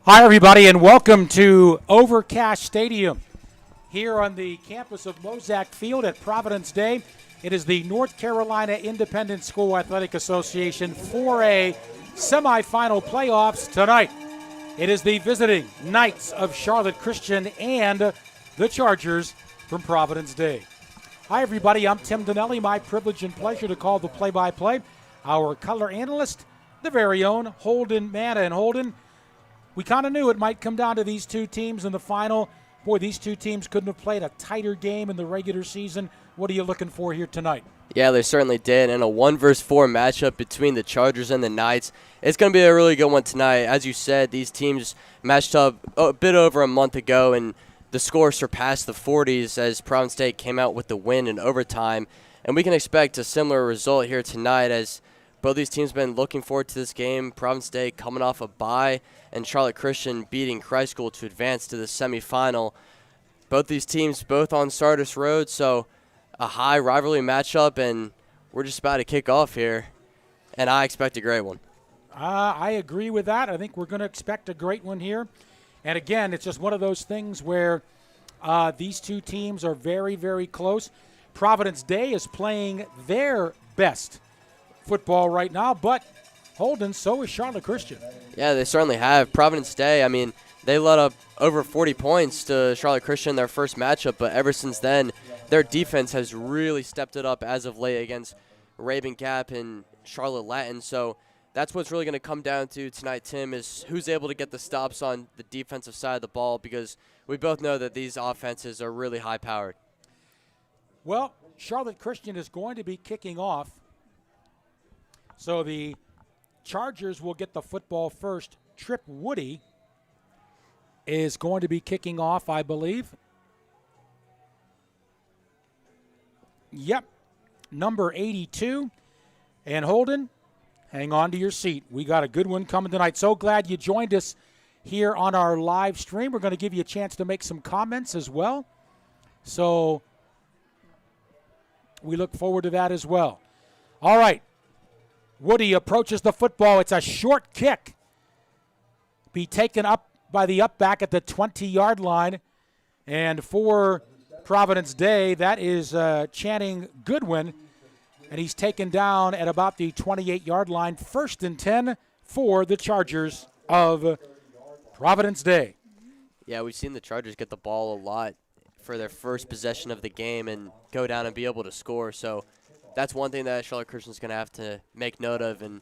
Hi, everybody, and welcome to Overcash Stadium here on the campus of Mozak Field at Providence Day. It is the North Carolina Independent School Athletic Association 4A semifinal playoffs tonight. It is the visiting Knights of Charlotte Christian and the Chargers from Providence Day. Hi, everybody. I'm Tim Donelli. My privilege and pleasure to call the play-by-play. Our color analyst, the very own Holden Manna. And Holden, we kind of knew it might come down to these two teams in the final. Boy, these two teams couldn't have played a tighter game in the regular season. What are you looking for here tonight? Yeah, they certainly did. And a 1-4 matchup between the Chargers and the Knights. It's going to be a really good one tonight. As you said, these teams matched up a bit over a month ago, and the score surpassed the 40s as Providence State came out with the win in overtime. And we can expect a similar result here tonight as both these teams have been looking forward to this game. Providence State coming off a bye, and Charlotte Christian beating Christ School to advance to the semifinal. Both these teams both on Sardis Road, so a high rivalry matchup, and we're just about to kick off here, and I expect a great one. I agree with that. I think we're going to expect a great one here. And again, it's just one of those things where these two teams are very, very close. Providence Day is playing their best football right now, but Holden, so is Charlotte Christian. Yeah, they certainly have. Providence Day, I mean, they let up over 40 points to Charlotte Christian in their first matchup, but ever since then, their defense has really stepped it up as of late against Raven Gap and Charlotte Latin. So that's what's really going to come down to tonight, Tim, is who's able to get the stops on the defensive side of the ball, because we both know that these offenses are really high-powered. Well, Charlotte Christian is going to be kicking off. So the Chargers will get the football first. Trip Woody is going to be kicking off, I believe. Yep, number 82. And Holden, hang on to your seat. We got a good one coming tonight. So glad you joined us here on our live stream. We're going to give you a chance to make some comments as well. So we look forward to that as well. All right. Woody approaches the football. It's a short kick. Be taken up by the up back at the 20-yard line. And for Providence Day, that is Channing Goodwin. And he's taken down at about the 28-yard line. 1st and 10 for the Chargers of Providence Day. Yeah, we've seen the Chargers get the ball a lot for their first possession of the game and go down and be able to score. So that's one thing that Charlotte Christian's going to have to make note of. And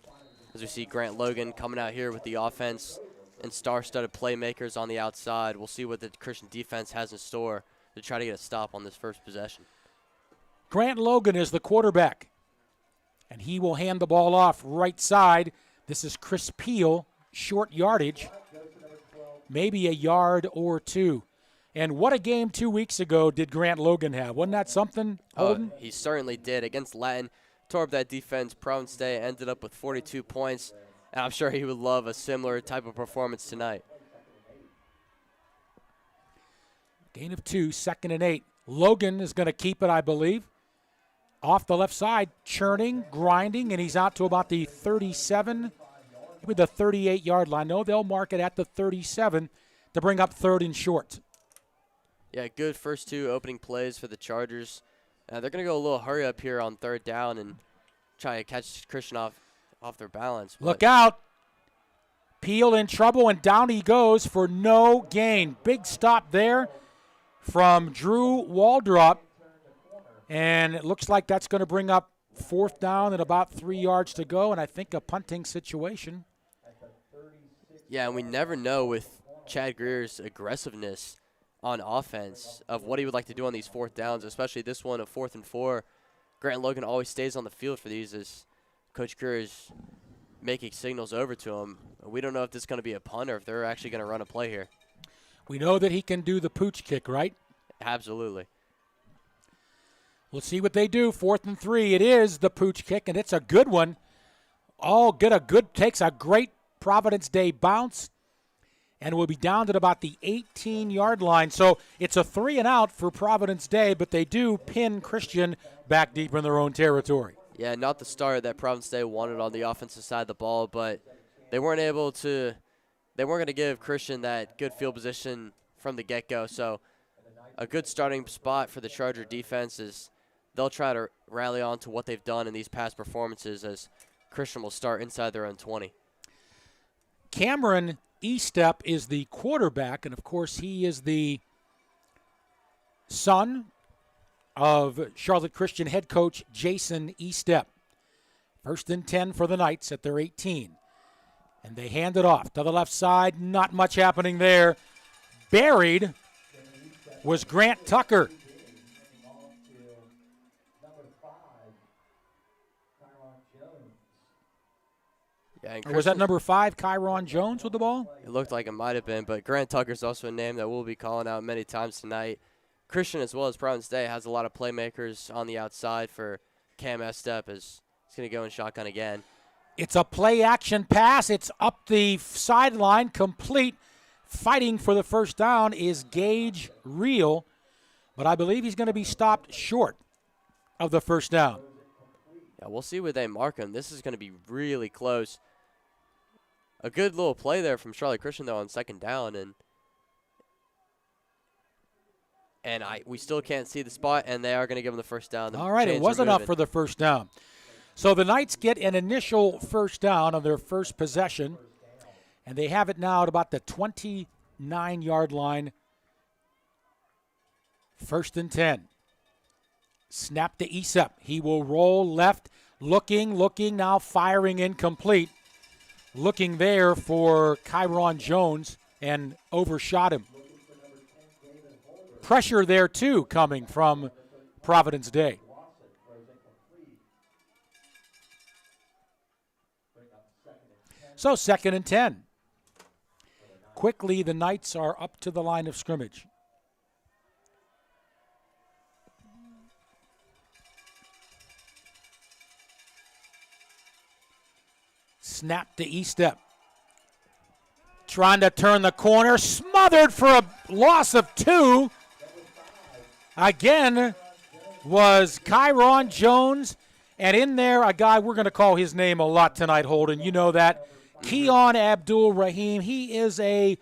as we see Grant Logan coming out here with the offense and star-studded playmakers on the outside, we'll see what the Christian defense has in store to try to get a stop on this first possession. Grant Logan is the quarterback, and he will hand the ball off right side. This is Chris Peel, short yardage, maybe a yard or two. And what a game 2 weeks ago did Grant Logan have. Wasn't that something, Holden? He certainly did. Against Latin, tore up that defense. Providence Day ended up with 42 points, and I'm sure he would love a similar type of performance tonight. Gain of 2, 2nd and 8. Logan is going to keep it, I believe. Off the left side, churning, grinding, and he's out to about the 37, maybe the 38-yard line. No, they'll mark it at the 37 to bring up 3rd and short. Yeah, good first two opening plays for the Chargers. They're going to go a little hurry up here on 3rd down and try to catch Christian off their balance. Look out. Peel in trouble, and down he goes for no gain. Big stop there from Drew Waldrop. And it looks like that's going to bring up 4th down and about 3 yards to go, and I think a punting situation. Yeah, and we never know with Chad Greer's aggressiveness on offense of what he would like to do on these 4th downs, especially this one of 4th and 4. Grant Logan always stays on the field for these as Coach Greer is making signals over to him. We don't know if this is going to be a punt or if they're actually going to run a play here. We know that he can do the pooch kick, right? Absolutely. We'll see what they do. 4th and 3. It is the pooch kick, and it's a good one. Takes a great Providence Day bounce, and will be down at about the 18-yard line. So it's a 3 and out for Providence Day, but they do pin Christian back deep in their own territory. Yeah, not the start that Providence Day wanted on the offensive side of the ball, but they weren't able to they weren't going to give Christian that good field position from the get-go. So a good starting spot for the Charger defense is they'll try to rally on to what they've done in these past performances as Christian will start inside their own 20. Cameron Estep is the quarterback, and, of course, he is the son of Charlotte Christian head coach Jason Estep. 1st and 10 for the Knights at their 18. And they hand it off to the left side. Not much happening there. Buried was Grant Tucker. Yeah, or was that number 5, Kyron Jones, with the ball? It looked like it might have been, but Grant Tucker's also a name that we'll be calling out many times tonight. Christian, as well as Providence Day, has a lot of playmakers on the outside for Cam Estep as he's going to go in shotgun again. It's a play-action pass. It's up the sideline, complete. Fighting for the first down is Gage Reel, but I believe he's going to be stopped short of the first down. Yeah, we'll see where they mark him. This is going to be really close. A good little play there from Charlotte Christian, though, on 2nd down, and we still can't see the spot, and they are going to give him the first down. All right, it was enough for the first down. So the Knights get an initial first down on their first possession, and they have it now at about the 29-yard line. 1st and 10. Snap to Estep. He will roll left, looking, now firing incomplete. Looking there for Kyron Jones and overshot him. Pressure there, too, coming from Providence Day. So 2nd and 10. Quickly, the Knights are up to the line of scrimmage. Snap to Estep. Trying to turn the corner. Smothered for a loss of 2. Again was Kyron Jones. And in there, a guy, we're going to call his name a lot tonight, Holden. You know that. Keon Abdul-Rahim. He is a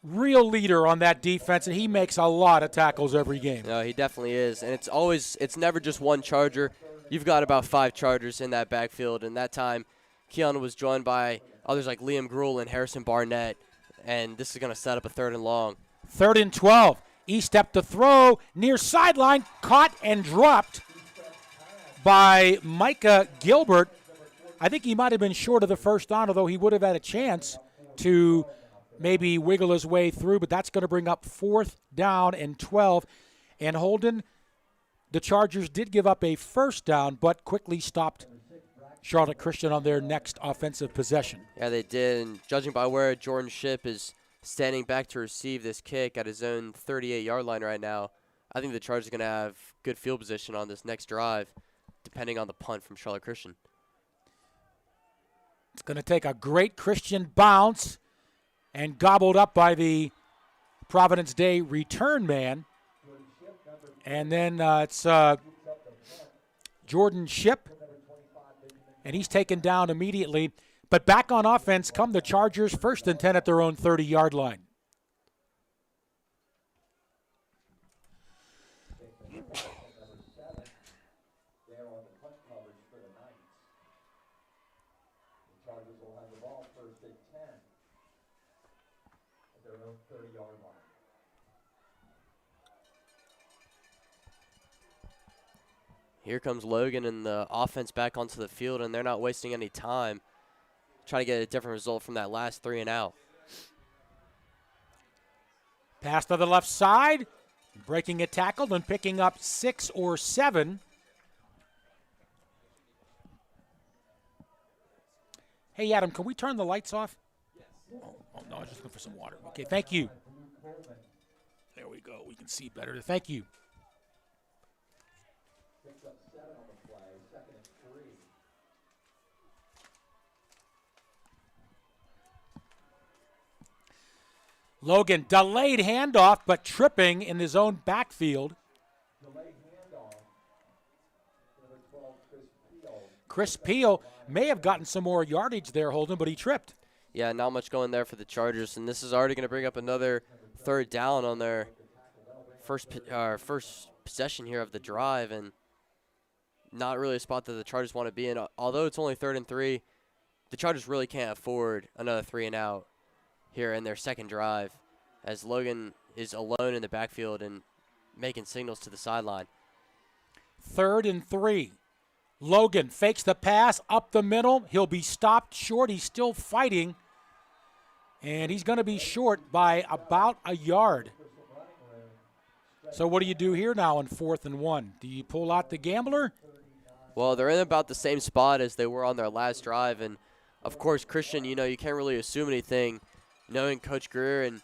real leader on that defense, and he makes a lot of tackles every game. No, he definitely is. And it's never just one Charger. You've got about 5 Chargers in that backfield. And that time, Keon was joined by others like Liam Gruhl and Harrison Barnett. And this is going to set up a 3rd and long. 3rd and 12. Estep to throw. Near sideline. Caught and dropped by Micah Gilbert. I think he might have been short of the first down, although he would have had a chance to maybe wiggle his way through, but that's going to bring up 4th down and 12. And Holden, the Chargers did give up a first down, but quickly stopped Charlotte Christian on their next offensive possession. Yeah, they did, and judging by where Jordan Shipp is standing back to receive this kick at his own 38-yard line right now, I think the Chargers are going to have good field position on this next drive, depending on the punt from Charlotte Christian. It's going to take a great Christian bounce and gobbled up by the Providence Day return man. And then it's Jordan Shipp, and he's taken down immediately. But back on offense come the Chargers, 1st and 10 at their own 30-yard line. Chargers will have the ball 1st and 10 at their own 30-yard line. Here comes Logan and the offense back onto the field, and they're not wasting any time trying to get a different result from that last 3 and out. Pass to the left side, breaking a tackle and picking up 6 or 7. Hey, Adam, can we turn the lights off? Yes. Oh, no, I was just looking for some water. Okay, thank you. There we go. We can see better. Thank you. Picks up 7 on the play, 2nd and 3. Logan, delayed handoff, but tripping in his own backfield. Delayed handoff. Number 12, Chris Peel. Chris Peel may have gotten some more yardage there, Holden, but he tripped. Yeah, not much going there for the Chargers, and this is already going to bring up another third down on their first possession here of the drive, and not really a spot that the Chargers want to be in. Although it's only 3rd and 3, the Chargers really can't afford another 3 and out here in their second drive, as Logan is alone in the backfield and making signals to the sideline. 3rd and 3. Logan fakes the pass up the middle. He'll be stopped short. He's still fighting. And he's going to be short by about a yard. So what do you do here now on 4th and 1? Do you pull out the gambler? Well, they're in about the same spot as they were on their last drive. And, of course, Christian, you can't really assume anything knowing Coach Greer and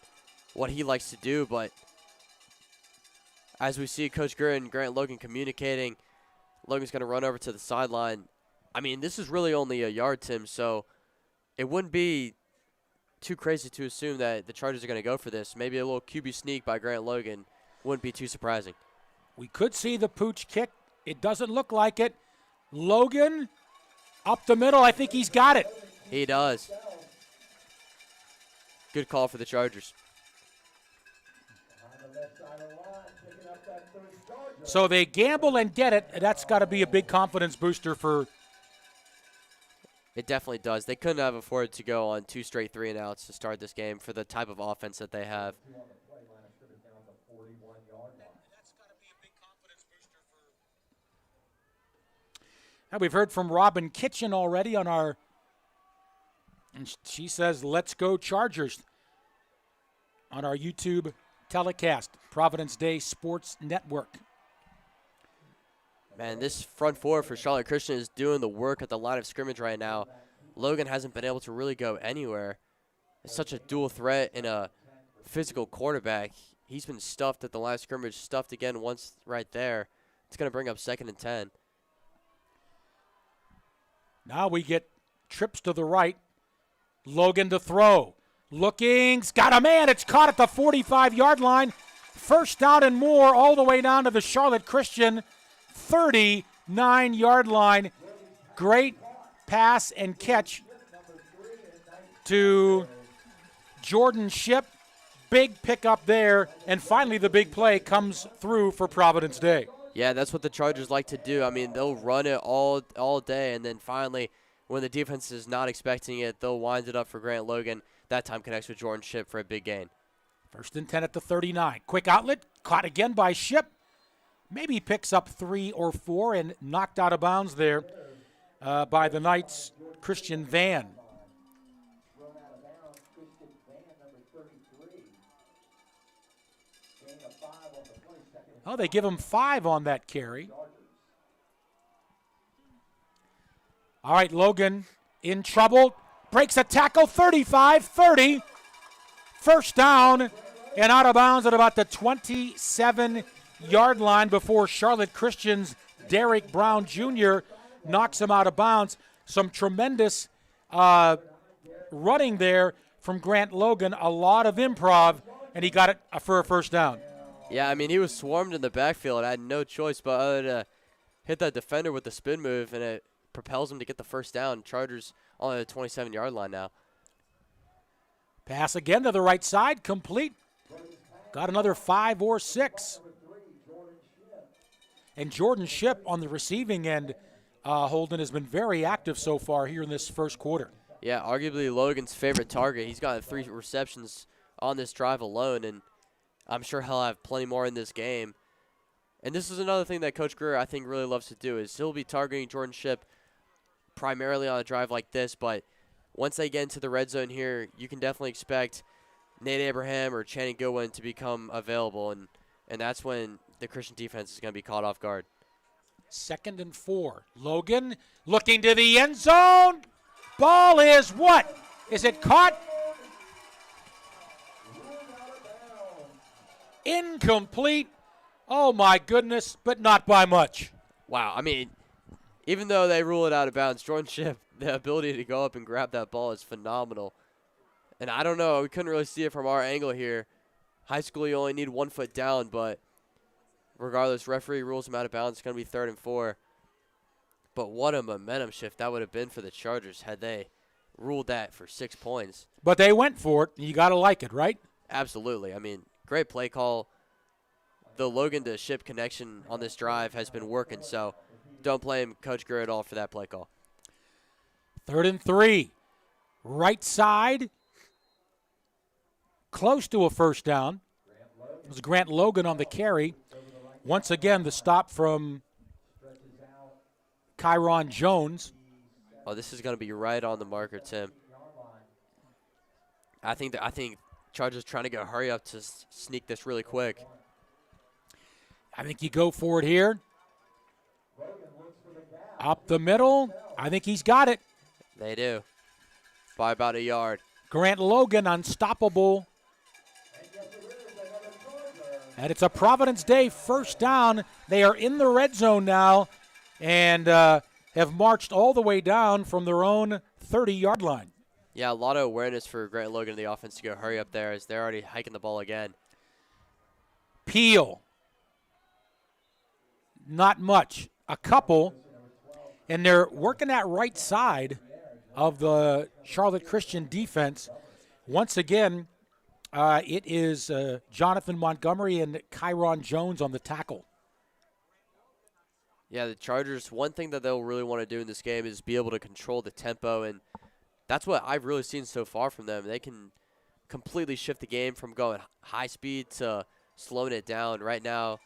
what he likes to do. But as we see Coach Greer and Grant Logan communicating, Logan's going to run over to the sideline. I mean, this is really only a yard, Tim, so it wouldn't be too crazy to assume that the Chargers are going to go for this. Maybe a little QB sneak by Grant Logan wouldn't be too surprising. We could see the pooch kick. It doesn't look like it. Logan up the middle. I think he's got it. He does. Good call for the Chargers. So they gamble and get it. That's got to be a big confidence booster for. It definitely does. They couldn't have afforded to go on 2 straight 3 and outs to start this game for the type of offense that they have. Now we've heard from Robin Kitchen already on our, and she says, "Let's go Chargers," on our YouTube telecast, Providence Day Sports Network. Man, this front four for Charlotte Christian is doing the work at the line of scrimmage right now. Logan hasn't been able to really go anywhere. It's such a dual threat and a physical quarterback. He's been stuffed at the line of scrimmage, stuffed again once right there. It's going to bring up 2nd and 10. Now we get trips to the right. Logan to throw. Looking's got a man. It's caught at the 45-yard line. 1st down and more all the way down to the Charlotte Christian 39-yard line. Great pass and catch to Jordan Shipp. Big pickup there. And finally the big play comes through for Providence Day. Yeah, that's what the Chargers like to do. I mean, they'll run it all day, and then finally, when the defense is not expecting it, they'll wind it up for Grant Logan. That time connects with Jordan Shipp for a big gain. 1st and 10 at the 39. Quick outlet, caught again by Shipp. Maybe picks up 3 or 4 and knocked out of bounds there by the Knights' Christian Van. Oh, they give him 5 on that carry. All right, Logan in trouble. Breaks a tackle, 35-30. 1st down and out of bounds at about the 27-yard line before Charlotte Christian's Derek Brown Jr. knocks him out of bounds. Some tremendous running there from Grant Logan. A lot of improv, and he got it for a 1st down. Yeah, I mean, he was swarmed in the backfield. I had no choice but other to hit that defender with the spin move, and it propels him to get the 1st down. Chargers on the 27-yard line now. Pass again to the right side, complete. Got another 5 or 6. And Jordan Shipp on the receiving end, Holden, has been very active so far here in this 1st quarter. Yeah, arguably Logan's favorite target. He's got 3 receptions on this drive alone, and I'm sure he'll have plenty more in this game. And this is another thing that Coach Greer, I think, really loves to do, is he'll be targeting Jordan Shipp primarily on a drive like this, but once they get into the red zone here, you can definitely expect Nate Abraham or Channing Goodwin to become available, and that's when the Christian defense is going to be caught off guard. 2nd and 4. Logan looking to the end zone. Ball is what? Is it caught? Incomplete. Oh, my goodness, but not by much. Wow, I mean, even though they rule it out of bounds, Jordan Shipp, the ability to go up and grab that ball is phenomenal. And I don't know, we couldn't really see it from our angle here. High school, you only need 1 foot down, but regardless, referee rules him out of bounds. It's going to be 3rd and 4. But what a momentum shift that would have been for the Chargers had they ruled that for 6 points. But they went for it, and you got to like it, right? Absolutely. I mean, great play call. The Logan to Ship connection on this drive has been working, so don't blame Coach Greer at all for that play call. 3rd and 3. Right side. Close to a first down. It was Grant Logan on the carry. Once again, the stop from Kyron Jones. Oh, this is going to be right on the marker, Tim. I think Chargers trying to get a hurry up to sneak this really quick. I think you go for it here. Up the middle. I think he's got it. They do. By about a yard. Grant Logan unstoppable. And it's a Providence Day first down. They are in the red zone now and have marched all the way down from their own 30-yard line. Yeah, a lot of awareness for Grant Logan and the offense to go hurry up there as they're already hiking the ball again. Peel. Not much. A couple. And they're working that right side of the Charlotte Christian defense. Once again, it is Jonathan Montgomery and Kyron Jones on the tackle. Yeah, the Chargers, one thing that they'll really want to do in this game is be able to control the tempo, and that's what I've really seen so far from them. They can completely shift the game from going high speed to slowing it down. Right now,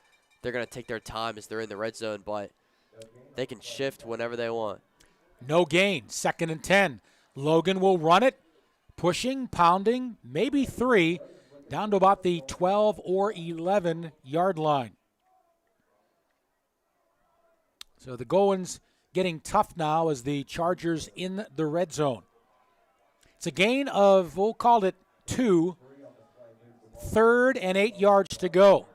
they're going to take their time as they're in the red zone, but they can shift whenever they want. No gain. 2nd and 10. Logan will run it. Pushing, pounding, maybe 3, down to about the 12 or 11-yard line. So the going's getting tough now as the Chargers in the red zone. It's a gain of, we'll call it 2. 3rd and 8 yards to go.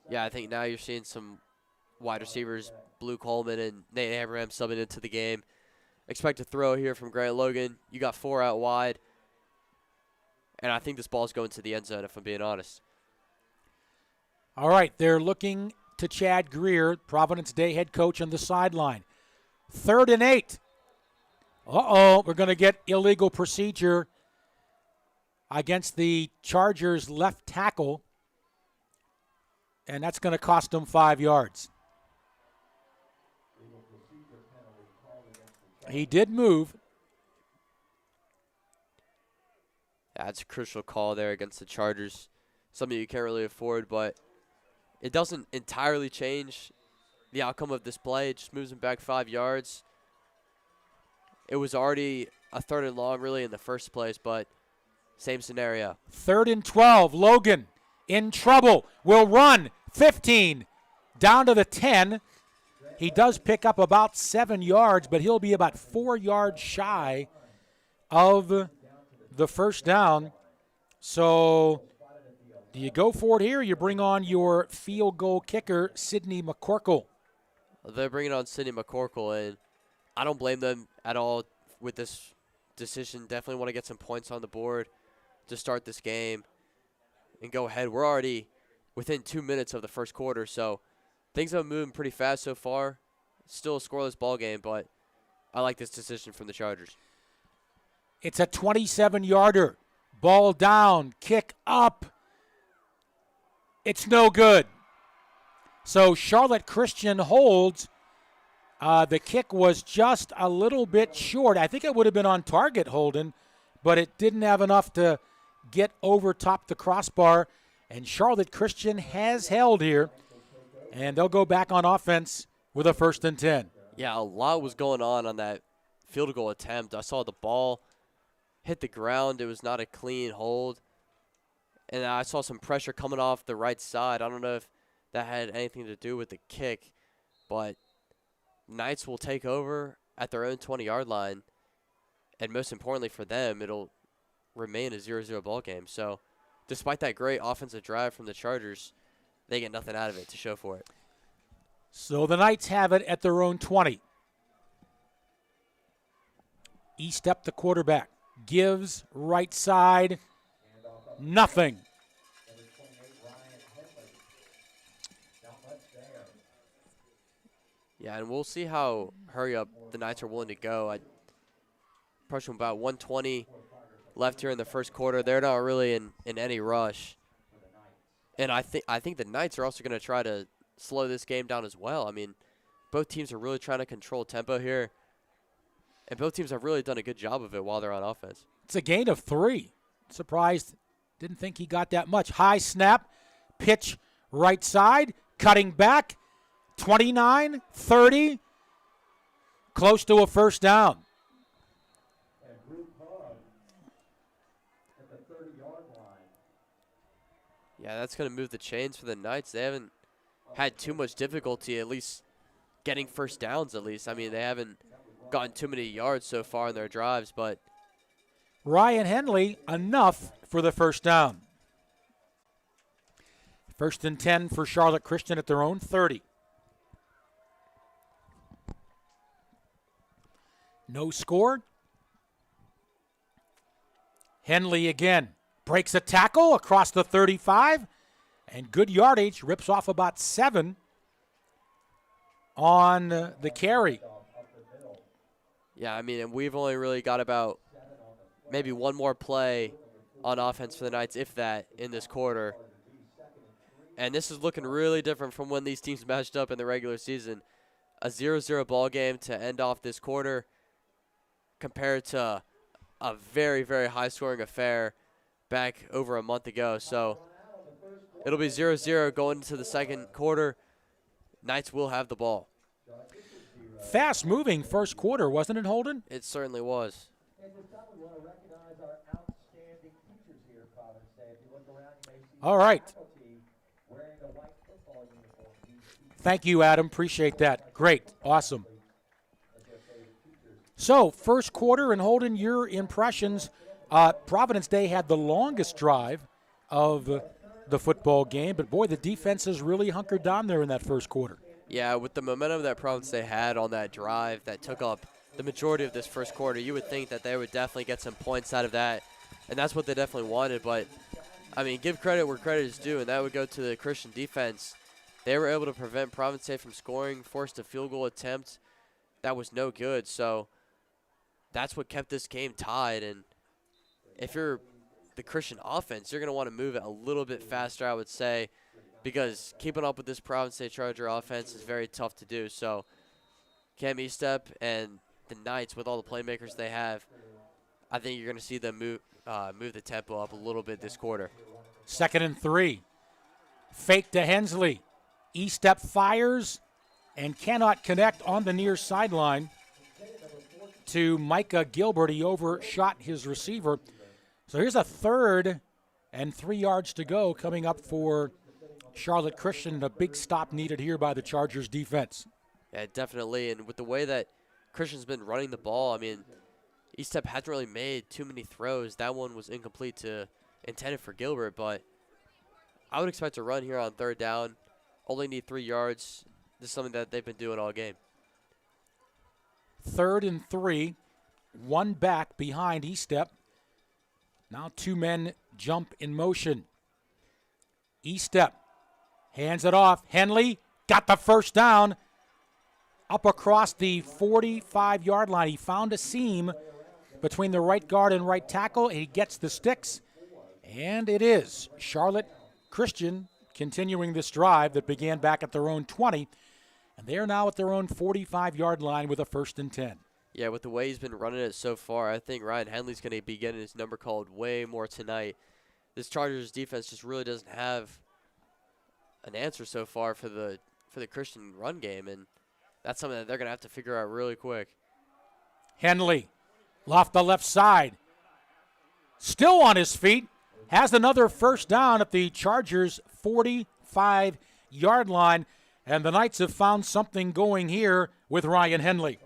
Yeah, I think now you're seeing some wide receivers, Blue Coleman and Nate Abraham subbing into the game. Expect a throw here from Grant Logan. You got 4 out wide. And I think this ball's going to the end zone, if I'm being honest. All right, they're looking to Chad Greer, Providence Day head coach, on the sideline. 3rd and 8. We're going to get illegal procedure against the Chargers left tackle. And that's going to cost them 5 yards. He did move. That's a crucial call there against the Chargers. Something you can't really afford, but it doesn't entirely change the outcome of this play. It just moves them back 5 yards. It was already a 3rd and long, really, in the first place, but same scenario. 3rd and 12. Logan in trouble. Will run. 15. Down to the 10. He does pick up about 7 yards, but he'll be about 4 yards shy of the first down. So do you go for it here, or you bring on your field goal kicker, Sidney McCorkle? They're bringing on Sidney McCorkle, and I don't blame them at all with this decision. Definitely want to get some points on the board to start this game and go ahead. We're already within 2 minutes of the first quarter, so things have been moving pretty fast so far. Still a scoreless ball game, but I like this decision from the Chargers. It's a 27-yarder. Ball down, kick up. It's no good. So Charlotte Christian holds. The kick was just a little bit short. I think it would have been on target, Holden, but it didn't have enough to get over top the crossbar. And Charlotte Christian has held here, and they'll go back on offense with a 1st and 10. Yeah, a lot was going on that field goal attempt. I saw the ball hit the ground. It was not a clean hold. And I saw some pressure coming off the right side. I don't know if that had anything to do with the kick, but Knights will take over at their own 20-yard line. And most importantly for them, it'll remain a 0-0 ball game. So despite that great offensive drive from the Chargers, they get nothing out of it to show for it. So the Knights have it at their own 20. E-step the quarterback. Gives right side. Nothing. Yeah, and we'll see how hurry up the Knights are willing to go. approaching about 120 left here in the first quarter. They're not really in any rush. And I think the Knights are also going to try to slow this game down as well. I mean, both teams are really trying to control tempo here. And both teams have really done a good job of it while they're on offense. It's a gain of 3. Surprised. Didn't think he got that much. High snap. Pitch right side. Cutting back. 29, 30. Close to a first down. And group hug at the 30-yard line. Yeah, that's going to move the chains for the Knights. They haven't had too much difficulty, at least getting first downs at least. I mean, they haven't gotten too many yards so far in their drives, but Ryan Henley, enough for the first down. First and 10 for Charlotte Christian at their own 30. No score. Henley again breaks a tackle across the 35, and good yardage, rips off about 7 on the carry. yeah, I mean, and we've only really got about maybe one more play on offense for the Knights, if that, in this quarter. And this is looking really different from when these teams matched up in the regular season. A 0-0 ball game to end off this quarter compared to a very, very high-scoring affair back over a month ago. So it'll be 0-0 going into the second quarter. Knights will have the ball. Fast-moving first quarter, wasn't it, Holden? It certainly was. And this time we want to recognize our outstanding teachers here at Providence Day. If you look around, you may see All right. faculty wearing a white football uniform. Thank you, Adam. Appreciate that. Great. Awesome. So, first quarter, and Holden, your impressions. Providence Day had the longest drive of the football game, but boy, the defenses really hunkered down there in that first quarter. Yeah, with the momentum that Providence Day had on that drive that took up the majority of this first quarter, you would think that they would definitely get some points out of that, and that's what they definitely wanted. But, I mean, give credit where credit is due, and that would go to the Christian defense. They were able to prevent Providence Day from scoring, forced a field goal attempt. That was no good, so that's what kept this game tied. And if you're the Christian offense, you're going to want to move it a little bit faster, I would say, because keeping up with this Providence Day Charger offense is very tough to do. So Cam Estep and the Knights, with all the playmakers they have, I think you're going to see them move the tempo up a little bit this quarter. 2nd and 3. Fake to Hensley. Estep fires and cannot connect on the near sideline to Micah Gilbert. He overshot his receiver. So here's a 3rd and 3 yards to go coming up for Charlotte Christian. A big stop needed here by the Chargers defense. Yeah, definitely. And with the way that Christian's been running the ball, I mean, Estep hasn't really made too many throws. That one was incomplete to intended for Gilbert, but I would expect a run here on 3rd down. Only need 3 yards. This is something that they've been doing all game. 3rd and 3. 1 back behind Estep. Now 2 men jump in motion. Estep hands it off. Henley got the first down. Up across the 45-yard line. He found a seam between the right guard and right tackle. And he gets the sticks. And it is Charlotte Christian continuing this drive that began back at their own 20. And they are now at their own 45-yard line with a 1st and 10. Yeah, with the way he's been running it so far, I think Ryan Henley's going to be getting his number called way more tonight. This Chargers defense just really doesn't have an answer so far for the Christian run game, and that's something that they're going to have to figure out really quick. Henley, off the left side, still on his feet, has another first down at the Chargers' 45-yard line, and the Knights have found something going here with Ryan Henley.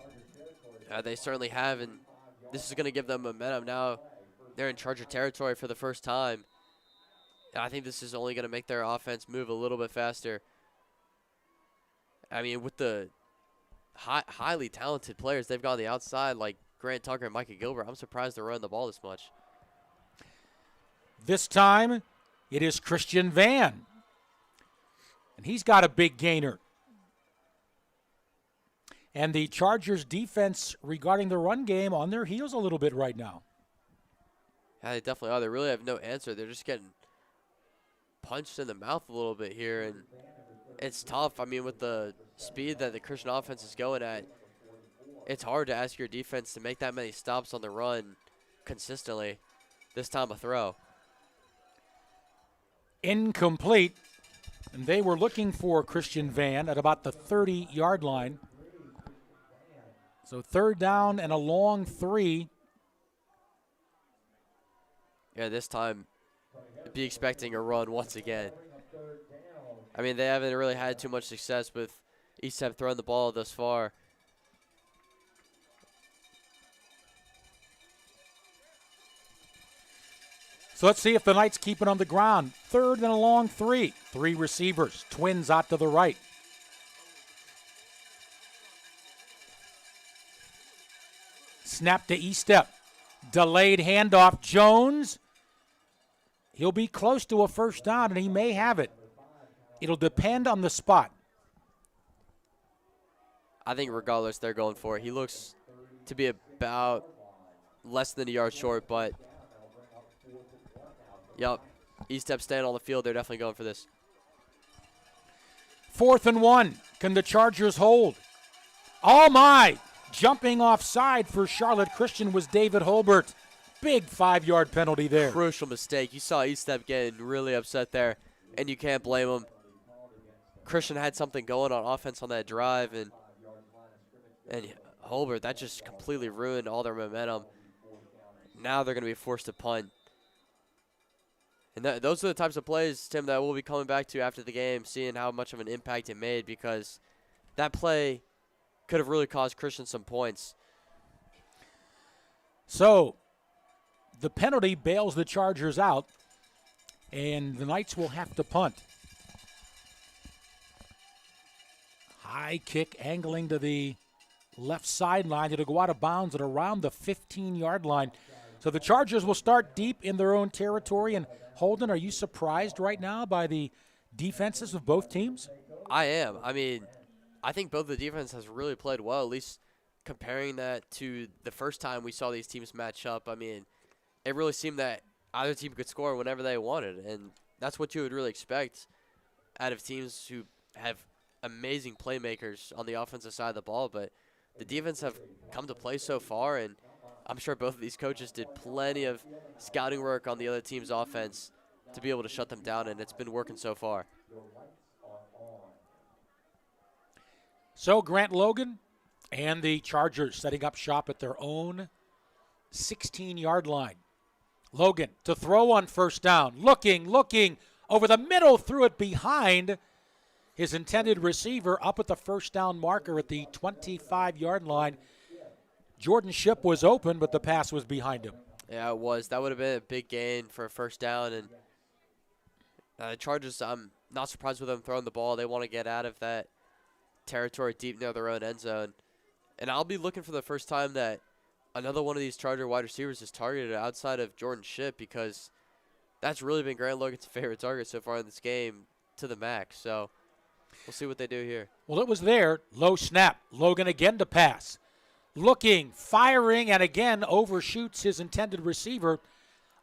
They certainly have, and this is going to give them momentum. Now they're in Charger territory for the first time. And I think this is only going to make their offense move a little bit faster. I mean, with the highly talented players they've got on the outside, like Grant Tucker and Micah Gilbert, I'm surprised they're running the ball this much. This time, it is Christian Van. And he's got a big gainer. And the Chargers defense regarding the run game on their heels a little bit right now. Yeah, they definitely are. They really have no answer. They're just getting punched in the mouth a little bit here, and it's tough. I mean, with the speed that the Christian offense is going at, it's hard to ask your defense to make that many stops on the run consistently this time of throw. Incomplete. And they were looking for Christian Van at about the 30-yard line. So third down and a long 3. Yeah, this time be expecting a run once again. I mean, they haven't really had too much success with ESTEP throwing the ball thus far. So let's see if the Knights keep it on the ground. Third and a long 3. 3 receivers. Twins out to the right. Snap to ESTEP. Delayed handoff. Jones. He'll be close to a first down, and he may have it. It'll depend on the spot. I think regardless, they're going for it. He looks to be about less than a yard short, but yep, ESTEP staying on the field. They're definitely going for this. 4th and 1. Can the Chargers hold? Oh, my. Jumping offside for Charlotte Christian was David Holbert. Big 5-yard penalty there. Crucial mistake. You saw ESTEP getting really upset there, and you can't blame him. Christian had something going on offense on that drive, and Holbert, that just completely ruined all their momentum. Now they're going to be forced to punt. And those are the types of plays, Tim, that we'll be coming back to after the game, seeing how much of an impact it made, because that play could have really caused Christian some points. So the penalty bails the Chargers out, and the Knights will have to punt. High kick angling to the left sideline. It'll go out of bounds at around the 15-yard line. So the Chargers will start deep in their own territory. And Holden, are you surprised right now by the defenses of both teams? I am. I mean, I think both the defense has really played well, at least comparing that to the first time we saw these teams match up. I mean, it really seemed that either team could score whenever they wanted, and that's what you would really expect out of teams who have amazing playmakers on the offensive side of the ball. But the defense have come to play so far, and I'm sure both of these coaches did plenty of scouting work on the other team's offense to be able to shut them down, and it's been working so far. So Grant Logan and the Chargers setting up shop at their own 16-yard line. Logan to throw on first down. Looking over the middle, threw it behind his intended receiver up at the first down marker at the 25-yard line. Jordan Shipp was open, but the pass was behind him. Yeah, it was. That would have been a big gain for a first down. And the Chargers, I'm not surprised with them throwing the ball. They want to get out of that territory deep near their own end zone. And I'll be looking for the first time that another one of these Charger wide receivers is targeted outside of Jordan Shipp, because that's really been Grant Logan's favorite target so far in this game to the max. So we'll see what they do here. Well, it was there. Low snap. Logan again to pass. Looking, firing, and again overshoots his intended receiver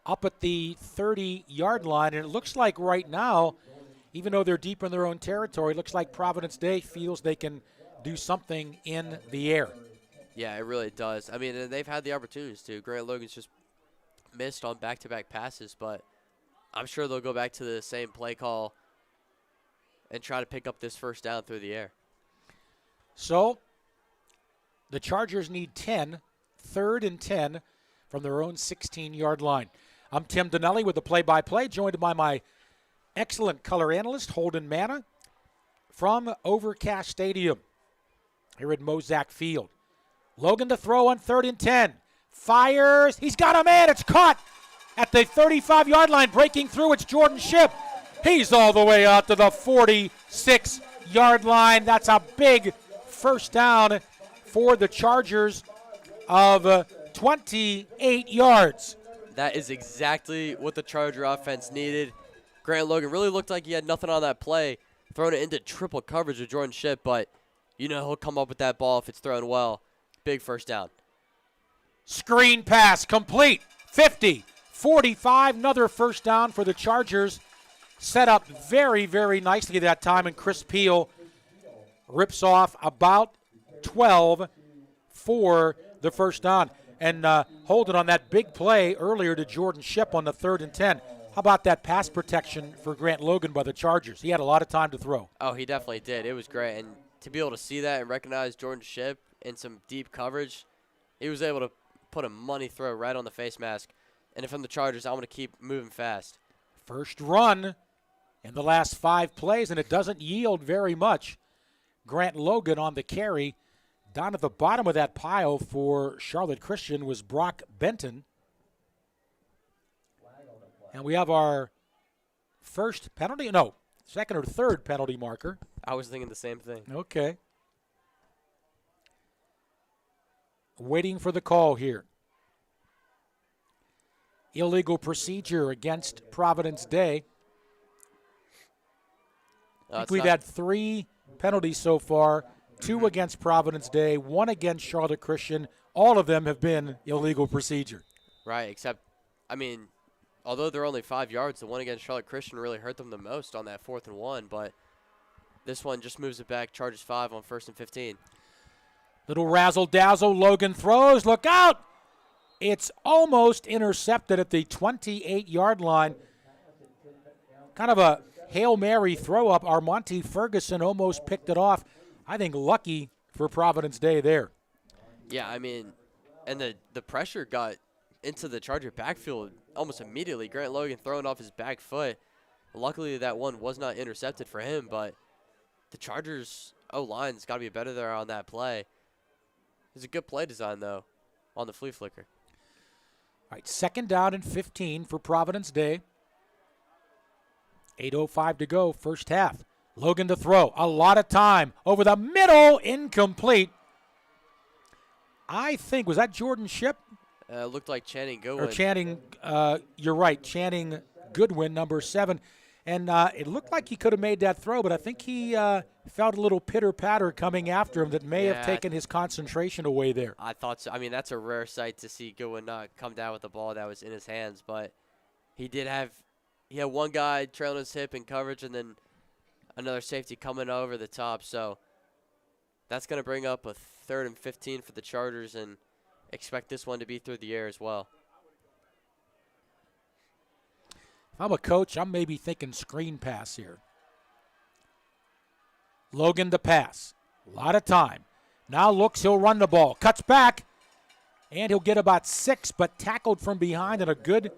up at the 30-yard line. And it looks like right now, even though they're deep in their own territory, it looks like Providence Day feels they can do something in the air. Yeah, it really does. I mean, they've had the opportunities to. Grant Logan's just missed on back-to-back passes, but I'm sure they'll go back to the same play call and try to pick up this first down through the air. So the Chargers need 10, 3rd and 10 from their own 16-yard line. I'm Tim Donelli with the play-by-play, joined by my excellent color analyst, Holden Manna, from Overcast Stadium here at Mozak Field. Logan to throw on 3rd and 10. Fires. He's got a man. It's caught at the 35-yard line. Breaking through, it's Jordan Shipp. He's all the way out to the 46-yard line. That's a big first down for the Chargers of 28 yards. That is exactly what the Charger offense needed. Grant Logan really looked like he had nothing on that play, throwing it into triple coverage with Jordan Shipp, but You know he'll come up with that ball if it's thrown well. Big first down. Screen pass complete. 50, 45, another first down for the Chargers. Set up very, very nicely that time, and Chris Peel rips off about 12 for the first down. And Holden on that big play earlier to Jordan Shipp on the 3rd and 10. How about that pass protection for Grant Logan by the Chargers? He had a lot of time to throw. Oh, he definitely did. It was great. And to be able to see that and recognize Jordan Shipp in some deep coverage, he was able to put a money throw right on the face mask. And if I'm the Chargers, I want to keep moving fast. First run in the last 5 plays, and it doesn't yield very much. Grant Logan on the carry. Down at the bottom of that pile for Charlotte Christian was Brock Benton. And we have our first penalty. No, second or third penalty marker. I was thinking the same thing. Okay. Waiting for the call here. Illegal procedure against Providence Day. I think we've had 3 penalties so far. 2 against Providence Day, 1 against Charlotte Christian. All of them have been illegal procedure. Right, except, I mean, although they're only 5 yards, the one against Charlotte Christian really hurt them the most on that 4th and 1. But this one just moves it back. Chargers 5 on 1st and 15. Little razzle-dazzle. Logan throws. Look out! It's almost intercepted at the 28-yard line. Kind of a Hail Mary throw-up. Armonte Ferguson almost picked it off. I think lucky for Providence Day there. Yeah, I mean, and the pressure got into the Charger backfield almost immediately. Grant Logan throwing off his back foot. Luckily, that one was not intercepted for him, but the Chargers' O-line's got to be better there on that play. It was a good play design, though, on the flea flicker. All right, 2nd down and 15 for Providence Day. 8:05 to go, first half. Logan to throw. A lot of time. Over the middle. Incomplete. I think, was that Jordan Shipp? Looked like Channing Goodwin. Or Channing, you're right, Channing Goodwin, number 7. And it looked like he could have made that throw, but I think he felt a little pitter-patter coming after him that may have taken his concentration away there. I thought so. I mean, that's a rare sight to see Goodwin not come down with the ball that was in his hands, but he had one guy trailing his hip in coverage and then another safety coming over the top. So that's going to bring up a 3rd and 15 for the Chargers, and expect this one to be through the air as well. If I'm a coach, I'm maybe thinking screen pass here. Logan to pass. A lot of time. Now looks, he'll run the ball. Cuts back, and he'll get about 6, but tackled from behind, and a good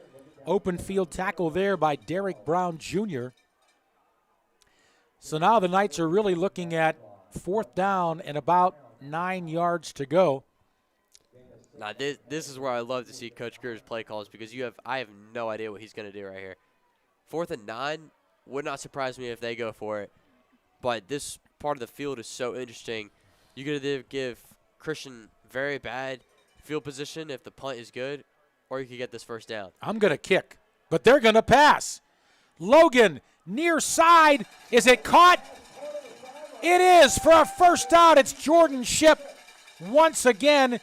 open field tackle there by Derek Brown Jr. So now the Knights are really looking at 4th down and about 9 yards to go. Now, this is where I love to see Coach Greer's play calls, because I have no idea what he's going to do right here. 4th and 9, would not surprise me if they go for it. But this part of the field is so interesting. You could either give Christian very bad field position if the punt is good, or you could get this first down. I'm going to kick, but they're going to pass. Logan, near side. Is it caught? It is for a first down. It's Jordan Shipp. Once again,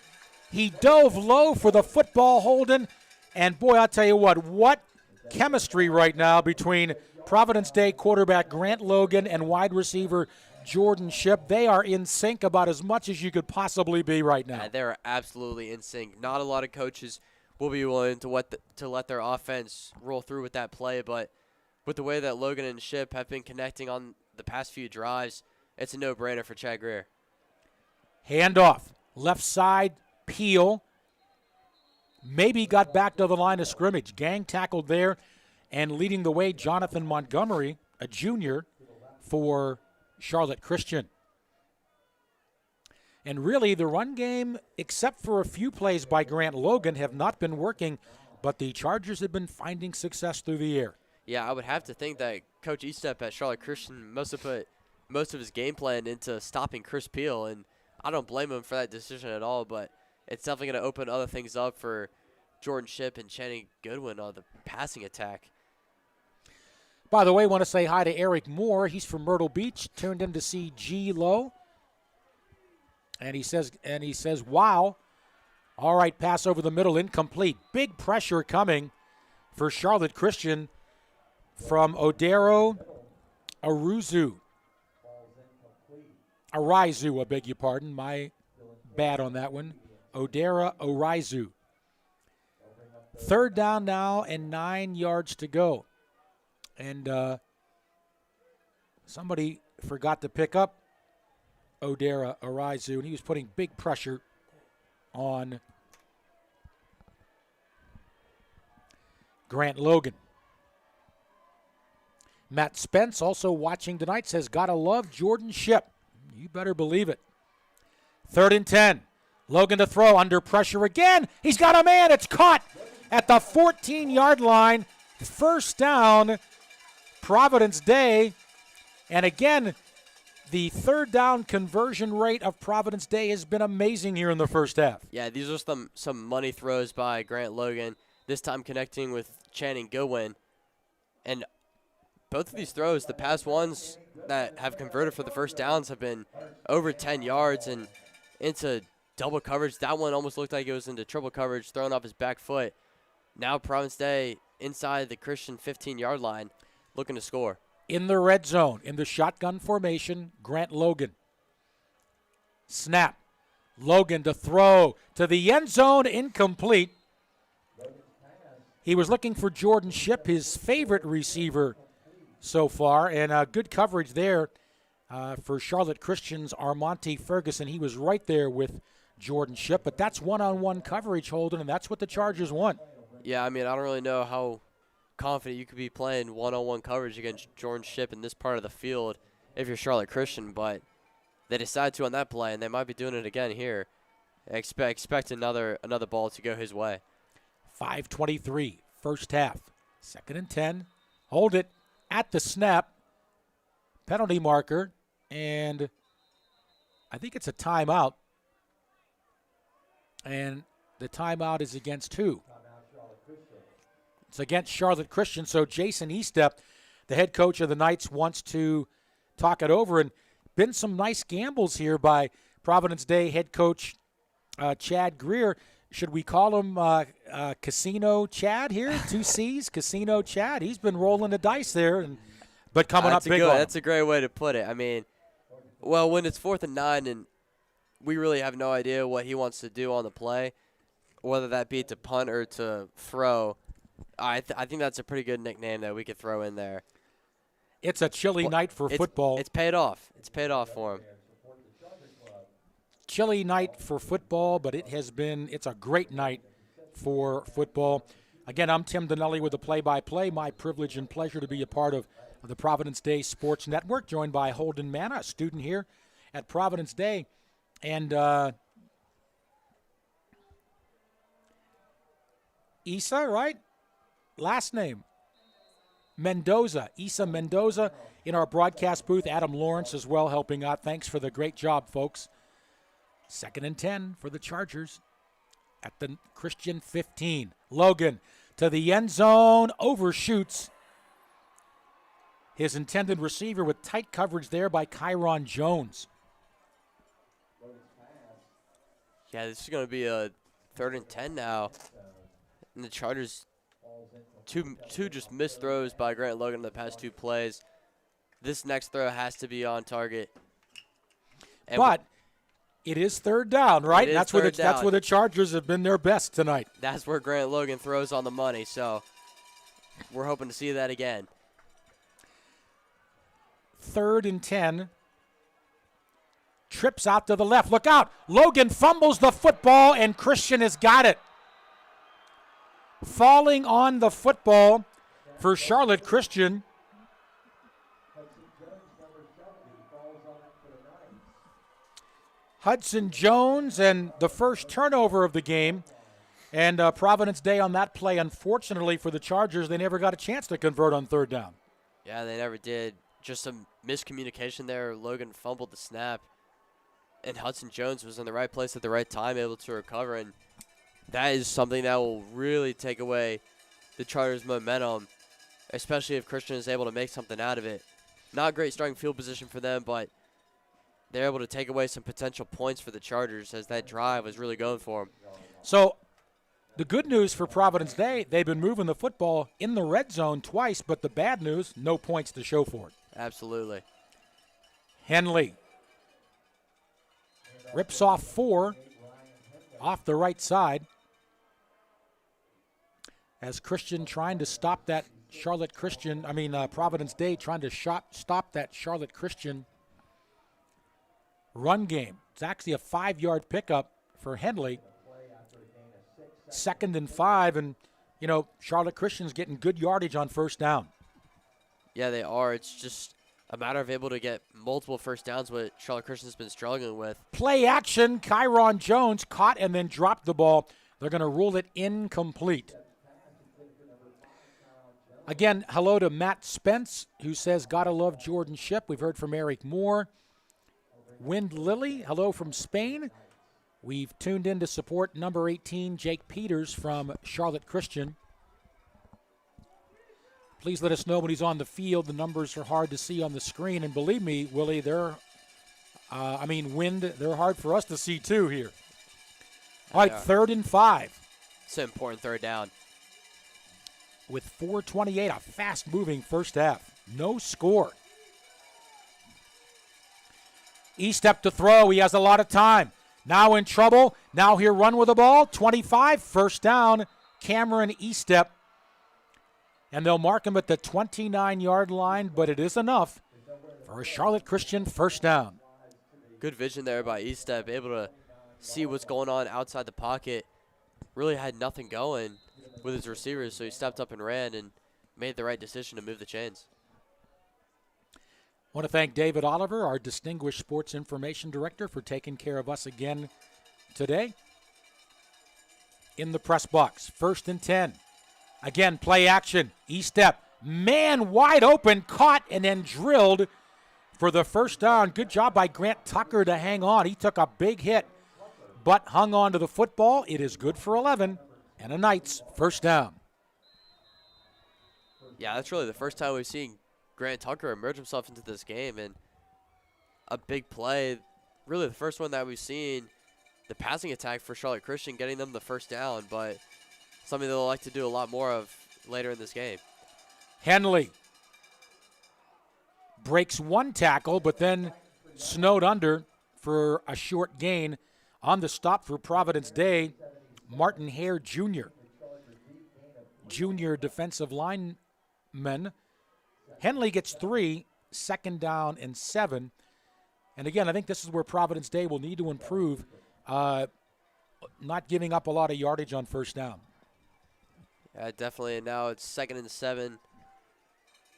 he dove low for the football, Holden. And, boy, I'll tell you what chemistry right now between Providence Day quarterback Grant Logan and wide receiver Jordan Shipp. They are in sync about as much as you could possibly be right now. Yeah, they're absolutely in sync. Not a lot of coaches will be willing to let their offense roll through with that play, but with the way that Logan and Shipp have been connecting on the past few drives, it's a no-brainer for Chad Greer. Handoff. Left side, Peel. Maybe got back to the line of scrimmage. Gang tackled there, and leading the way, Jonathan Montgomery, a junior for Charlotte Christian. And really, the run game, except for a few plays by Grant Logan, have not been working, but the Chargers have been finding success through the air. Yeah, I would have to think that Coach Estep at Charlotte Christian must have put most of his game plan into stopping Chris Peel, and I don't blame him for that decision at all, but it's definitely going to open other things up for Jordan Shipp and Channing Goodwin on the passing attack. By the way, I want to say hi to Eric Moore. He's from Myrtle Beach. Turned in to see G. Lowe. And he says, wow. All right, pass over the middle, incomplete. Big pressure coming for Charlotte Christian from Odero Arizu, I beg your pardon. My bad on that one. Odera Arizu. Third down now and 9 yards to go. And somebody forgot to pick up Odera Arizu, and he was putting big pressure on Grant Logan. Matt Spence, also watching tonight, says, gotta love Jordan Ship. You better believe it. 3rd and 10. Logan to throw, under pressure again. He's got a man. It's caught at the 14-yard line. First down, Providence Day. And again, the third down conversion rate of Providence Day has been amazing here in the first half. Yeah, these are some money throws by Grant Logan, this time connecting with Channing Goodwin. And both of these throws, the past ones that have converted for the first downs, have been over 10 yards and into double coverage. That one almost looked like it was into triple coverage, thrown off his back foot. Now Providence Day inside the Christian 15-yard line, looking to score. In the red zone, in the shotgun formation, Grant Logan. Snap. Logan to throw to the end zone, incomplete. He was looking for Jordan Ship, his favorite receiver so far, and good coverage there for Charlotte Christian's Armonte Ferguson. He was right there with Jordan Ship, but that's one-on-one coverage, Holden, and that's what the Chargers want. Yeah, I mean, I don't really know how confident you could be playing one-on-one coverage against Jordan Ship in this part of the field if you're Charlotte Christian, but they decided to on that play, and they might be doing it again here. Expect another ball to go his way. 5:23, first half. 2nd and 10. Hold it at the snap. Penalty marker, and I think it's a timeout. And the timeout is against who? It's against Charlotte Christian. So Jason Estep, the head coach of the Knights, wants to talk it over. And been some nice gambles here by Providence Day head coach Chad Greer. Should we call him Casino Chad here? 2 C's, Casino Chad. He's been rolling the dice there, but coming up big on him. That's a great way to put it. I mean, well, when it's 4th and 9 and we really have no idea what he wants to do on the play, whether that be to punt or to throw, I think that's a pretty good nickname that we could throw in there. It's a chilly night for football. It's paid off. It's paid off for him. Chilly night for football, but it's a great night for football. Again, I'm Tim Donelli with the play-by-play. My privilege and pleasure to be a part of the Providence Day Sports Network, joined by Holden Manna, a student here at Providence Day. And Issa, right? Last name. Mendoza. Issa Mendoza in our broadcast booth. Adam Lawrence as well helping out. Thanks for the great job, folks. 2nd and 10 for the Chargers at the Christian 15. Logan to the end zone, overshoots his intended receiver with tight coverage there by Kyron Jones. Yeah, this is going to be a 3rd and 10 now. And the Chargers, two just missed throws by Grant Logan in the past 2 plays. This next throw has to be on target. And but it is 3rd down, right? That's where the Chargers have been their best tonight. That's where Grant Logan throws on the money, so we're hoping to see that again. 3rd and 10. Trips out to the left. Look out. Logan fumbles the football, and Christian has got it. Falling on the football for Charlotte Christian. Hudson Jones, and the first turnover of the game. And Providence Day on that play, unfortunately for the Chargers, they never got a chance to convert on 3rd down. Yeah, they never did. Just some miscommunication there. Logan fumbled the snap, and Hudson Jones was in the right place at the right time, able to recover. And that is something that will really take away the Chargers' momentum, especially if Christian is able to make something out of it. Not great starting field position for them, but they're able to take away some potential points for the Chargers as that drive was really going for them. So the good news for Providence Day, they've been moving the football in the red zone twice, but the bad news, no points to show for it. Absolutely. Henley rips off 4 off the right side as Christian trying to stop that Providence Day trying to stop that Charlotte Christian run game. It's actually a 5-yard pickup for Henley. 2nd and 5, and, Charlotte Christian's getting good yardage on first down. Yeah, they are. It's just a matter of able to get multiple first downs, what Charlotte Christian's been struggling with. Play action. Kyron Jones caught and then dropped the ball. They're going to rule it incomplete. Again, hello to Matt Spence, who says, gotta love Jordan Ship. We've heard from Eric Moore. Wind Lily, hello from Spain. We've tuned in to support number 18, Jake Peters from Charlotte Christian. Please let us know when he's on the field. The numbers are hard to see on the screen. And believe me, Willie, Wind, they're hard for us to see too here. All right, 3rd and 5. It's an important third down. With 4:28, a fast-moving first half. No score. Estep to throw. He has a lot of time. Now in trouble. Now here run with the ball. 25, first down. Cameron Estep. And they'll mark him at the 29-yard line, but it is enough for a Charlotte Christian first down. Good vision there by Estep, able to see what's going on outside the pocket. Really had nothing going with his receivers, so he stepped up and ran and made the right decision to move the chains. I want to thank David Oliver, our distinguished sports information director, for taking care of us again today. In the press box, 1st and 10. Again, play action. Estep, man wide open, caught and then drilled for the first down. Good job by Grant Tucker to hang on. He took a big hit, but hung on to the football. It is good for 11 and a Knights first down. Yeah, that's really the first time we've seen Grant Tucker emerge himself into this game, and a big play. Really the first one that we've seen, the passing attack for Charlotte Christian, getting them the first down, but something they'll like to do a lot more of later in this game. Henley breaks one tackle, but then snowed under for a short gain. On the stop for Providence Day, Martin Hare Jr. Junior defensive lineman. Henley gets 3, 2nd down and 7. And again, I think this is where Providence Day will need to improve, not giving up a lot of yardage on first down. Yeah, definitely. And now it's 2nd and 7.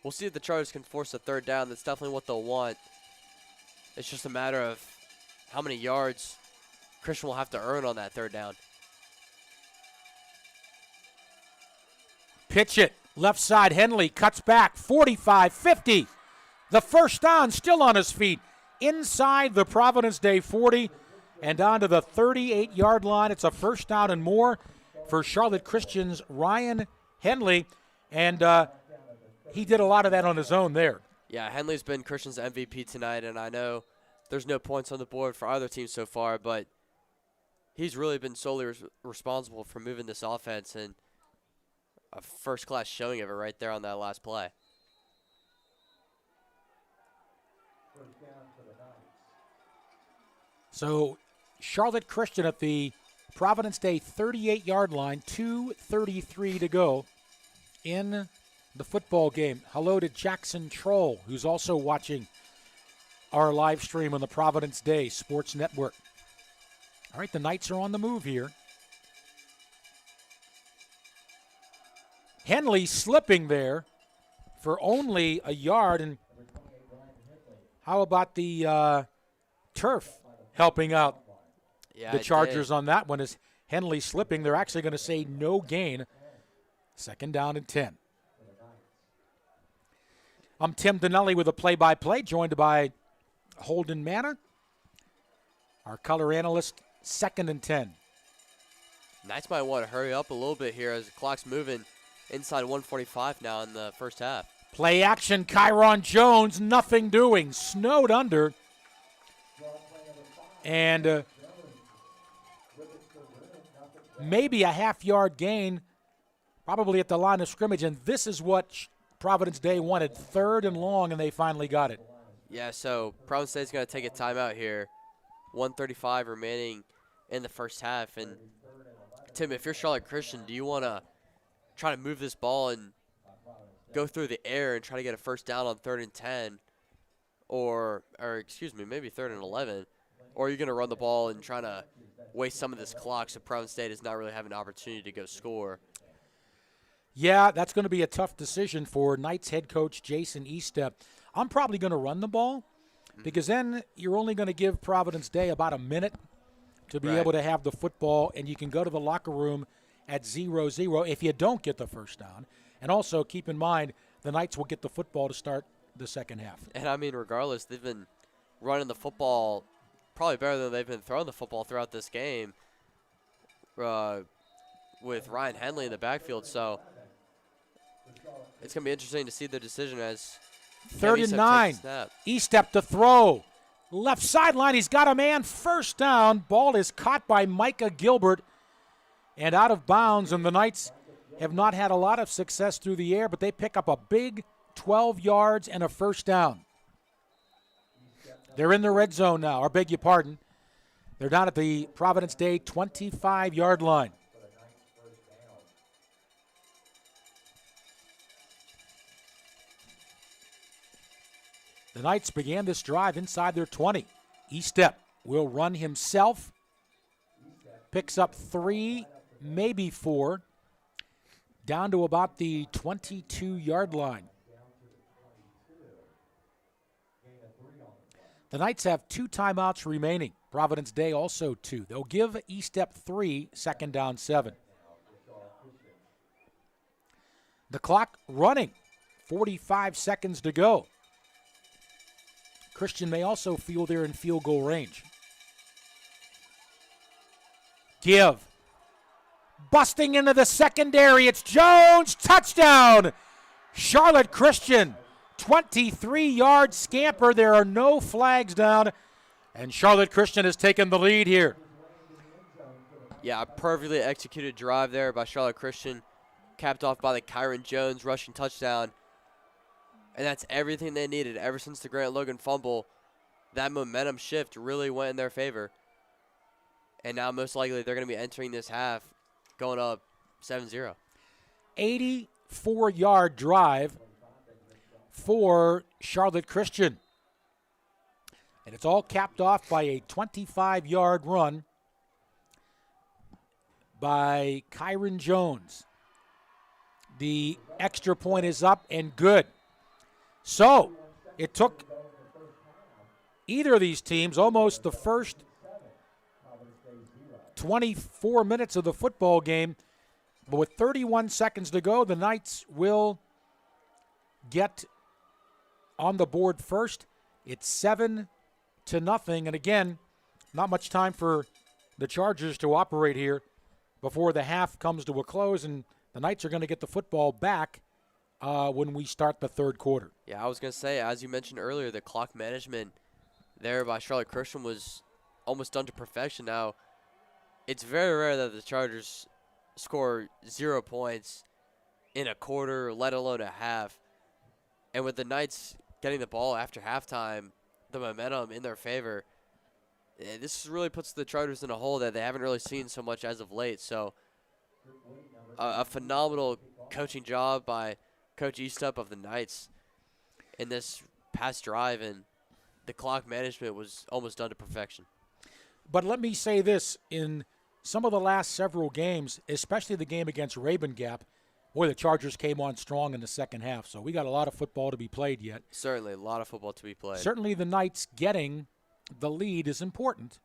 We'll see if the Chargers can force a third down. That's definitely what they'll want. It's just a matter of how many yards Christian will have to earn on that third down. Pitch it. Left side, Henley cuts back. 45, 50. The first down, still on his feet. Inside the Providence Day 40 and down to the 38-yard line. It's a first down and more for Charlotte Christian's Ryan Henley. And he did a lot of that on his own there. Yeah, Henley's been Christian's MVP tonight, and I know there's no points on the board for either team so far, but he's really been solely responsible for moving this offense, and a first-class showing of it right there on that last play. So Charlotte Christian at the Providence Day 38-yard line, 2:33 to go in the football game. Hello to Jackson Troll, who's also watching our live stream on the Providence Day Sports Network. All right, the Knights are on the move here. Henley slipping there for only a yard. And how about the turf helping out the Chargers on that one? Is Henley slipping? They're actually going to say no gain. 2nd down and 10. I'm Tim Donelli with a play-by-play, joined by Holden Manna, our color analyst. 2nd and 10. Knights might want to hurry up a little bit here as the clock's moving inside 1:45 now in the first half. Play action, Kyron Jones, nothing doing. Snowed under And maybe a half-yard gain, probably at the line of scrimmage. And this is what Providence Day wanted, 3rd and long, and they finally got it. Yeah, so Providence State's going to take a timeout here. 1:35 remaining in the first half. And, Tim, if you're Charlotte Christian, do you want to try to move this ball and go through the air and try to get a first down on 3rd and 10? Or excuse me, maybe 3rd and 11? Or are you going to run the ball and try to waste some of this clock so Providence State does not really have an opportunity to go score? Yeah, that's going to be a tough decision for Knights head coach Jason Eastep. I'm probably going to run the ball because then you're only going to give Providence Day about a minute to be able to have the football, and you can go to the locker room at 0-0 if you don't get the first down. And also keep in mind the Knights will get the football to start the second half. And, I mean, regardless, they've been running the football probably better than they've been throwing the football throughout this game with Ryan Henley in the backfield. So it's going to be interesting to see their decision as 3rd and 9. Eastep to throw. Left sideline, he's got a man. First down. Ball is caught by Micah Gilbert and out of bounds. And the Knights have not had a lot of success through the air, but they pick up a big 12 yards and a first down. They're in the red zone now, or beg your pardon. They're down at the Providence Day 25-yard line. The Knights began this drive inside their 20. Eastep will run himself. Picks up 3, maybe 4, down to about the 22-yard line. The Knights have 2 timeouts remaining. Providence Day also 2. They'll give Eastep 3, 2nd down 7. The clock running, 45 seconds to go. Christian may also feel they're in field goal range. Give. Busting into the secondary. It's Jones. Touchdown. Charlotte Christian. 23-yard scamper. There are no flags down. And Charlotte Christian has taken the lead here. Yeah, a perfectly executed drive there by Charlotte Christian. Capped off by the Kyron Jones rushing touchdown. And that's everything they needed ever since the Grant Logan fumble. That momentum shift really went in their favor. And now most likely they're going to be entering this half going up 7-0. 84-yard drive for Charlotte Christian. And it's all capped off by a 25-yard run by Kyron Jones. The extra point is up and good. So it took either of these teams almost the first 24 minutes of the football game. But with 31 seconds to go, the Knights will get on the board first. It's 7-0. And again, not much time for the Chargers to operate here before the half comes to a close. And the Knights are going to get the football back when we start the third quarter. Yeah, I was going to say, as you mentioned earlier, the clock management there by Charlotte Christian was almost done to perfection. Now, it's very rare that the Chargers score 0 points in a quarter, let alone a half. And with the Knights getting the ball after halftime, the momentum in their favor, this really puts the Chargers in a hole that they haven't really seen so much as of late. So, a phenomenal coaching job by Coach Eastep of the Knights in this past drive, and the clock management was almost done to perfection. But let me say this, in some of the last several games, especially the game against Rabun Gap, boy, the Chargers came on strong in the second half. So we got a lot of football to be played yet. Certainly, a lot of football to be played. Certainly the Knights getting the lead is important.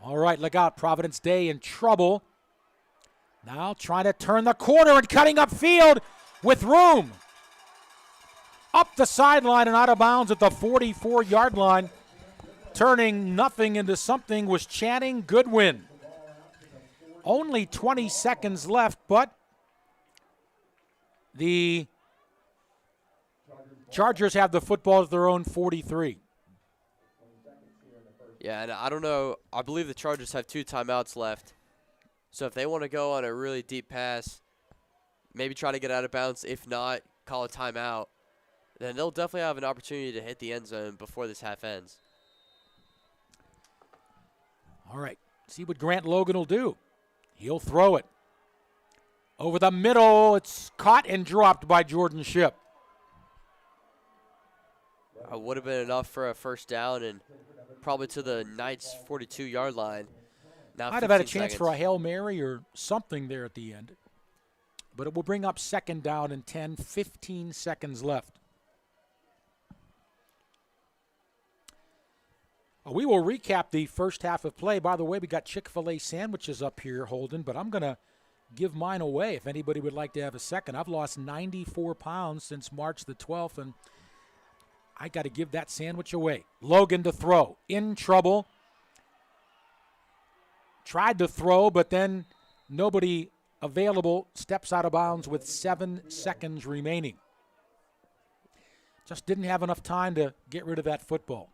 All right, look out, Providence Day in trouble. Now trying to turn the corner and cutting upfield with room. Up the sideline and out of bounds at the 44-yard line. Turning nothing into something was Channing Goodwin. Only 20 seconds left, but the Chargers have the football at their own 43. Yeah, and I don't know. I believe the Chargers have 2 timeouts left. So if they want to go on a really deep pass, maybe try to get out of bounds. If not, call a timeout. Then they'll definitely have an opportunity to hit the end zone before this half ends. All right, see what Grant Logan will do. He'll throw it. Over the middle, it's caught and dropped by Jordan Shipp. Would have been enough for a first down and probably to the Knights' 42-yard line. Now Might have had a 15 chance seconds. for a Hail Mary or something there at the end. But it will bring up second down and 10, 15 seconds left. We will recap the first half of play. By the way, we got Chick-fil-A sandwiches up here, Holden, but I'm going to give mine away if anybody would like to have a second. I've lost 94 pounds since March the 12th, and I got to give that sandwich away. Logan to throw. In trouble. Tried to throw, but then nobody available. Steps out of bounds with 7 seconds remaining. Just didn't have enough time to get rid of that football.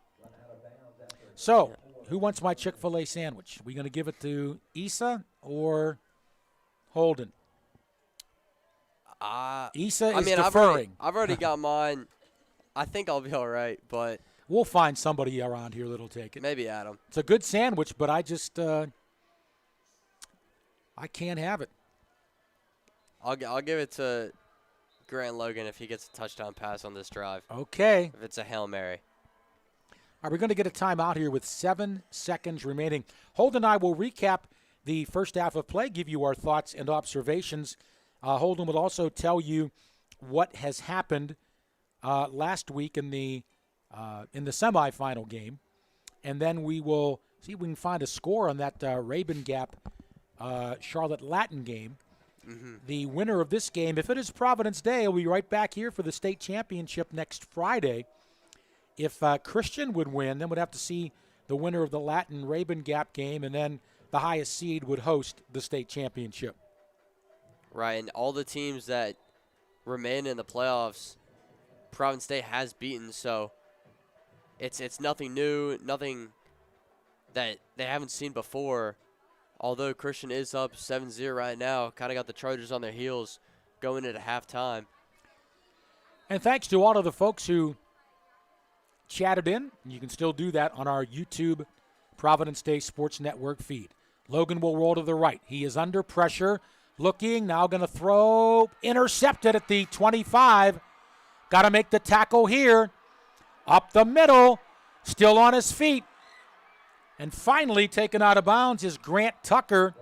So, who wants my Chick-fil-A sandwich? Are we going to give it to ISA or Holden? ISA is deferring. I've already got mine. I think I'll be all right, but We'll find somebody around here that'll take it. maybe Adam. It's a good sandwich, but I just I can't have it. I'll give it to Grant Logan if he gets a touchdown pass on this drive. Okay. If it's a Hail Mary. Are we going to get a timeout here with 7 seconds remaining? Holden and I will recap the first half of play, give you our thoughts and observations. Holden will also tell you what has happened last week in the semifinal game, and then we will see if we can find a score on that Rabun Gap Charlotte Latin game. The winner of this game, if it is Providence Day, will be right back here for the state championship next Friday. If Christian would win, then we'd have to see the winner of the Latin Rabun Gap game, and then the highest seed would host the state championship. Right, and all the teams that remain in the playoffs, Providence State has beaten, so it's nothing new, nothing that they haven't seen before. Although Christian is up 7-0 right now, kind of got the Chargers on their heels going into halftime. And thanks to all of the folks who chatted in. You can still do that on our YouTube Providence Day Sports Network feed. Logan will roll to the right. He is under pressure. Looking, now going to throw. Intercepted at the 25. Got to make the tackle here. Up the middle. Still on his feet. And finally taken out of bounds is Grant Tucker.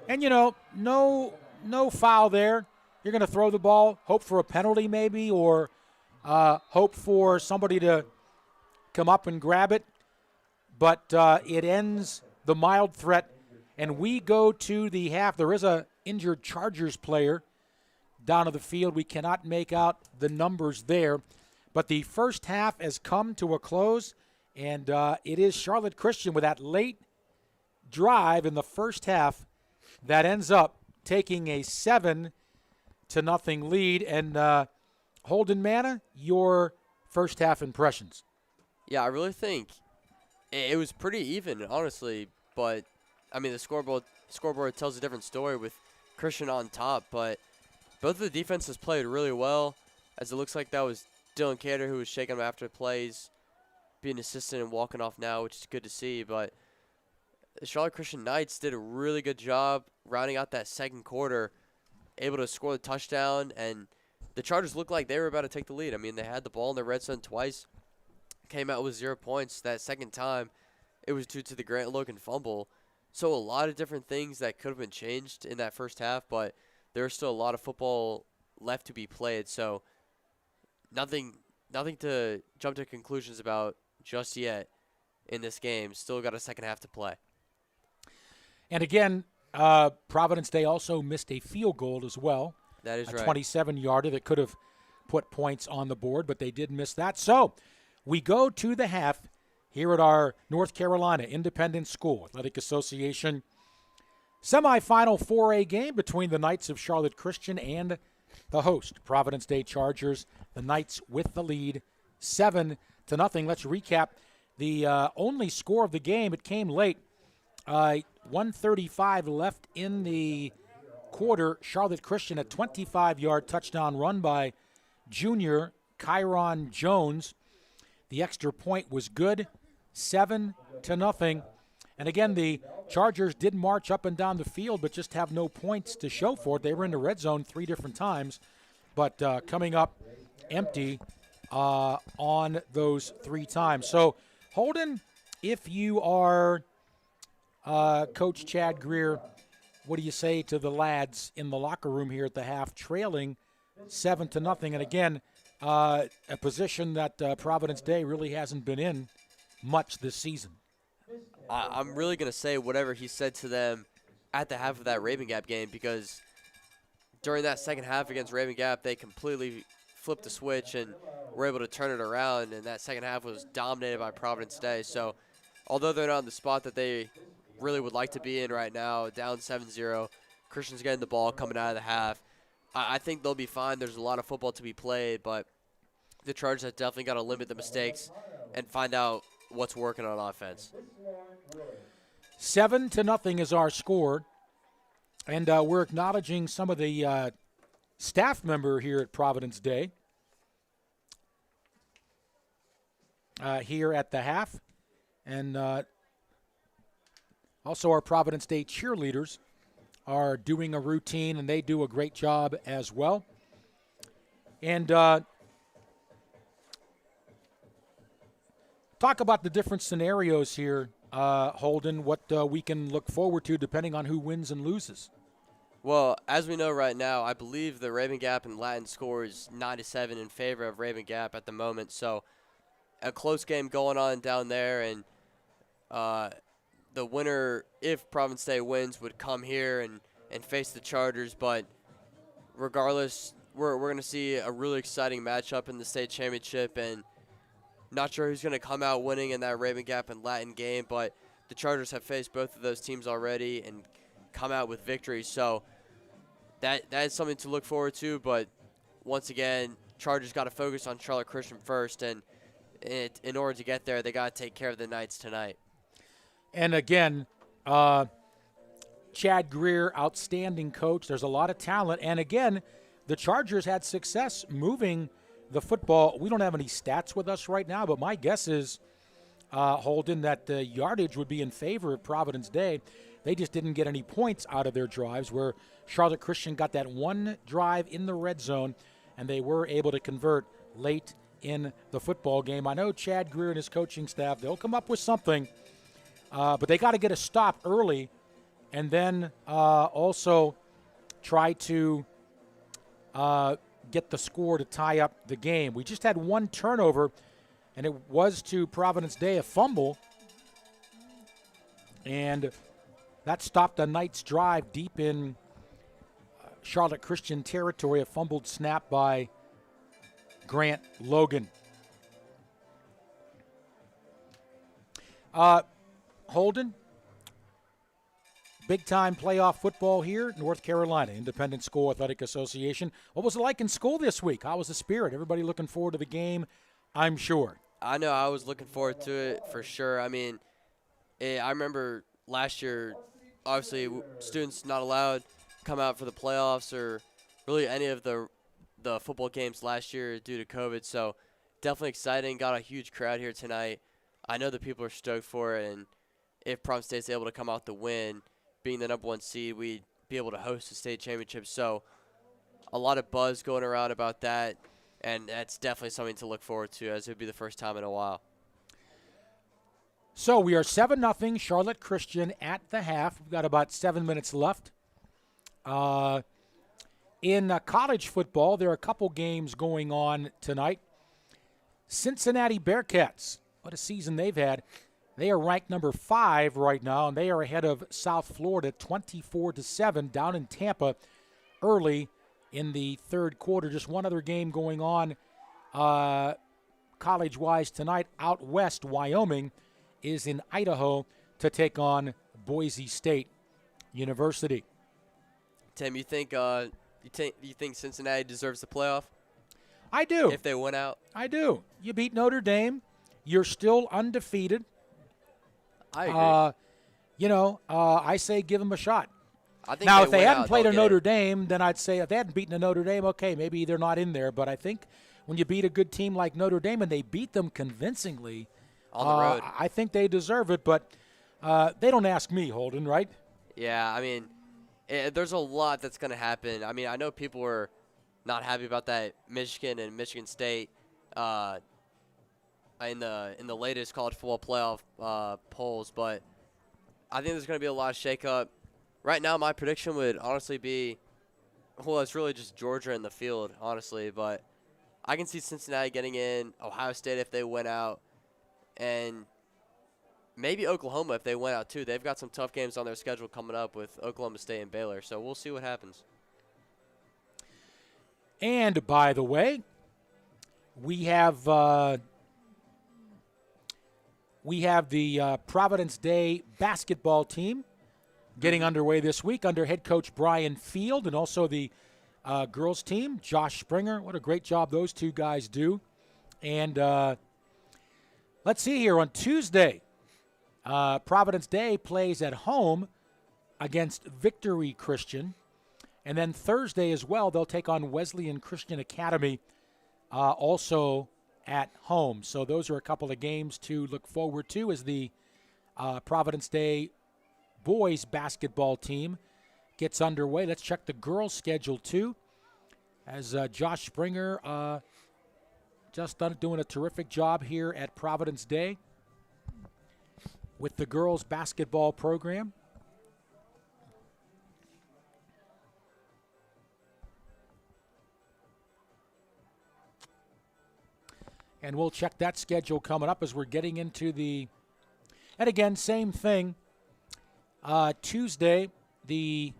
And, no foul there. You're going to throw the ball, hope for a penalty maybe, or hope for somebody to come up and grab it. But it ends the mild threat, and we go to the half. There is a injured Chargers player down to the field. We cannot make out the numbers there. But the first half has come to a close, and it is Charlotte Christian with that late drive in the first half that ends up taking a 7-0 lead. And Holden, Manna, your first half impressions. Yeah, I really think it was pretty even, honestly. But, I mean, the scoreboard tells a different story with Christian on top. But both of the defenses played really well, as it looks like that was Dylan Cater who was shaking them after plays, being assistant and walking off now, which is good to see. But the Charlotte Christian Knights did a really good job rounding out that second quarter, able to score the touchdown, and the Chargers looked like they were about to take the lead. I mean, they had the ball in the red zone twice, came out with 0 points. That second time, it was due to the Grant Logan fumble. So a lot of different things that could have been changed in that first half, but there's still a lot of football left to be played. So nothing to jump to conclusions about just yet in this game. Still got a second half to play. And again, Providence Day also missed a field goal as well. That is right. A 27-yarder that could have put points on the board, but they did miss that. So we go to the half here at our North Carolina Independent School Athletic Association semifinal 4A game between the Knights of Charlotte Christian and the host, Providence Day Chargers. The Knights with the lead, 7-0. Let's recap The only score of the game, it came late. 1:35 left in the quarter. Charlotte Christian, a 25-yard touchdown run by junior Kyron Jones. The extra point was good, 7-0. And again, the Chargers did march up and down the field, but just have no points to show for it. They were in the red zone 3 different times, but coming up empty on those 3 times. So, Holden, if you are Coach Chad Greer, what do you say to the lads in the locker room here at the half, trailing 7-0? And again, a position that Providence Day really hasn't been in much this season. I'm really going to say whatever he said to them at the half of that Raven Gap game, because during that second half against Raven Gap, they completely flipped the switch and were able to turn it around, and that second half was dominated by Providence Day. So although they're not in the spot that they really would like to be in right now, down 7-0, Christian's getting the ball coming out of the half, I think they'll be fine. There's a lot of football to be played, but the Chargers have definitely got to limit the mistakes and find out what's working on offense. 7-0 is our score, and we're acknowledging some of the staff member here at Providence Day here at the half, and also our Providence Day cheerleaders are doing a routine, and they do a great job as well. And talk about the different scenarios here, Holden, what we can look forward to depending on who wins and loses. Well, as we know right now, I believe the Raven Gap and Latin score is 9-7 in favor of Raven Gap at the moment. So a close game going on down there, and the winner, if Providence Day wins, would come here and face the Chargers. But regardless, we're going to see a really exciting matchup in the state championship, and not sure who's going to come out winning in that Raven Gap and Latin game, but the Chargers have faced both of those teams already and come out with victories. So that is something to look forward to. But once again, Chargers got to focus on Charlotte Christian first, and in order to get there, they got to take care of the Knights tonight. And again, Chad Greer, outstanding coach. There's a lot of talent. And again, the Chargers had success moving the football. We don't have any stats with us right now, but my guess is, Holden, that the yardage would be in favor of Providence Day. They just didn't get any points out of their drives, where Charlotte Christian got that one drive in the red zone, and they were able to convert late in the football game. I know Chad Greer and his coaching staff, they'll come up with something, but they got to get a stop early and then also try to get the score to tie up the game. We just had one turnover, and it was to Providence Day, a fumble, and that stopped the Knights' drive deep in Charlotte Christian territory, a fumbled snap by Grant Logan. Holden, big-time playoff football here, North Carolina Independent School Athletic Association. What was it like in school this week? How was the spirit? Everybody looking forward to the game, I'm sure. I know I was looking forward to it for sure. I mean, I remember last year, obviously, students not allowed to come out for the playoffs or really any of the football games last year due to COVID. So definitely exciting. Got a huge crowd here tonight. I know the people are stoked for it, and if Providence State's able to come out the win, being the number 1 seed, we'd be able to host the state championship. So a lot of buzz going around about that, and that's definitely something to look forward to, as it would be the first time in a while. So we are 7-0 Charlotte Christian at the half. We've got about 7 minutes left. In college football, there are a couple games going on tonight. Cincinnati Bearcats, what a season they've had. They are ranked number 5 right now, and they are ahead of South Florida 24-7 down in Tampa early in the third quarter. Just one other game going on college-wise tonight. Out west, Wyoming is in Idaho to take on Boise State University. Tim, you think Cincinnati deserves the playoff? I do. If they win out? I do. You beat Notre Dame. you're still undefeated. I agree. I say give them a shot. I think Now, if they win hadn't out, played they'll a get Notre it. Dame, then I'd say if they hadn't beaten a Notre Dame, okay, maybe they're not in there. But I think when you beat a good team like Notre Dame and they beat them convincingly, On the road. I think they deserve it. But they don't ask me, Holden, right? Yeah, I mean, there's a lot that's going to happen. I mean, I know people were not happy about that Michigan and Michigan State in the latest college football playoff polls, but I think there's going to be a lot of shakeup. Right now, my prediction would honestly be, well, it's really just Georgia in the field, honestly, but I can see Cincinnati getting in, Ohio State if they win out, and maybe Oklahoma if they win out too. They've got some tough games on their schedule coming up with Oklahoma State and Baylor, so we'll see what happens. And by the way, we have the Providence Day basketball team getting underway this week under head coach Brian Field, and also the girls team, Josh Springer. What a great job those two guys do. And let's see here. On Tuesday, Providence Day plays at home against Victory Christian. And then Thursday as well, they'll take on Wesleyan Christian Academy also at home. So those are a couple of games to look forward to as the Providence Day boys basketball team gets underway. Let's check the girls' schedule too, as Josh Springer doing a terrific job here at Providence Day with the girls' basketball program. And we'll check that schedule coming up as we're getting into the, and again, same thing. Tuesday, the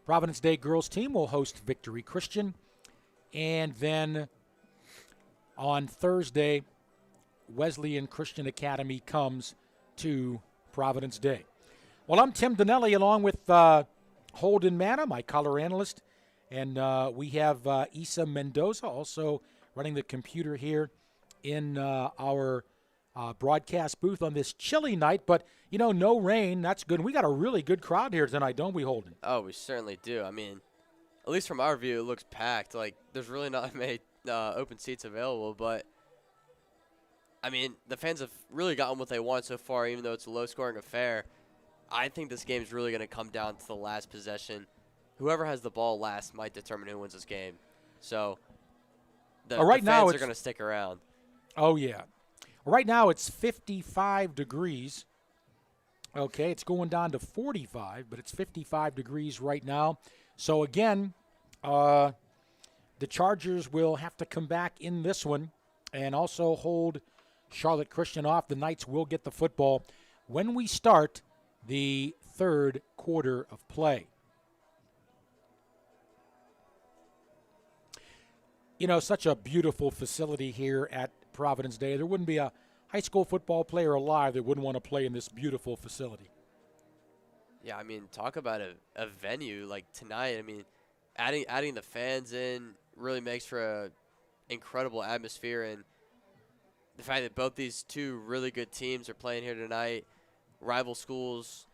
Providence Day girls team will host Victory Christian. And then on Thursday, Wesleyan Christian Academy comes to Providence Day. Well, I'm Tim Donelli along with Holden Manna, my color analyst. And we have Isa Mendoza also running the computer here in our broadcast booth on this chilly night, but no rain. That's good. We got a really good crowd here tonight, don't we, Holden? Oh, we certainly do. I mean, at least from our view, it looks packed. Like, there's really not many open seats available, but I mean, the fans have really gotten what they want so far, even though it's a low-scoring affair. I think this game is really going to come down to the last possession. Whoever has the ball last might determine who wins this game. So the fans are going to stick around. Oh, yeah. Right now it's 55 degrees. Okay, it's going down to 45, but it's 55 degrees right now. So, again, the Chargers will have to come back in this one and also hold Charlotte Christian off. The Knights will get the football when we start the third quarter of play. Such a beautiful facility here at Providence Day. There wouldn't be a high school football player alive that wouldn't want to play in this beautiful facility. Yeah, I mean, talk about a venue like tonight. I mean, adding the fans in really makes for a incredible atmosphere, and the fact that both these two really good teams are playing here tonight, rival schools,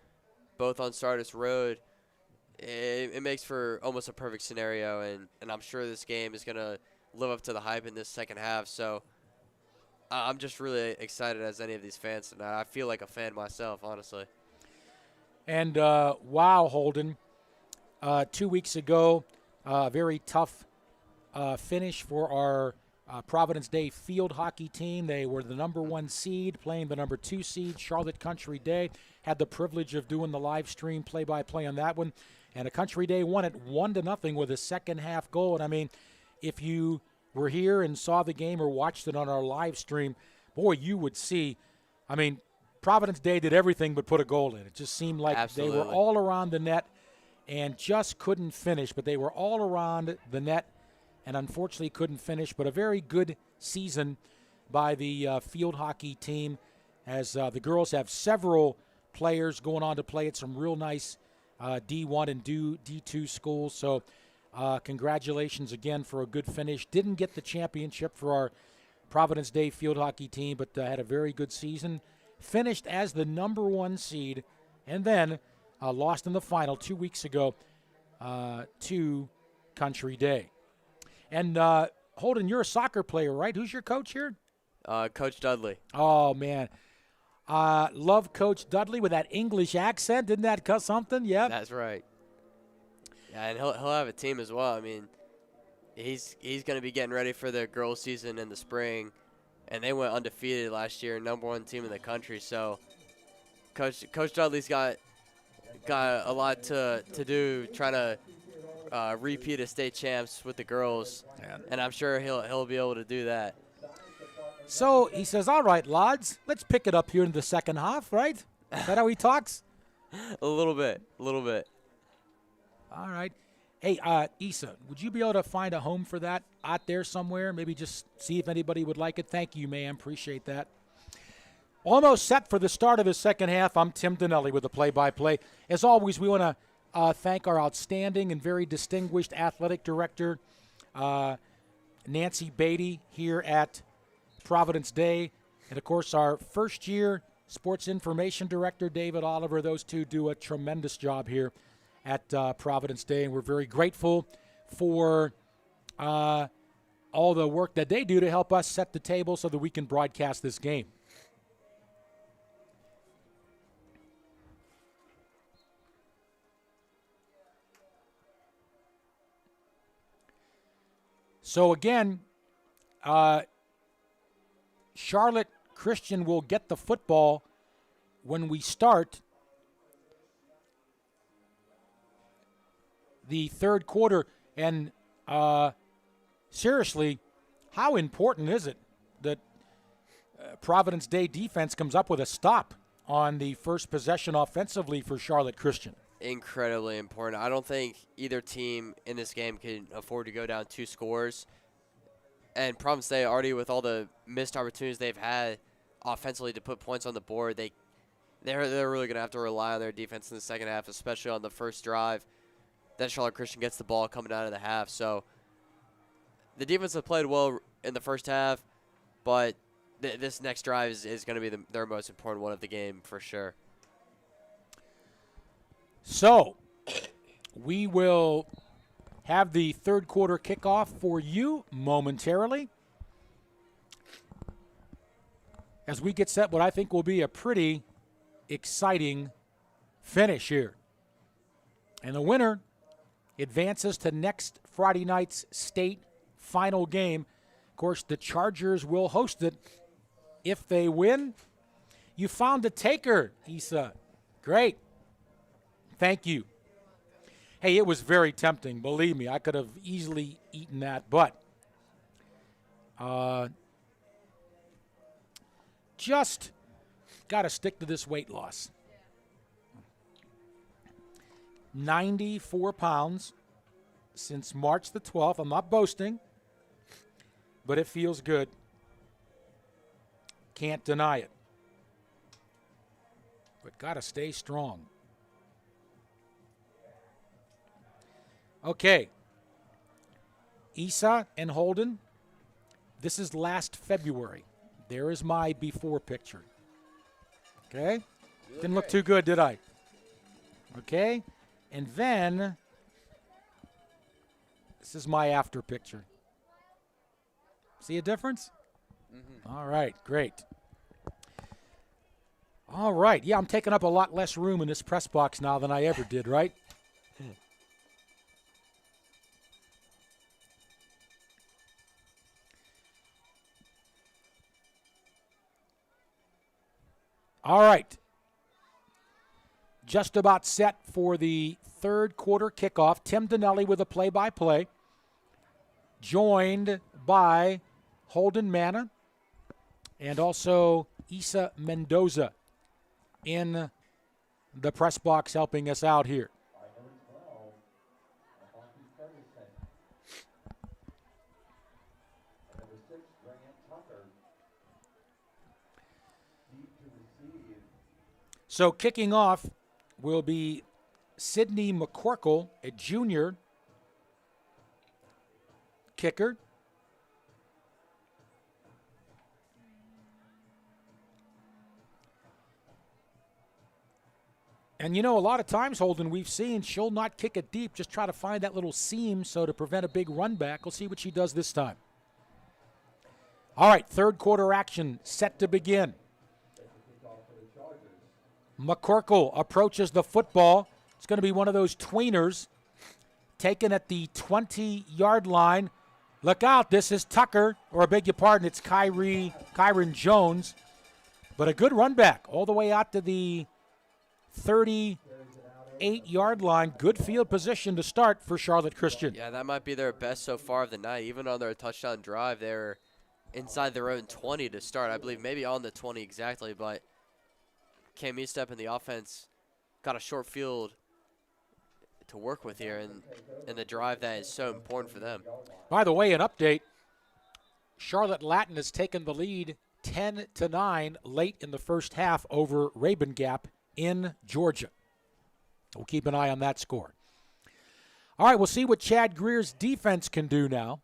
both on Stardust Road, it makes for almost a perfect scenario, and I'm sure this game is going to live up to the hype in this second half. So I'm just really excited as any of these fans tonight. I feel like a fan myself, honestly. And, wow, Holden, 2 weeks ago, very tough finish for our Providence Day field hockey team. They were the number 1 seed, playing the number 2 seed, Charlotte Country Day. Had the privilege of doing the live stream play-by-play on that one. And a Country Day won it 1-0 with a second-half goal. And, I mean, if you were here and saw the game or watched it on our live stream, boy, you would see, I mean, Providence Day did everything but put a goal in. It just seemed like Absolutely. They were all around the net and just couldn't finish. But they were all around the net and unfortunately couldn't finish. But a very good season by the field hockey team, as the girls have several players going on to play at some real nice D1 and D2 schools. So congratulations again for a good finish. Didn't get the championship for our Providence Day field hockey team, but had a very good season. Finished as the number 1 seed, and then lost in the final 2 weeks ago to Country Day. And Holden, you're a soccer player, right? Who's your coach here? Coach Dudley. Oh, man. Love Coach Dudley with that English accent. Didn't that cut something? Yeah. That's right. Yeah, and he'll have a team as well. I mean, he's going to be getting ready for the girls' season in the spring, and they went undefeated last year, number 1 team in the country. So Coach Dudley's got a lot to do trying to repeat as state champs with the girls, and I'm sure he'll be able to do that. So he says, all right, lads, let's pick it up here in the second half, right? Is that how he talks? A little bit. All right. Hey, Issa, would you be able to find a home for that out there somewhere? Maybe just see if anybody would like it. Thank you, ma'am. Appreciate that. Almost set for the start of the second half. I'm Tim Donelli with the play-by-play. As always, we want to thank our outstanding and very distinguished athletic director, Nancy Beatty, here at Providence Day. And, of course, our first-year sports information director, David Oliver. Those two do a tremendous job here at Providence Day, and we're very grateful for all the work that they do to help us set the table so that we can broadcast this game. So again, Charlotte Christian will get the football when we start the third quarter. And seriously, how important is it that Providence Day defense comes up with a stop on the first possession offensively for Charlotte Christian? Incredibly important. I don't think either team in this game can afford to go down 2 scores. And Providence Day, already with all the missed opportunities they've had offensively to put points on the board, they're really going to have to rely on their defense in the second half, especially on the first drive that Charlotte Christian gets the ball coming out of the half. So the defense have played well in the first half, but this next drive is going to be their most important one of the game for sure. So we will have the third quarter kickoff for you momentarily as we get set what I think will be a pretty exciting finish here. And the winner advances to next Friday night's state final game. Of course, the Chargers will host it if they win. You found a taker, Issa. Great. Thank you. Hey, it was very tempting. Believe me, I could have easily eaten that, but just got to stick to this weight loss. 94 pounds since March the 12th. I'm not boasting, but it feels good. Can't deny it. But got to stay strong. Okay. Issa and Holden, this is last February. There is my before picture. Okay? Didn't look too good, did I? Okay? And then, this is my after picture. See a difference? Mm-hmm. All right, great. All right. Yeah, I'm taking up a lot less room in this press box now than I ever did, right? All right. Just about set for the third quarter kickoff. Tim Donelli with a play-by-play, joined by Holden Manna and also Issa Mendoza in the press box helping us out here. So kicking off will be Sydney McCorkle, a junior kicker. And, a lot of times, Holden, we've seen she'll not kick it deep, just try to find that little seam so to prevent a big run back. We'll see what she does this time. All right, third quarter action set to begin. McCorkle approaches the football. It's going to be one of those tweeners taken at the 20-yard line. Look out, this is Tucker, or I beg your pardon, it's Kyron Jones. But a good run back all the way out to the 38-yard line. Good field position to start for Charlotte Christian. Yeah, that might be their best so far of the night. Even on their touchdown drive, they're inside their own 20 to start. I believe maybe on the 20 exactly, but Cam Estep and the offense got a short field to work with here in the drive that is so important for them. By the way, an update. Charlotte Latin has taken the lead 10-9 late in the first half over Rabun Gap in Georgia. We'll keep an eye on that score. All right, we'll see what Chad Greer's defense can do now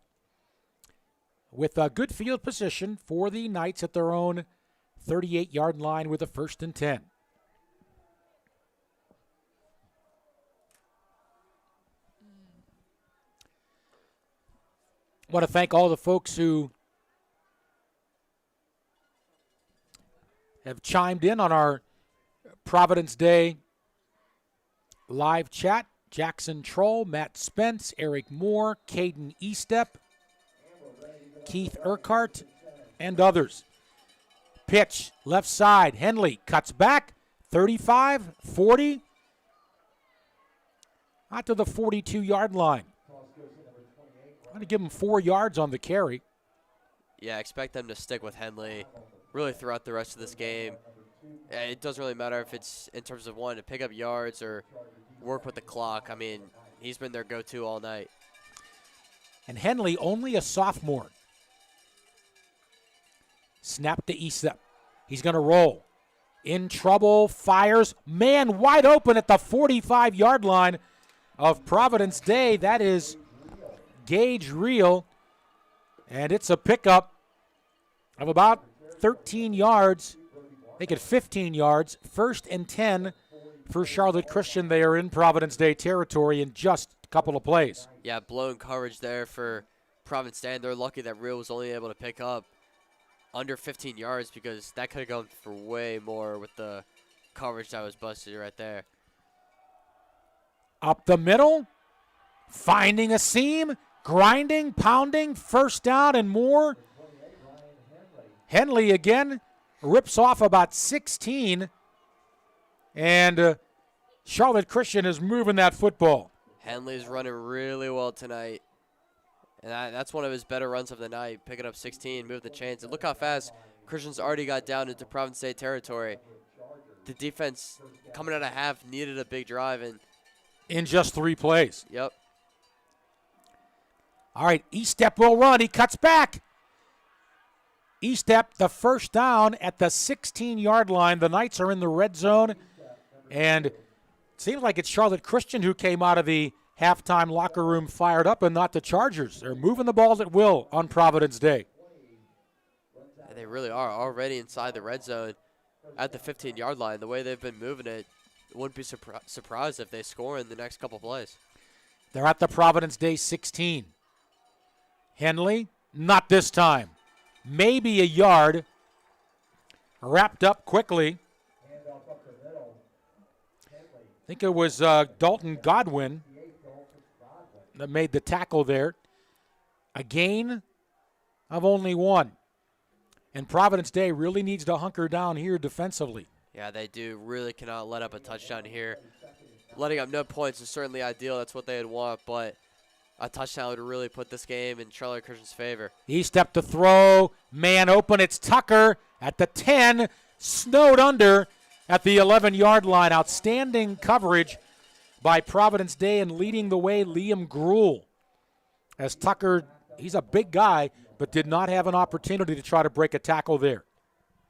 with a good field position for the Knights at their own 38-yard line with a 1st and 10. I want to thank all the folks who have chimed in on our Providence Day live chat. Jackson Troll, Matt Spence, Eric Moore, Caden Estep, Keith Urquhart, and others. Pitch, left side. Henley cuts back. 35, 40. Out to the 42-yard line. I'm going to give him 4 yards on the carry. Yeah, expect them to stick with Henley really throughout the rest of this game. It doesn't really matter if it's in terms of wanting to pick up yards or work with the clock. I mean, he's been their go-to all night. And Henley, only a sophomore. Snap to Estep. He's going to roll. In trouble, fires. Man wide open at the 45-yard line of Providence Day. That is Gage Reel. And it's a pickup of about 13 yards. Make it 15 yards. 1st and 10 for Charlotte Christian. They are in Providence Day territory in just a couple of plays. Yeah, blown coverage there for Providence Day. And they're lucky that Reel was only able to pick up under 15 yards because that could have gone for way more with the coverage that was busted right there. Up the middle, finding a seam, grinding, pounding, 1st down and more. Henley again rips off about 16, and Charlotte Christian is moving that football. Henley's running really well tonight. And that's one of his better runs of the night, picking up 16, moving the chains. And look how fast Christian's already got down into Providence State territory. The defense coming out of half needed a big drive. And in just 3 plays. Yep. All right, Estep will run. He cuts back. Estep, the 1st down at the 16-yard line. The Knights are in the red zone. And it seems like it's Charlotte Christian who came out of the halftime locker room fired up and not the Chargers. They're moving the balls at will on Providence Day. And they really are already inside the red zone at the 15-yard line. The way they've been moving it, wouldn't be surprised if they score in the next couple plays. They're at the Providence Day 16. Henley, not this time. Maybe a yard. Wrapped up quickly. I think it was Dalton Godwin that made the tackle there. A gain of only 1. And Providence Day really needs to hunker down here defensively. Yeah, they do. Really cannot let up a touchdown here. Letting up no points is certainly ideal. That's what they'd want, but a touchdown would really put this game in Charlotte Christian's favor. He stepped to throw. Man open. It's Tucker at the 10. Snowed under at the 11-yard line. Outstanding coverage by Providence Day, and leading the way, Liam Gruhl. As Tucker, he's a big guy, but did not have an opportunity to try to break a tackle there.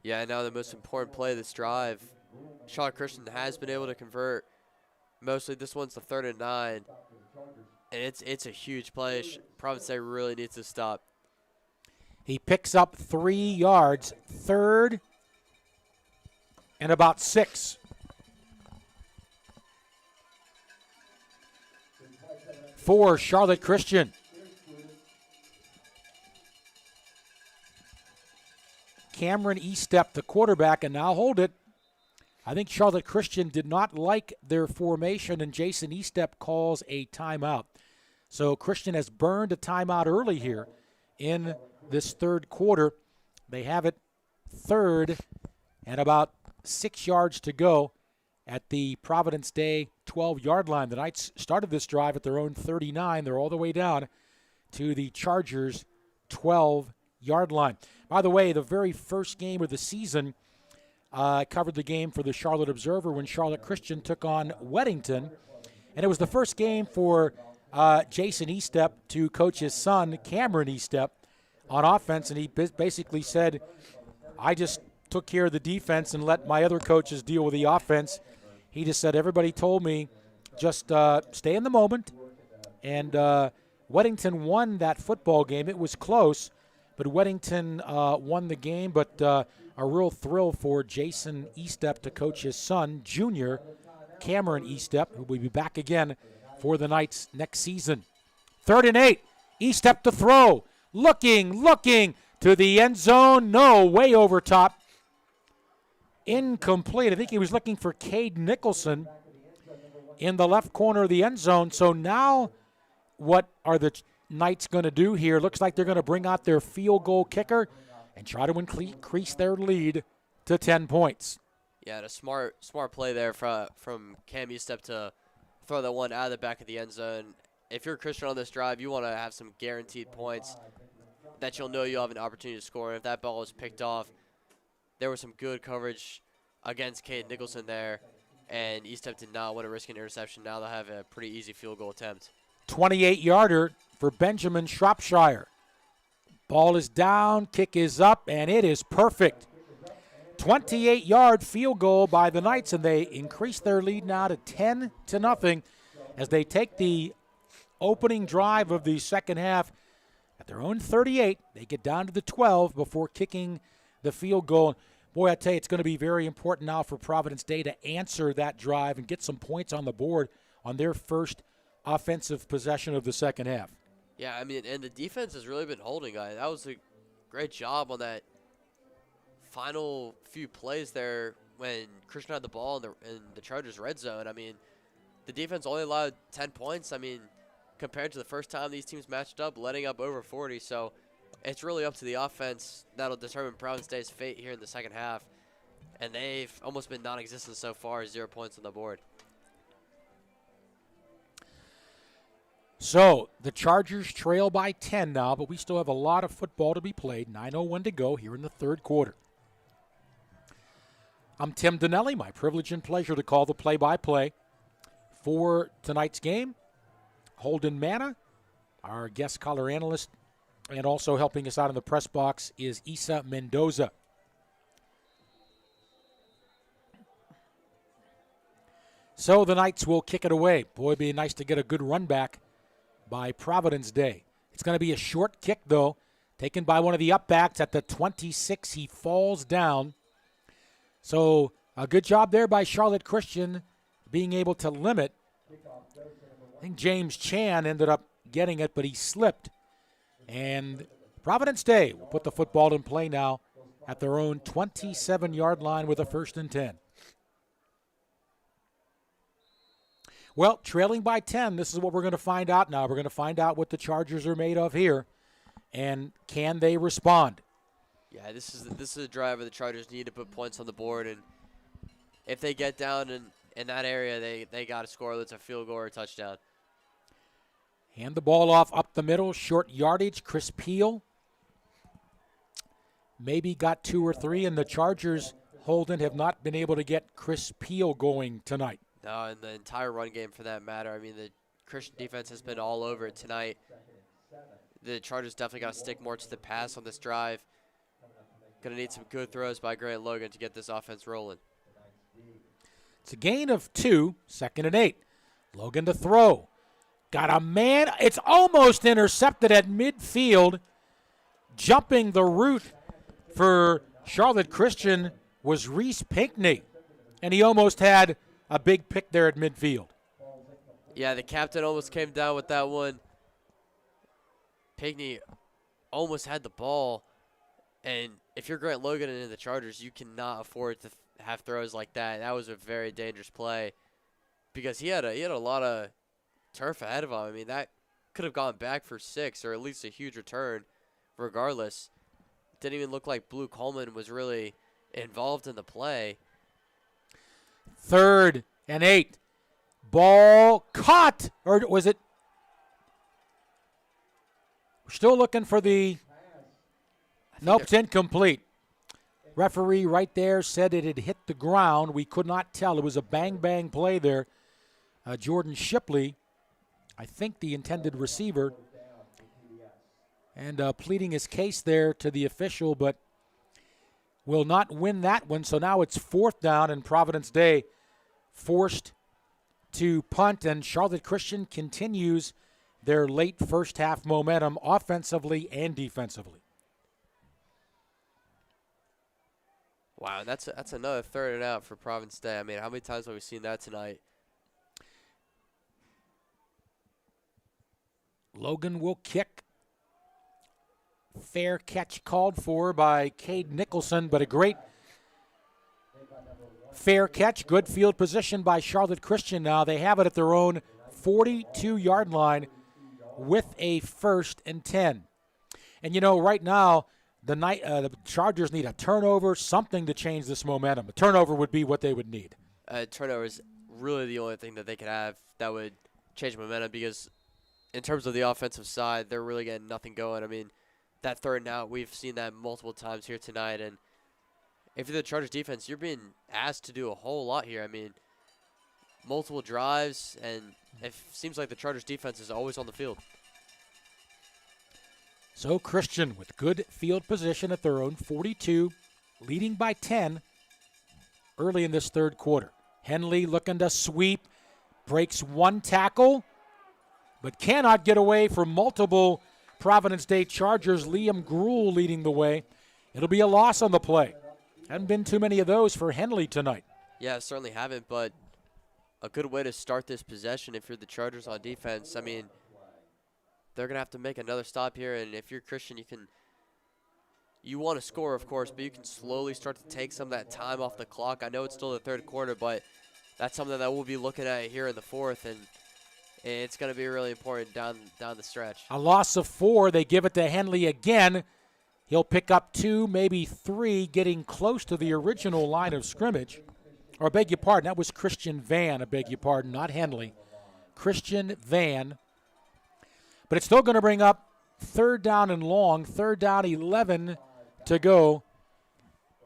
Yeah, now the most important play of this drive. Charlotte Christian has been able to convert. Mostly this one's the 3rd and 9. And it's a huge play. Providence Day really needs to stop. He picks up 3 yards, 3rd and about 6. for Charlotte Christian. Cameron Estep, the quarterback, and now hold it. I think Charlotte Christian did not like their formation, and Jason Estep calls a timeout. So Christian has burned a timeout early here in this third quarter. They have it third and about 6 yards to go at the Providence Day 12-yard line. The Knights started this drive at their own 39. They're all the way down to the Chargers' 12-yard line. By the way, the very first game of the season, I covered the game for the Charlotte Observer when Charlotte Christian took on Weddington. And it was the first game for Jason Estep to coach his son, Cameron Estep, on offense. And he basically said, I just took care of the defense and let my other coaches deal with the offense. He just said, everybody told me just stay in the moment. And Weddington won that football game. It was close, but Weddington won the game. But a real thrill for Jason Estep to coach his son, junior Cameron Estep, who will be back again for the Knights next season. 3rd and 8. Estep to throw. Looking to the end zone. No, way over top. Incomplete. I think he was looking for Cade Nicholson in the left corner of the end zone. So now what are the Knights going to do here? Looks like they're going to bring out their field goal kicker and try to increase their lead to 10 points. Yeah, and a smart play there from Cam Estep to throw that one out of the back of the end zone. If you're Christian on this drive, you want to have some guaranteed points that you'll know you'll have an opportunity to score. And if that ball was picked off, there was some good coverage against Cade Nicholson there, and Estep did not want to risk an interception. Now they'll have a pretty easy field goal attempt. 28-yarder for Benjamin Shropshire. Ball is down, kick is up, and it is perfect. 28-yard field goal by the Knights, and they increase their lead now to 10-0 as they take the opening drive of the second half at their own 38. They get down to the 12 before kicking the field goal. Boy, I tell you, it's going to be very important now for Providence Day to answer that drive and get some points on the board on their first offensive possession of the second half. Yeah, I mean, and the defense has really been holding. That was a great job on that final few plays there when Christian had the ball in the Chargers' red zone. I mean, the defense only allowed 10 points. I mean, compared to the first time these teams matched up, letting up over 40. So it's really up to the offense that'll determine Providence Day's fate here in the second half. And they've almost been non-existent so far, 0 points on the board. So the Chargers trail by 10 now, but we still have a lot of football to be played. 9:01 to go here in the third quarter. I'm Tim Donelli. My privilege and pleasure to call the play-by-play for tonight's game. Holden Manna, our guest color analyst, and also helping us out in the press box is Isa Mendoza. So the Knights will kick it away. Boy, it'd be nice to get a good run back by Providence Day. It's going to be a short kick, though, taken by one of the upbacks at the 26. He falls down. So a good job there by Charlotte Christian being able to limit. I think James Chan ended up getting it, but he slipped. And Providence Day will put the football in play now at their own 27-yard line with a 1st and 10. Well, trailing by 10, this is what we're going to find out now. We're going to find out what the Chargers are made of here, and can they respond? Yeah, this is a drive where the Chargers need to put points on the board, and if they get down in that area, they got to score, whether it's a field goal or a touchdown. Hand the ball off up the middle, short yardage. Chris Peel maybe got 2 or 3, and the Chargers, Holden, have not been able to get Chris Peel going tonight. No, and the entire run game for that matter. I mean, the Christian defense has been all over it tonight. The Chargers definitely got to stick more to the pass on this drive. Going to need some good throws by Grant Logan to get this offense rolling. It's a gain of 2, 2nd and 8. Logan to throw. Got a man. It's almost intercepted at midfield. Jumping the route for Charlotte Christian was Reese Pinckney, and he almost had a big pick there at midfield. Yeah, the captain almost came down with that one. Pigney almost had the ball. And if you're Grant Logan and the Chargers, you cannot afford to have throws like that. That was a very dangerous play because he had a lot of turf ahead of him. I mean, that could have gone back for 6 or at least a huge return regardless. Didn't even look like Blue Coleman was really involved in the play. 3rd and 8. Ball caught. Or was it? We're still looking for the. Nope, it's incomplete. Referee right there said it had hit the ground. We could not tell. It was a bang-bang play there. Jordan Shipley, I think the intended receiver, and pleading his case there to the official, but will not win that one. So now it's 4th down, and Providence Day forced to punt, and Charlotte Christian continues their late first half momentum offensively and defensively. Wow, that's another 3rd and out for Providence Day. I mean, how many times have we seen that tonight? Logan will kick. Fair catch called for by Cade Nicholson, but a great fair catch. Good field position by Charlotte Christian now. They have it at their own 42-yard line with a 1st and 10. And, you know, right now, the Chargers need a turnover, something to change this momentum. A turnover would be what they would need. Turnover is really the only thing that they could have that would change momentum because in terms of the offensive side, they're really getting nothing going. I mean, that 3rd and out, we've seen that multiple times here tonight. And if you're the Chargers defense, you're being asked to do a whole lot here. I mean, multiple drives, and it seems like the Chargers defense is always on the field. So Christian with good field position at their own 42, leading by 10 early in this 3rd quarter. Henley looking to sweep, breaks 1 tackle, but cannot get away from multiple Providence Day Chargers. Liam Gruel leading the way. It'll be a loss on the play. Haven't been too many of those for Henley tonight. Yeah, certainly haven't, but a good way to start this possession if you're the Chargers on defense. I mean, they're going to have to make another stop here, and if you're Christian, you want to score, of course, but you can slowly start to take some of that time off the clock. I know it's still the 3rd quarter, but that's something that we'll be looking at here in the 4th, and it's going to be really important down the stretch. A loss of 4. They give it to Henley again. He'll pick up 2, maybe 3, getting close to the original line of scrimmage. Or I beg your pardon, that was Christian Van, I beg your pardon, not Henley. Christian Van. But it's still going to bring up 3rd down and long, 3rd down, 11 to go.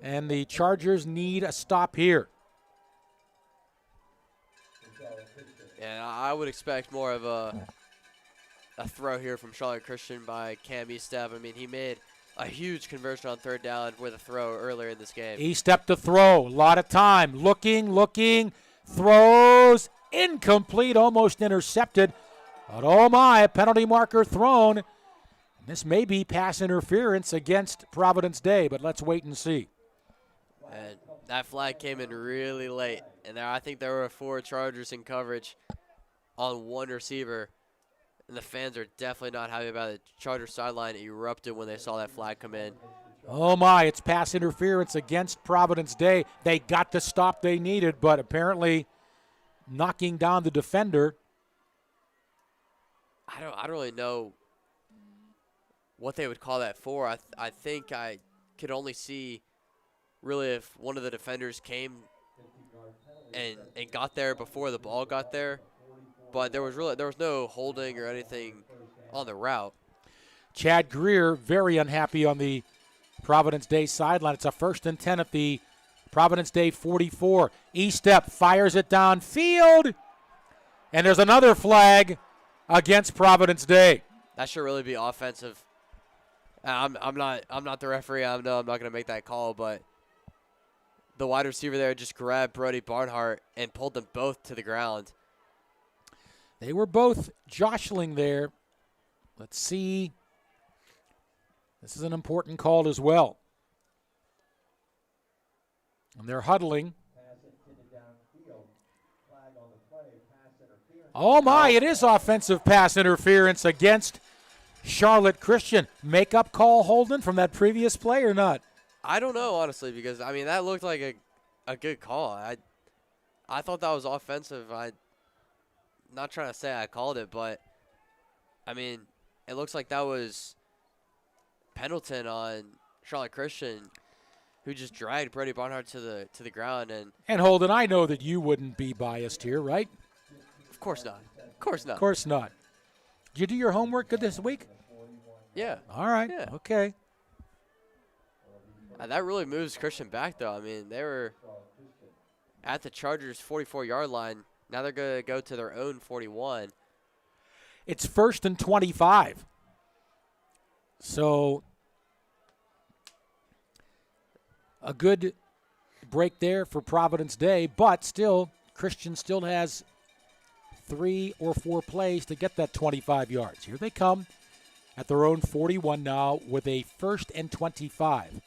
And the Chargers need a stop here. Yeah, I would expect more of a throw here from Charlotte Christian by Cam Estep. I mean, he made a huge conversion on 3rd down with a throw earlier in this game. Estep to throw, a lot of time. Looking, throws, incomplete, almost intercepted. But oh my, a penalty marker thrown. This may be pass interference against Providence Day, but let's wait and see. And that flag came in really late. And I think there were 4 Chargers in coverage on 1 receiver. And the fans are definitely not happy about it. Chargers sideline erupted when they saw that flag come in. Oh my, it's pass interference against Providence Day. They got the stop they needed, but apparently knocking down the defender. I don't really know what they would call that for. I think I could only see really if one of the defenders came and got there before the ball got there. But there was no holding or anything on the route. Chad Greer very unhappy on the Providence Day sideline. It's a 1st and 10 at the Providence Day 44. Estep fires it downfield, and there's another flag against Providence Day. That should really be offensive. I'm not the referee. I'm not going to make that call, but the wide receiver there just grabbed Brody Barnhart and pulled them both to the ground. They were both jostling there. Let's see. This is an important call as well. And they're huddling. Oh, my, it is offensive pass interference against Charlotte Christian. Make-up call, Holden, from that previous play or not? I don't know, honestly, because, I mean, that looked like a good call. I thought that was offensive. I'm not trying to say I called it, but, I mean, it looks like that was Pendleton on Charlotte Christian, who just dragged Brady Barnhart to the ground. And Holden, I know that you wouldn't be biased here, right? Of course not. Of course not. Of course not. Did you do your homework good this week? Yeah. All right. Yeah. Okay. That really moves Christian back, though. I mean, they were at the Chargers' 44-yard line. Now they're going to go to their own 41. It's 1st and 25. So a good break there for Providence Day, but still, Christian still has 3 or 4 plays to get that 25 yards. Here they come at their own 41 now with a 1st and 25.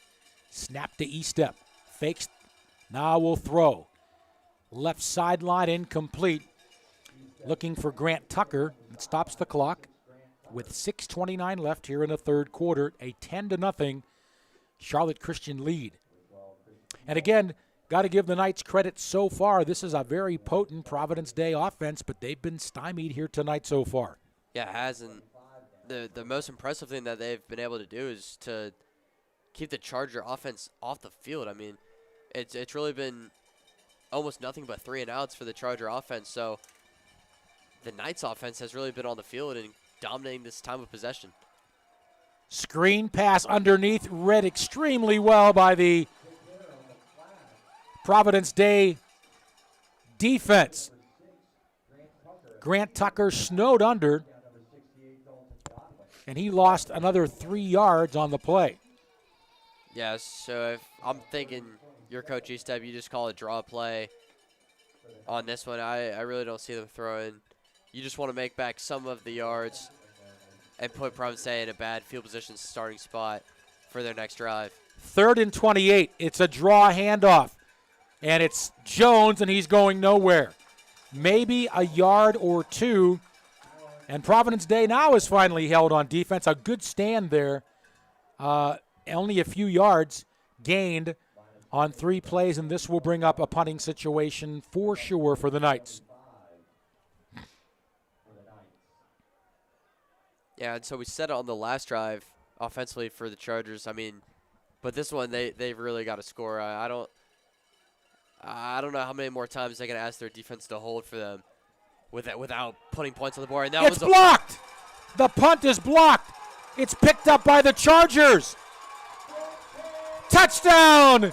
Snap to E-step. Fakes. Now will throw. Left sideline incomplete. Looking for Grant Tucker. It stops the clock with 6:29 left here in the third quarter. A 10-0 Charlotte Christian lead. And again, got to give the Knights credit so far. This is a very potent Providence Day offense, but they've been stymied here tonight so far. Yeah, it has. And the most impressive thing that they've been able to do is to keep the Charger offense off the field. I mean, it's really been almost nothing but 3 and outs for the Charger offense. So the Knights offense has really been on the field and dominating this time of possession. Screen pass underneath, read extremely well by the Providence Day defense. Grant Tucker snowed under, and he lost another 3 yards on the play. Yeah, so if I'm thinking your coach E-step, you just call it draw play on this one. I really don't see them throwing. You just want to make back some of the yards and put Providence Day in a bad field position starting spot for their next drive. 3rd and 28. It's a draw handoff, and it's Jones, and he's going nowhere. Maybe a yard or two, and Providence Day now is finally held on defense. A good stand there. Only a few yards gained on 3 plays, and this will bring up a punting situation for sure for the Knights. Yeah, and so we said it on the last drive offensively for the Chargers. I mean, but this one they've really got to score. I don't know how many more times they're going to ask their defense to hold for them without putting points on the board. And that It's blocked. The punt is blocked. It's picked up by the Chargers. Touchdown!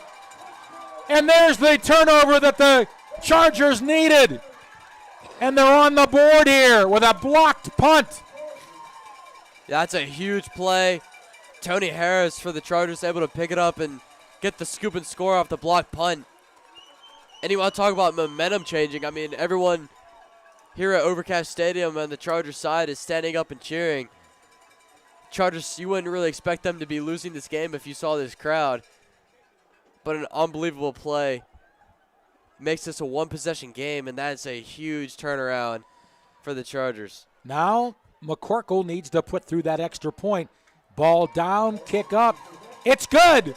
And there's the turnover that the Chargers needed. And they're on the board here with a blocked punt. That's a huge play. Tony Harris for the Chargers able to pick it up and get the scoop and score off the blocked punt. And you want to talk about momentum changing. I mean, everyone here at Overcast Stadium on the Chargers side is standing up and cheering. Chargers, you wouldn't really expect them to be losing this game if you saw this crowd. But an unbelievable play makes this a one-possession game, and that's a huge turnaround for the Chargers. Now McCorkle needs to put through that extra point. Ball down, kick up. It's good.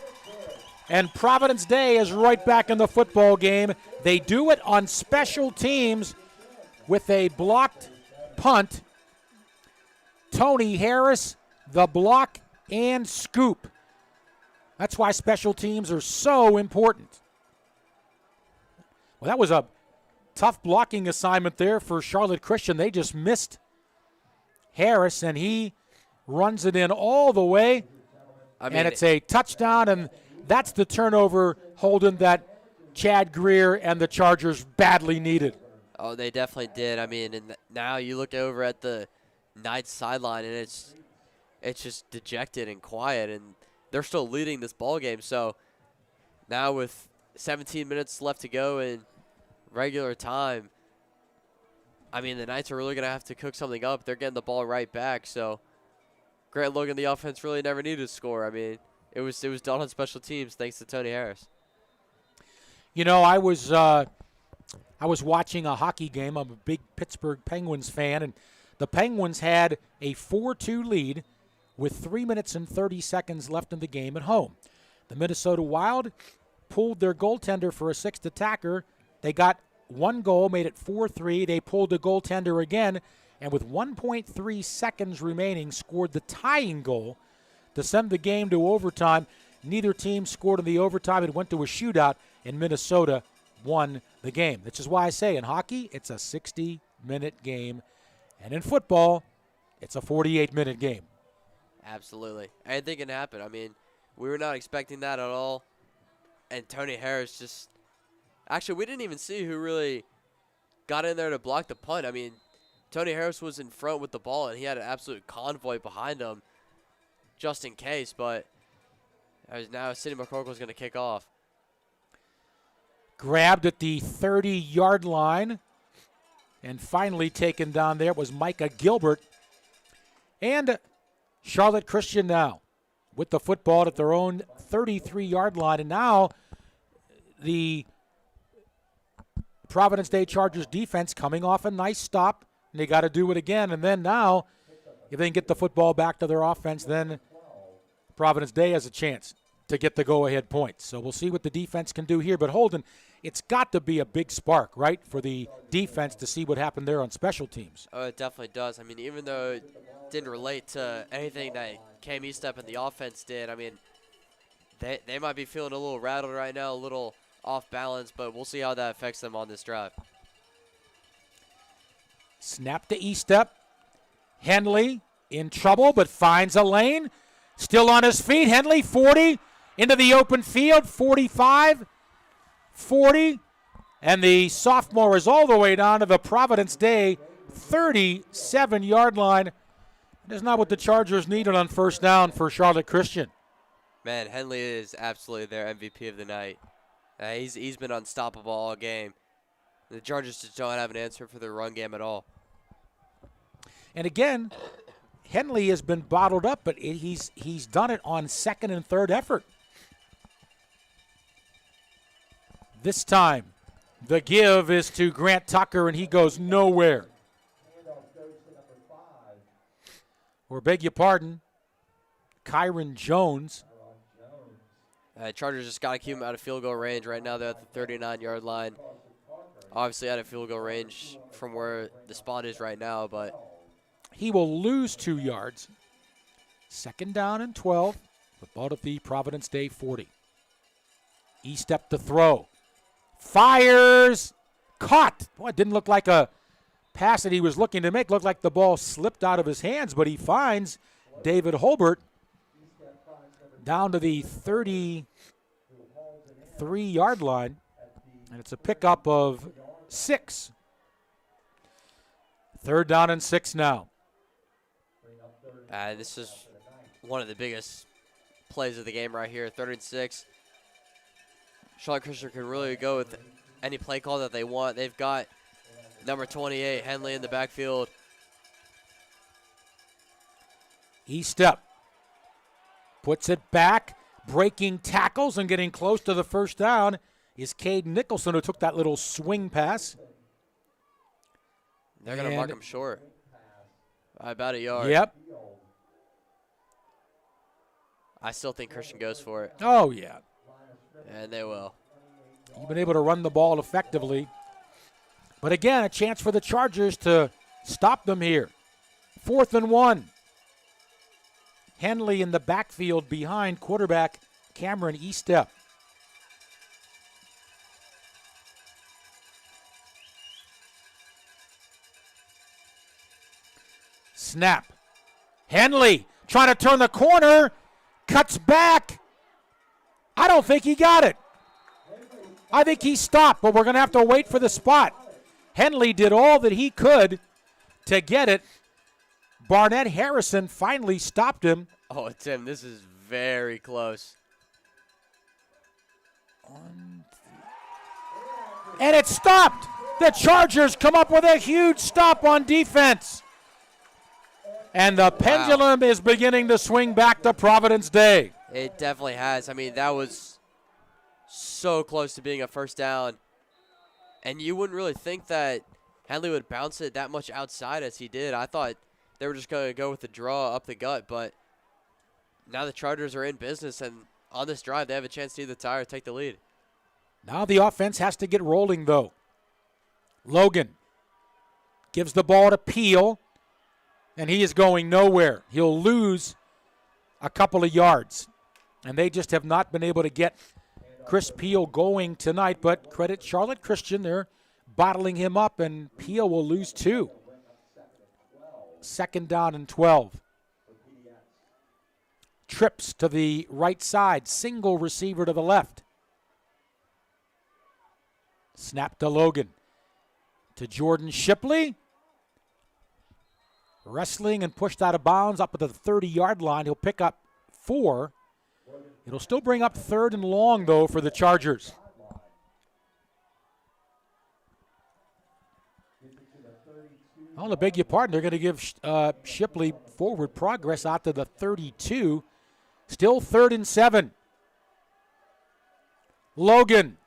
And Providence Day is right back in the football game. They do it on special teams with a blocked punt. Tony Harris, the block and scoop. That's why special teams are so important. Well, that was a tough blocking assignment there for Charlotte Christian. They just missed Harris, and he runs it in all the way. And it's a touchdown, and that's the turnover, Holden, that Chad Greer and the Chargers badly needed. Oh, they definitely did. I mean, and now you look over at the Knights sideline, and it's just dejected and quiet, and they're still leading this ball game. So now with 17 minutes left to go in regular time, I mean, the Knights are really going to have to cook something up. They're getting the ball right back. So Grant Logan, the offense, really never needed to score. I mean, it was done on special teams thanks to Tony Harris. You know, I was I was watching a hockey game. I'm a big Pittsburgh Penguins fan, and the Penguins had a 4-2 lead with 3 minutes and 30 seconds left in the game at home. The Minnesota Wild pulled their goaltender for a sixth attacker. They got one goal, made it 4-3. They pulled the goaltender again, and with 1.3 seconds remaining, scored the tying goal to send the game to overtime. Neither team scored in the overtime. It went to a shootout, and Minnesota won the game. Which is why I say in hockey, it's a 60-minute game, and in football, it's a 48-minute game. Absolutely. Anything can happen. I mean, we were not expecting that at all. And Tony Harris just – actually, we didn't even see who really got in there to block the punt. I mean, Tony Harris was in front with the ball, and he had an absolute convoy behind him just in case. But now Sidney McCorkle is going to kick off. Grabbed at the 30-yard line and finally taken down there was Micah Gilbert. And Charlotte Christian now with the football at their own 33-yard line. And now the Providence Day Chargers defense coming off a nice stop. And they got to do it again. And then now, if they can get the football back to their offense, then Providence Day has a chance to get the go-ahead points. So we'll see what the defense can do here. But Holden, it's got to be a big spark, right, for the defense to see what happened there on special teams. Oh, it definitely does. I mean, even though it didn't relate to anything that Cam Estep and the offense did, I mean, they might be feeling a little rattled right now, a little off balance, but we'll see how that affects them on this drive. Snap to Estep. Henley in trouble, but finds a lane. Still on his feet. Henley, 40, into the open field, 45, 40. And the sophomore is all the way down to the Providence Day 37-yard line. That's not what the Chargers needed on first down for Charlotte Christian. Man, Henley is absolutely their MVP of the night. He's been unstoppable all game. The Chargers just don't have an answer for their run game at all. And again, Henley has been bottled up, but he's done it on second and third effort. This time, the give is to Grant Tucker, and he goes nowhere. Or beg your pardon, Kyron Jones. Chargers just got to keep him out of field goal range. Right now they're at the 39-yard line. Obviously out of field goal range from where the spot is right now, but he will lose 2 yards. Second down and 12. With ball at the Providence Day 40. Estep to throw. Fires. Caught. Boy, it didn't look like a pass that he was looking to make. Looked like the ball slipped out of his hands, but he finds David Holbert down to the 33-yard line. And it's a pickup of 6. Third down and 6 now. This is one of the biggest plays of the game right here, 3rd and 6. Charlotte Christian can really go with any play call that they want. They've got number 28, Henley, in the backfield. Estep puts it back, breaking tackles and getting close to the first down is Cade Nicholson, who took that little swing pass. They're going to mark him short by about a yard. Yep. I still think Christian goes for it. Oh, yeah. And they will. You've been able to run the ball effectively. But again, a chance for the Chargers to stop them here. 4th and 1. Henley in the backfield behind quarterback Cameron Estep. Snap. Henley trying to turn the corner. Cuts back. I don't think he got it. I think he stopped, but we're going to have to wait for the spot. Henley did all that he could to get it. Barnett Harrison finally stopped him. Oh, Tim, this is very close. And it stopped. The Chargers come up with a huge stop on defense. And the pendulum is beginning to swing back to Providence Day. It definitely has. I mean, that was so close to being a first down. And you wouldn't really think that Henley would bounce it that much outside as he did. I thought they were just going to go with the draw up the gut, but now the Chargers are in business, and on this drive, they have a chance to either tie or take the lead. Now the offense has to get rolling, though. Logan gives the ball to Peel, and he is going nowhere. He'll lose a couple of yards, and they just have not been able to get Chris Peel going tonight, but credit Charlotte Christian. They're bottling him up, and Peel will lose 2. 2nd down and 12. Trips to the right side, single receiver to the left. Snap to Logan. To Jordan Shipley. Wrestling and pushed out of bounds up at the 30-yard line. He'll pick up 4. It'll still bring up 3rd and long, though, for the Chargers. I beg your pardon. They're going to give Shipley forward progress out to the 32. Still 3rd and 7. Logan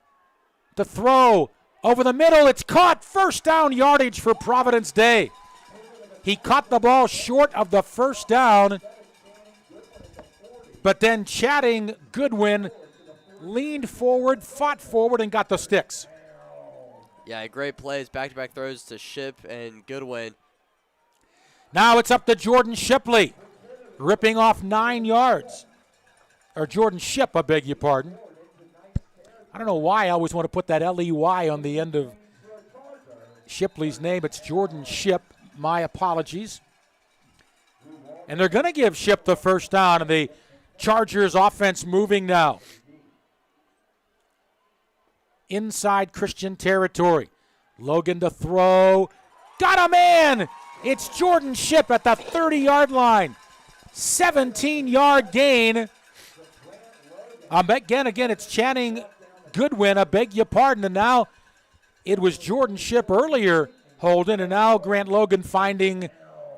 to throw over the middle. It's caught. 1st down yardage for Providence Day. He caught the ball short of the 1st down, but then Chatting Goodwin leaned forward, fought forward, and got the sticks. Yeah, great plays, back-to-back throws to Ship and Goodwin. Now it's up to Jordan Shipley, ripping off 9 yards. Or Jordan Ship, I beg your pardon. I don't know why I always want to put that L-E-Y on the end of Shipley's name. It's Jordan Ship. My apologies. And they're going to give Ship the 1st down, and the Chargers offense moving now. Inside Christian territory. Logan to throw. Got a man! It's Jordan Ship at the 30-yard line. 17-yard gain. Again, it's Channing Goodwin. I beg your pardon. And now it was Jordan Ship earlier, Holden, and now Grant Logan finding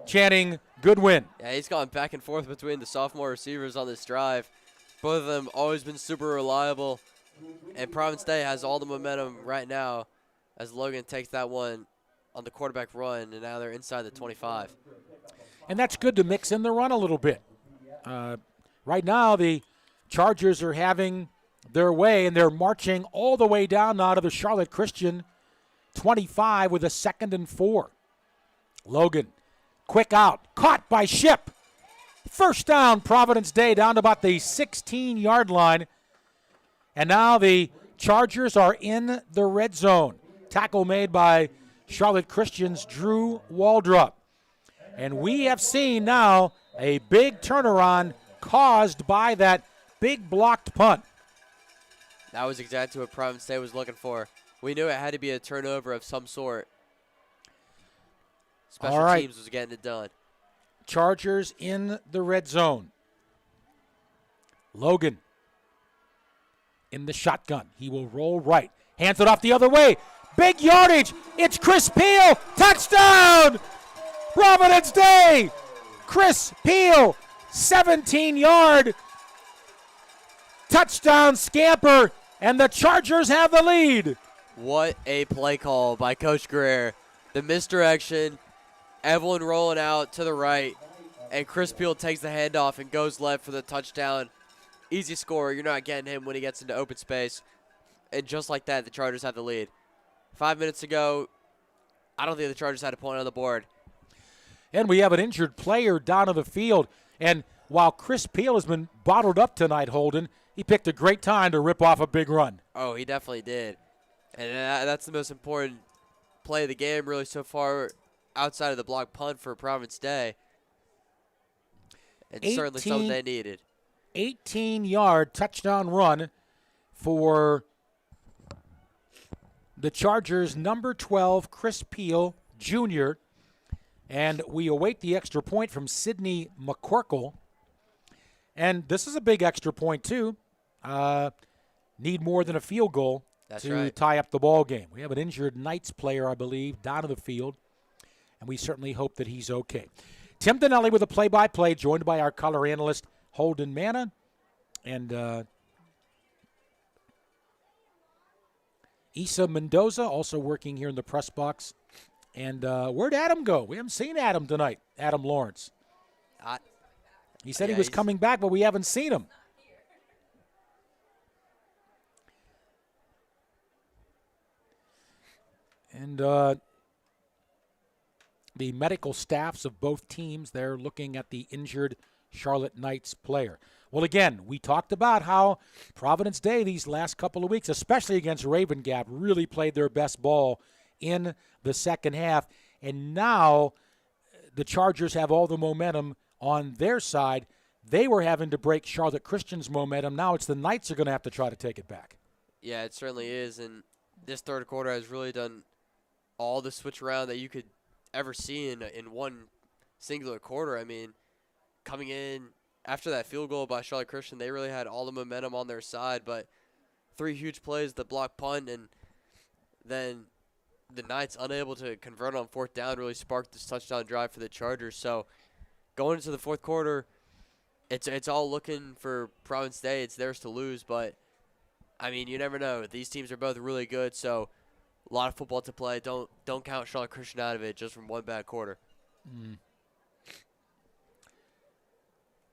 Channing Goodwin. Yeah, he's gone back and forth between the sophomore receivers on this drive. Both of them always been super reliable. And Providence Day has all the momentum right now as Logan takes that one on the quarterback run, and now they're inside the 25. And that's good to mix in the run a little bit. Right now, the Chargers are having their way, and they're marching all the way down now to the Charlotte Christian 25 with a 2nd and 4. Logan, quick out, caught by Ship. 1st down, Providence Day, down to about the 16-yard line. And now the Chargers are in the red zone. Tackle made by Charlotte Christian's Drew Waldrop. And we have seen now a big turnaround caused by that big blocked punt. That was exactly what Providence Day was looking for. We knew it had to be a turnover of some sort. Special teams was getting it done. Chargers in the red zone. Logan in the shotgun. He will roll right. Hands it off the other way. Big yardage. It's Chris Peel. Touchdown! Providence Day. Chris Peel, 17-yard touchdown scamper, and the Chargers have the lead. What a play call by Coach Greer. The misdirection, Evelyn rolling out to the right, and Chris Peel takes the handoff and goes left for the touchdown. Easy score. You're not getting him when he gets into open space. And just like that, the Chargers have the lead. 5 minutes ago, I don't think the Chargers had a point on the board. And we have an injured player down on the field. And while Chris Peel has been bottled up tonight, Holden, he picked a great time to rip off a big run. Oh, he definitely did. And that's the most important play of the game, really, so far, outside of the block punt for Providence Day. And certainly something they needed. 18-yard touchdown run for the Chargers' number 12, Chris Peel, Jr., and we await the extra point from Sidney McCorkle. And this is a big extra point, too. Need more than a field goal to tie up the ball game. We have an injured Knights player, I believe, down to the field, and we certainly hope that he's okay. Tim Donelli with a play-by-play, joined by our color analyst, Holden Manna. And Isa Mendoza also working here in the press box. And where'd Adam go? We haven't seen Adam tonight, Adam Lawrence. He said he was coming back, but we haven't seen him. And the medical staffs of both teams, they're looking at the injured Charlotte Knights player. Well, again, we talked about how Providence Day these last couple of weeks, especially against Raven Gap, really played their best ball in the second half. And now the Chargers have all the momentum on their side. They were having to break Charlotte Christian's momentum. Now it's the Knights are going to have to try to take it back. Yeah, it certainly is. And this third quarter has really done all the switch around that you could ever see in one singular quarter. I mean, coming in after that field goal by Charlotte Christian, they really had all the momentum on their side. But 3 huge plays, the block punt, and then the Knights unable to convert on fourth down really sparked this touchdown drive for the Chargers. So going into the fourth quarter, it's all looking for Providence Day. It's theirs to lose. But, I mean, you never know. These teams are both really good, so a lot of football to play. Don't count Charlotte Christian out of it just from one bad quarter.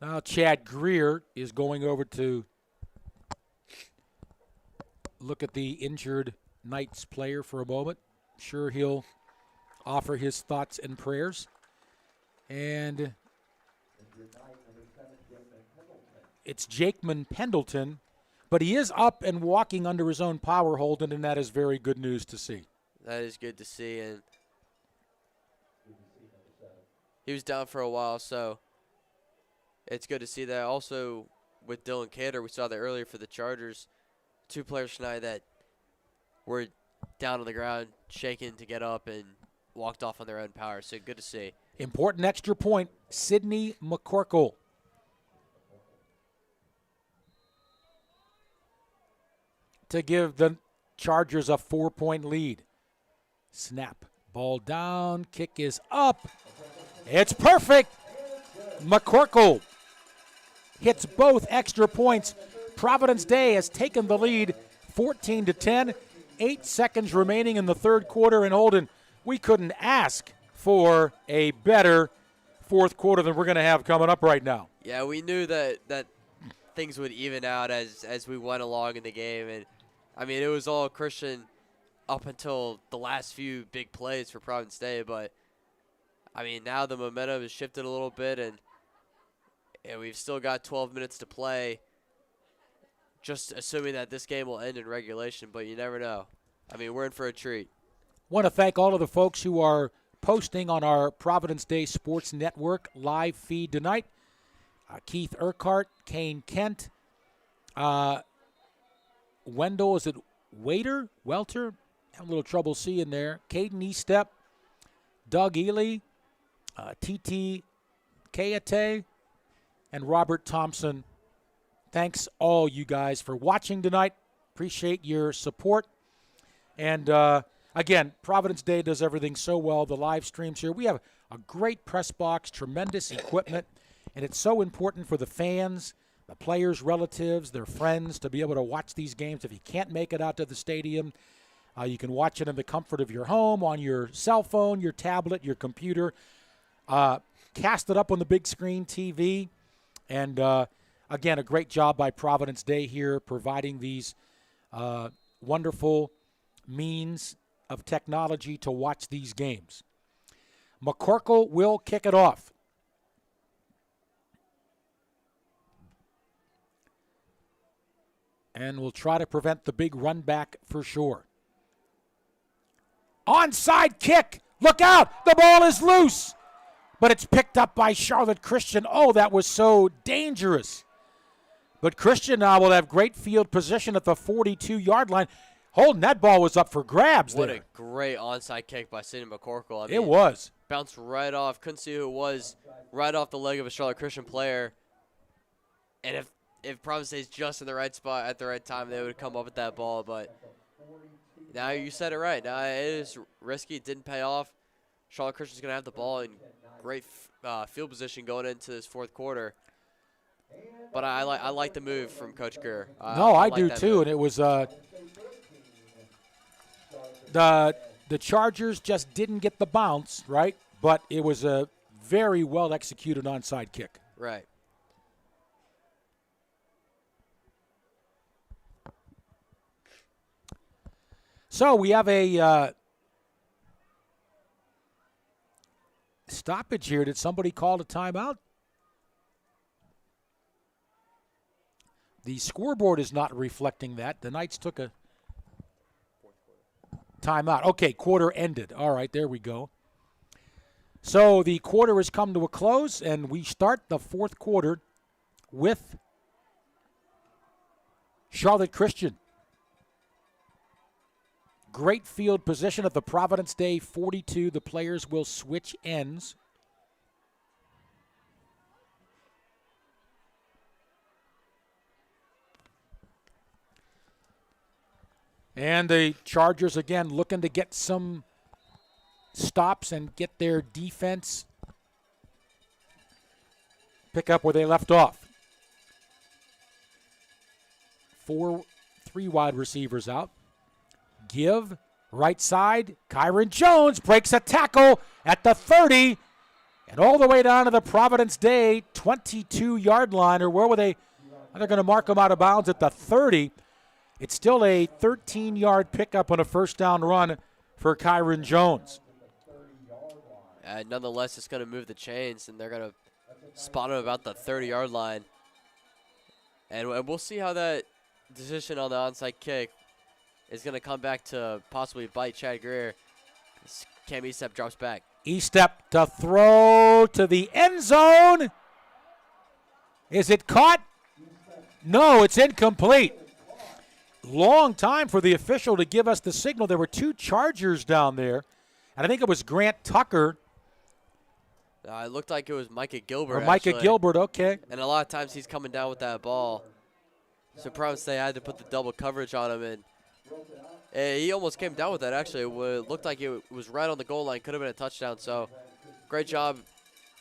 Now Chad Greer is going over to look at the injured Knights player for a moment. Sure, he'll offer his thoughts and prayers. And it's Jakeman Pendleton, but he is up and walking under his own power, Holden, and that is very good news to see. That is good to see, and he was down for a while, so it's good to see that. Also, with Dylan Cater, we saw that earlier for the Chargers. 2 players tonight that were down on the ground, shaking to get up, and walked off on their own power, so good to see. Important extra point, Sidney McCorkle. To give the Chargers a 4-point lead. Snap. Ball down. Kick is up. It's perfect. McCorkle hits both extra points. Providence Day has taken the lead 14-10. 8 seconds remaining in the third quarter. And Holden, we couldn't ask for a better fourth quarter than we're going to have coming up right now. Yeah, we knew that things would even out as we went along in the game. And, I mean, it was all Christian up until the last few big plays for Providence Day. But, I mean, now the momentum has shifted a little bit, and we've still got 12 minutes to play, just assuming that this game will end in regulation. But you never know. I mean, we're in for a treat. Want to thank all of the folks who are posting on our Providence Day Sports Network live feed tonight. Keith Urquhart, Kane Kent, Wendell, is it Welter? Have a little trouble seeing there. Caden Eastep, Doug Ely, T.T. Kayate, and Robert Thompson. Thanks all you guys for watching tonight. Appreciate your support. And again, Providence Day does everything so well. The live streams here. We have a great press box, tremendous equipment, and it's so important for the fans, the players' relatives, their friends to be able to watch these games. If you can't make it out to the stadium, you can watch it in the comfort of your home, on your cell phone, your tablet, your computer. Cast it up on the big screen TV. And, again, a great job by Providence Day here providing these wonderful means of technology to watch these games. McCorkle will kick it off. And we'll try to prevent the big run back for sure. Onside kick. Look out. The ball is loose. But it's picked up by Charlotte Christian. Oh, that was so dangerous. But Christian now will have great field position at the 42-yard line. Holden, that ball was up for grabs there. What a great onside kick by Sidney McCorkle. I mean, it was. Bounced right off. Couldn't see who it was. Right off the leg of a Charlotte Christian player. And if Providence stays just in the right spot at the right time, they would come up with that ball. But now you said it right. Now it is risky. It didn't pay off. Charlotte Christian's going to have the ball in great field position going into this fourth quarter. But I like the move from Coach Gurr. I like do that too. move. And it was The Chargers just didn't get the bounce, right? But it was a very well executed onside kick. Right. So we have a stoppage here. Did somebody call a timeout? The scoreboard is not reflecting that. The Knights took a timeout. Okay, quarter ended. All right, there we go. So the quarter has come to a close, and we start the fourth quarter with Charlotte Christian. Great field position at the Providence Day 42. The players will switch ends. And the Chargers, again, looking to get some stops and get their defense pick up where they left off. 3 wide receivers out. Give, right side, Kyron Jones breaks a tackle at the 30 and all the way down to the Providence Day 22-yard line, or where were they? They're going to mark him out of bounds at the 30. It's still a 13-yard pickup on a first down run for Kyron Jones. Nonetheless, it's going to move the chains, and they're going to spot him about the 30-yard line. And we'll see how that decision on the onside kick is going to come back to possibly bite Chad Greer. Cam Estep drops back. Estep to throw to the end zone. Is it caught? No, it's incomplete. Long time for the official to give us the signal. There were 2 Chargers down there, and I think it was Grant Tucker. It looked like it was Micah Gilbert. Or Micah actually. Gilbert, okay. And a lot of times he's coming down with that ball. So Providence they had to put the double coverage on him, and he almost came down with that, actually. It looked like it was right on the goal line. Could have been a touchdown. So great job.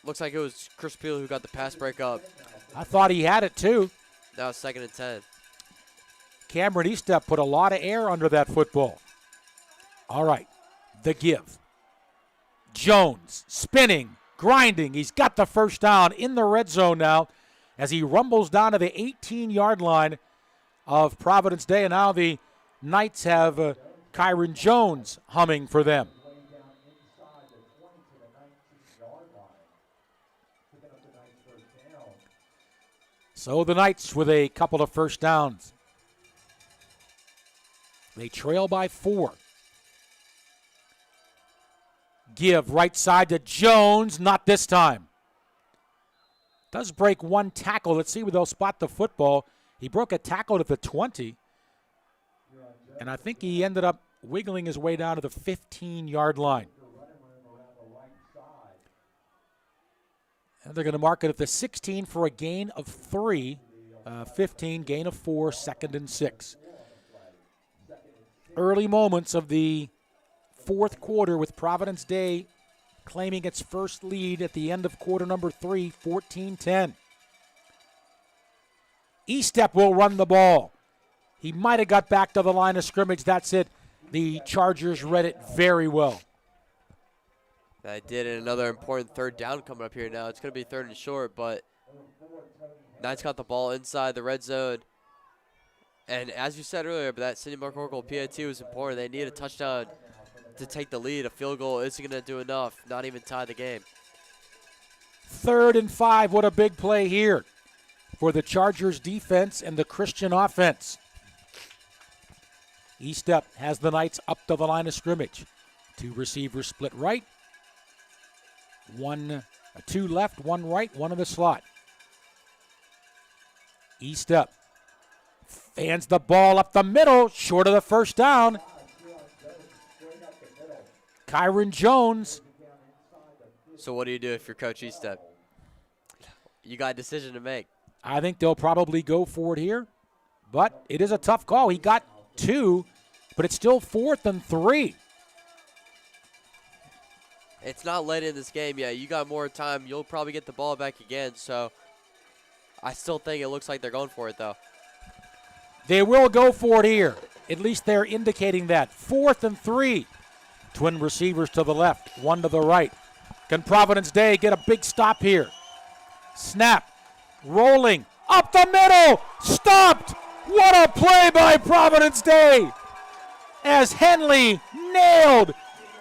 Looks like it was Chris Peel who got the pass break up. I thought he had it, too. Now it's 2nd and 10. Cameron Estep put a lot of air under that football. All right, the give. Jones spinning, grinding. He's got the first down in the red zone now as he rumbles down to the 18-yard line of Providence Day. And now the Knights have Kyron Jones humming for them. So the Knights with a couple of first downs. They trail by 4. Give right side to Jones, not this time. Does break 1 tackle. Let's see where they'll spot the football. He broke a tackle at the 20. And I think he ended up wiggling his way down to the 15-yard line. And they're going to mark it at the 16 for a gain of 3. 15, gain of 4, 2nd and 6. Early moments of the fourth quarter with Providence Day claiming its first lead at the end of quarter number 3, 14-10. Estep will run the ball. He might have got back to the line of scrimmage. That's it. The Chargers read it very well. I did, and another important 3rd down coming up here now. It's going to be 3rd and short, but Knights got the ball inside the red zone. And as you said earlier, but that Sidney McCorkle PAT was important. They need a touchdown to take the lead. A field goal isn't going to do enough, not even tie the game. 3rd and 5. What a big play here for the Chargers defense and the Christian offense. Estep has the Knights up to the line of scrimmage. 2 receivers split right. 2 left, 1 right, 1 in the slot. Estep fans the ball up the middle, short of the first down. Kyron Jones. So what do you do if you're Coach Estep? You got a decision to make. I think they'll probably go for it here, but it is a tough call. He got 2, but it's still 4th and 3. It's not late in this game yet. You got more time. You'll probably get the ball back again. So I still think it looks like they're going for it, though. They will go for it here. At least they're indicating that. 4th and 3. Twin receivers to the left, one to the right. Can Providence Day get a big stop here? Snap. Rolling. Up the middle. Stopped. What a play by Providence Day. As Henley nailed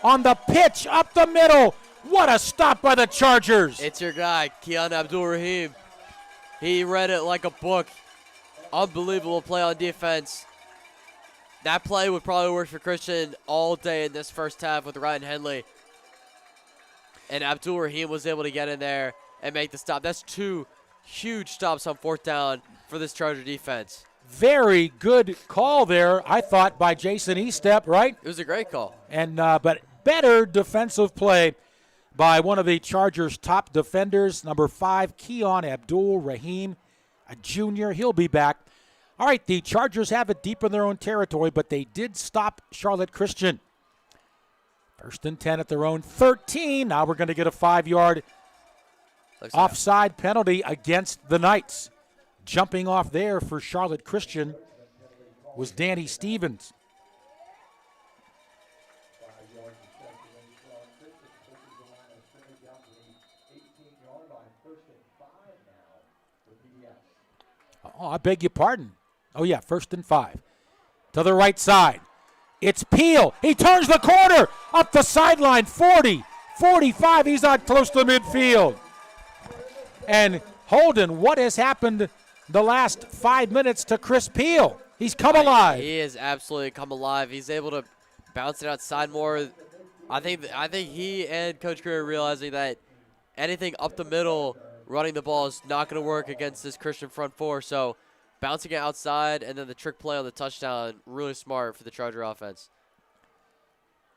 on the pitch up the middle. What a stop by the Chargers. It's your guy, Keon Abdul-Rahim. He read it like a book. Unbelievable play on defense. That play would probably work for Christian all day in this first half with Ryan Henley. And Abdul-Rahim was able to get in there and make the stop. That's 2 huge stops on 4th down for this Charger defense. Very good call there, I thought, by Jason Estep, right? It was a great call. And but better defensive play by one of the Chargers' top defenders, number 5, Keon Abdul-Rahim, a junior. He'll be back. All right, the Chargers have it deep in their own territory, but they did stop Charlotte Christian. 1st and 10 at their own 13. Now we're going to get a 5-yard offside penalty against the Knights. Jumping off there for Charlotte Christian was Danny Stevens. Oh, I beg your pardon. Oh, yeah, 1st and 5. To the right side. It's Peel. He turns the corner. Up the sideline. 40, 45. He's not close to midfield. And Holden, what has happened the last 5 minutes to Chris Peel? He's come alive. He has absolutely come alive. He's able to bounce it outside more. I think he and Coach Greer are realizing that anything up the middle running the ball is not going to work against this Christian front 4. So bouncing it outside and then the trick play on the touchdown, really smart for the Charger offense.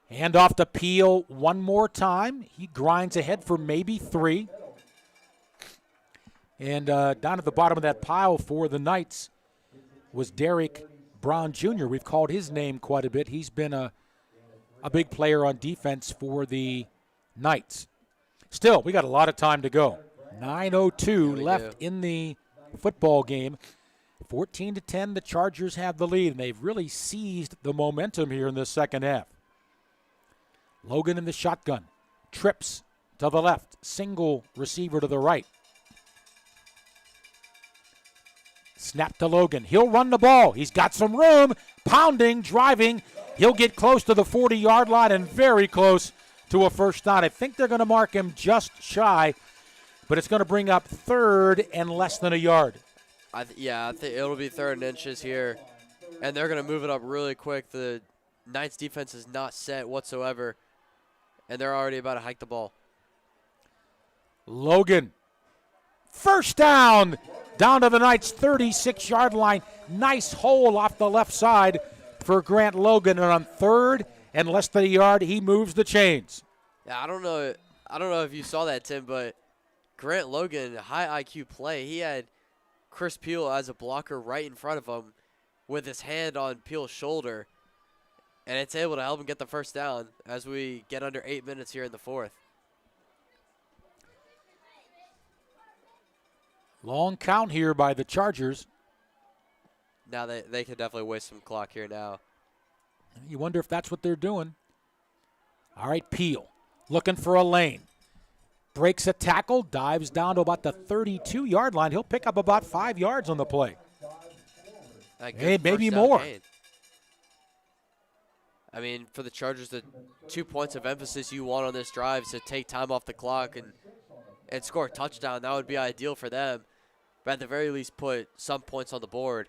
Hand off to Peel one more time. He grinds ahead for maybe 3. And down at the bottom of that pile for the Knights was Derek Brown Jr. We've called his name quite a bit. He's been a big player on defense for the Knights. Still, we got a lot of time to go. 9:02 left in the football game. 14-10, the Chargers have the lead, and they've really seized the momentum here in the second half. Logan in the shotgun. Trips to the left. Single receiver to the right. Snap to Logan. He'll run the ball. He's got some room. Pounding, driving. He'll get close to the 40-yard line and very close to a first down. I think they're going to mark him just shy, but it's going to bring up 3rd and less than a yard. I think it'll be 3rd and inches here, and they're going to move it up really quick. The Knights defense is not set whatsoever, and they're already about to hike the ball. Logan. First down. Down to the Knights' 36-yard line. Nice hole off the left side for Grant Logan. And on 3rd and less than a yard, he moves the chains. Yeah, I don't know if you saw that, Tim, but Grant Logan, high IQ play. He had Chris Peel as a blocker right in front of him with his hand on Peel's shoulder, and it's able to help him get the first down as we get under 8 minutes here in the 4th. Long count here by the Chargers. Now they can definitely waste some clock here now. You wonder if that's what they're doing. All right, Peel looking for a lane. Breaks a tackle, dives down to about the 32-yard line. He'll pick up about 5 yards on the play. Hey, maybe more. Gain. I mean, for the Chargers, the 2 points of emphasis you want on this drive is to take time off the clock and score a touchdown. That would be ideal for them. But at the very least, put some points on the board,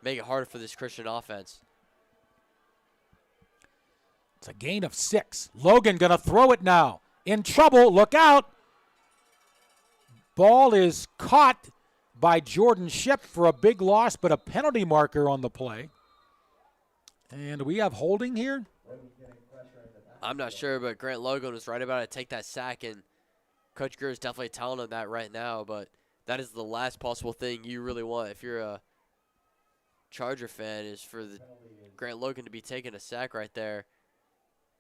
make it harder for this Christian offense. It's a gain of 6. Logan going to throw it now. In trouble. Look out. Ball is caught by Jordan Shipp for a big loss, but a penalty marker on the play. And we have holding here? I'm not sure, but Grant Logan was right about to take that sack, and Coach Greer is definitely telling him that right now, but that is the last possible thing you really want if you're a Charger fan, is for Grant Logan to be taking a sack right there.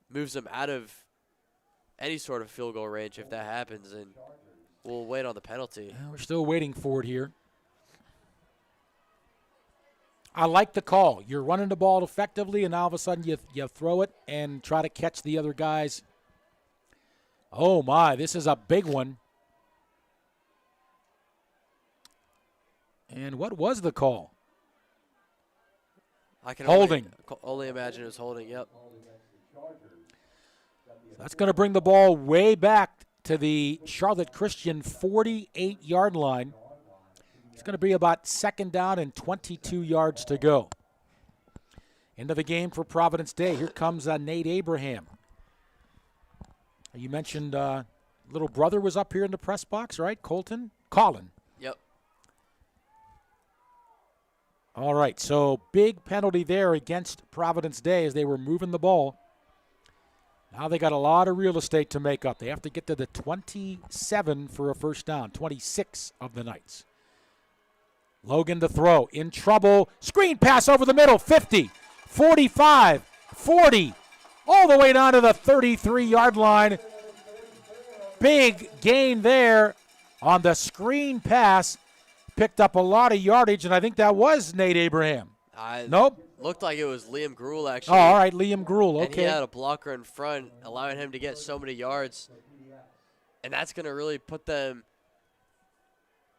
Moves him out of any sort of field goal range if that happens, and we'll wait on the penalty. We're still waiting for it here. I like the call. You're running the ball effectively, and all of a sudden you throw it and try to catch the other guys. Oh, my, this is a big one. And what was the call? I can Holding. only imagine it was holding, yep. That's going to bring the ball way back to the Charlotte Christian 48-yard line. It's going to be about second down and 22 yards to go. End of the game for Providence Day. Here comes Nate Abraham. You mentioned little brother was up here in the press box, right? Colin. Yep. All right, so big penalty there against Providence Day as they were moving the ball. Now they got a lot of real estate to make up. They have to get to the 27 for a first down, 26 of the Knights. Logan to throw, in trouble. Screen pass over the middle, 50, 45, 40, all the way down to the 33-yard line. Big gain there on the screen pass. Picked up a lot of yardage, and I think that was Nate Abraham. Nope. Looked like it was Liam Gruel, Oh, actually. all right, Liam Gruel, okay. And he had a blocker in front, allowing him to get so many yards. And that's going to really put them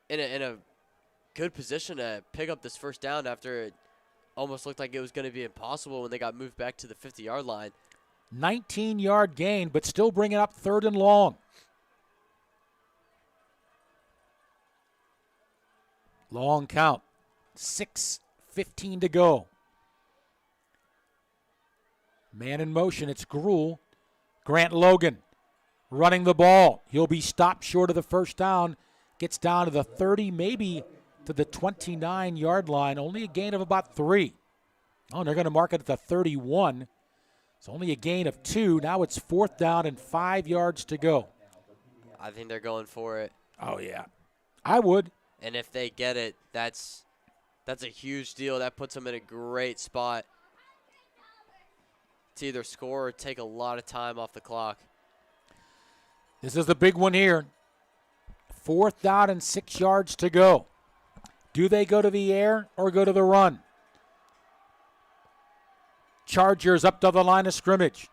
in a good position to pick up this first down after it almost looked like it was going to be impossible when they got moved back to the 50-yard line. 19-yard gain, but still bringing up third and long. Long count. 6:15 to go. Man in motion, it's Gruel. Grant Logan running the ball. He'll be stopped short of the first down. Gets down to the 30, maybe to the 29-yard line. Only a gain of about 3. Oh, and they're going to mark it at the 31. It's only a gain of 2. Now it's fourth down and 5 yards to go. I think they're going for it. Oh, yeah. I would. And if they get it, that's a huge deal. That puts them in a great spot to either score or take a lot of time off the clock. This is the big one here. Fourth down and 6 yards to go. Do they go to the air or go to the run? Chargers up to the line of scrimmage.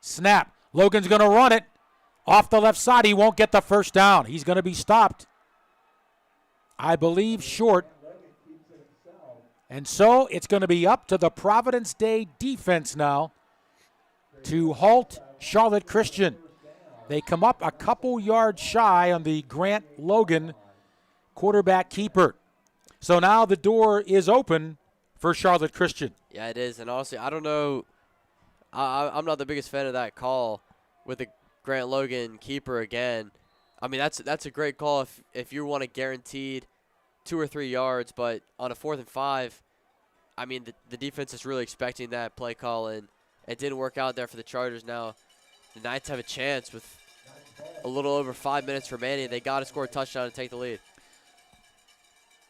Snap. Logan's going to run it. Off the left side, he won't get the first down. He's going to be stopped, I believe, short. And so it's going to be up to the Providence Day defense now to halt Charlotte Christian. They come up a couple yards shy on the Grant Logan quarterback keeper. So now the door is open for Charlotte Christian. Yeah, it is. And honestly, I don't know. I'm not the biggest fan of that call with the Grant Logan keeper again. I mean, that's a great call if you want a guaranteed 2 or 3 yards, but on a 4th and 5, I mean, the defense is really expecting that play call, and it didn't work out there for the Chargers. Now the Knights have a chance with a little over 5 minutes remaining. They got to score a touchdown and take the lead.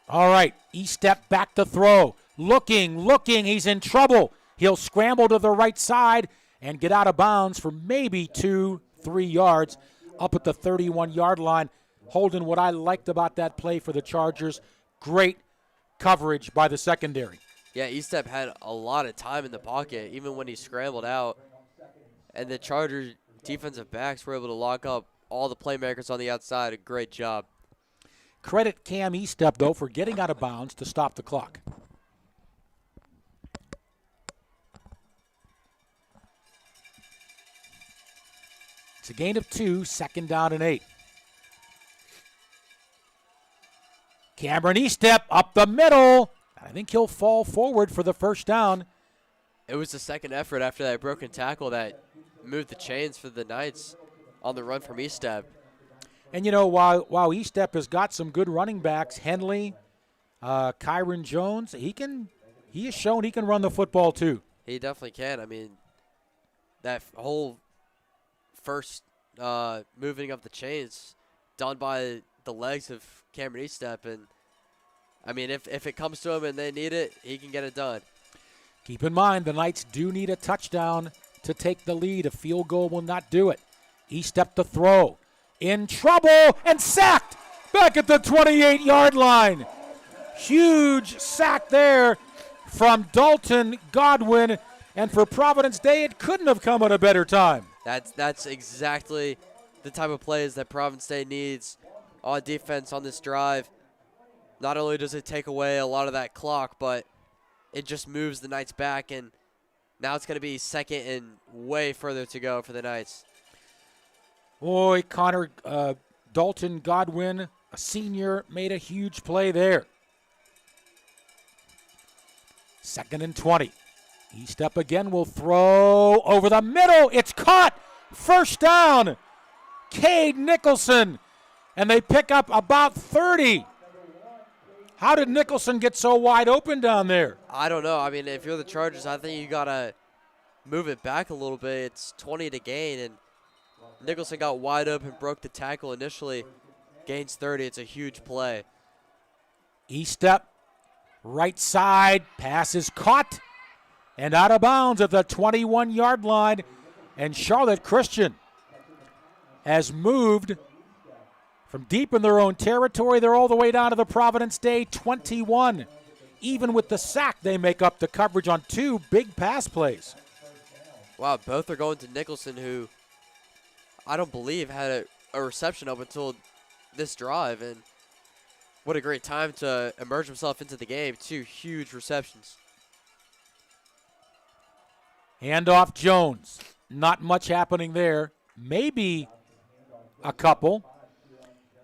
All right, E-step back to throw. Looking, he's in trouble. He'll scramble to the right side and get out of bounds for maybe 2-3 yards up at the 31-yard line. Holden, what I liked about that play for the Chargers, great coverage by the secondary. Yeah, E-step had a lot of time in the pocket, even when he scrambled out. And the Chargers defensive backs were able to lock up all the playmakers on the outside. A great job. Credit Cam E-step, though, for getting out of bounds to stop the clock. It's a gain of 2, second down and 8. Cameron E-step up the middle. I think he'll fall forward for the first down. It was the second effort after that broken tackle that moved the chains for the Knights on the run from E-step. And, you know, while E-step has got some good running backs, Henley, Kyron Jones, he has shown he can run the football too. He definitely can. I mean, that whole first moving of the chains done by the legs of Cameron E-step, and I mean, if it comes to him and they need it, he can get it done. Keep in mind, the Knights do need a touchdown to take the lead. A field goal will not do it. E-step to throw. In trouble and sacked back at the 28-yard line. Huge sack there from Dalton Godwin. And for Providence Day, it couldn't have come at a better time. That's exactly the type of plays that Providence Day needs on defense on this drive. Not only does it take away a lot of that clock, but it just moves the Knights back, and now it's going to be second and way further to go for the Knights. Boy, Dalton Godwin, a senior, made a huge play there. 2nd and 20. E-Step again will throw over the middle. It's caught. First down. Cade Nicholson. And they pick up about 30. How did Nicholson get so wide open down there? I don't know. I mean, if you're the Chargers, I think you got to move it back a little bit. It's 20 to gain, and Nicholson got wide open, broke the tackle initially, gains 30. It's a huge play. E-Step, right side, pass is caught and out of bounds at the 21-yard line. And Charlotte Christian has moved from deep in their own territory. They're all the way down to the Providence Day 21. Even with the sack, they make up the coverage on 2 big pass plays. Wow, both are going to Nicholson, who I don't believe had a reception up until this drive. And what a great time to emerge himself into the game. 2 huge receptions. Handoff Jones. Not much happening there. Maybe a couple.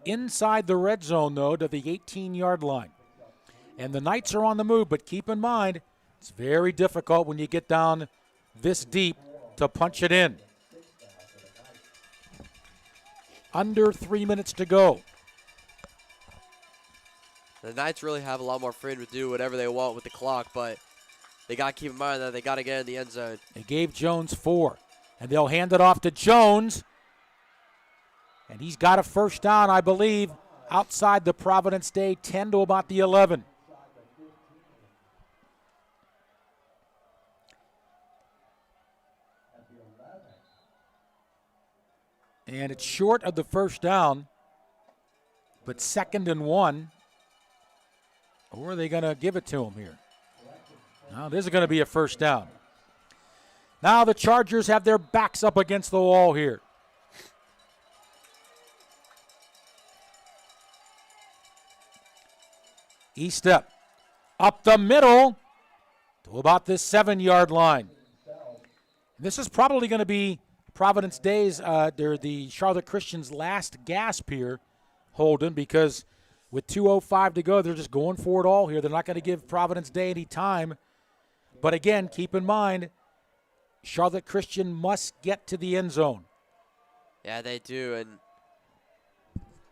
Inside the red zone, though, to the 18-yard line. And the Knights are on the move, but keep in mind, it's very difficult when you get down this deep to punch it in. Under 3 minutes to go. The Knights really have a lot more freedom to do whatever they want with the clock, but they got to keep in mind that they got to get in the end zone. They gave Jones 4, and they'll hand it off to Jones. And he's got a first down, I believe, outside the Providence Day 10 to about the 11. And it's short of the first down, but 2nd and 1. Or are they going to give it to him here? No, this is going to be a first down. Now the Chargers have their backs up against the wall here. E-Step up the middle to about this 7-yard line. This is probably going to be Providence Day's, they're the Charlotte Christians' last gasp here, Holden, because with 2:05 to go, they're just going for it all here. They're not going to give Providence Day any time. But again, keep in mind, Charlotte Christian must get to the end zone. Yeah, they do.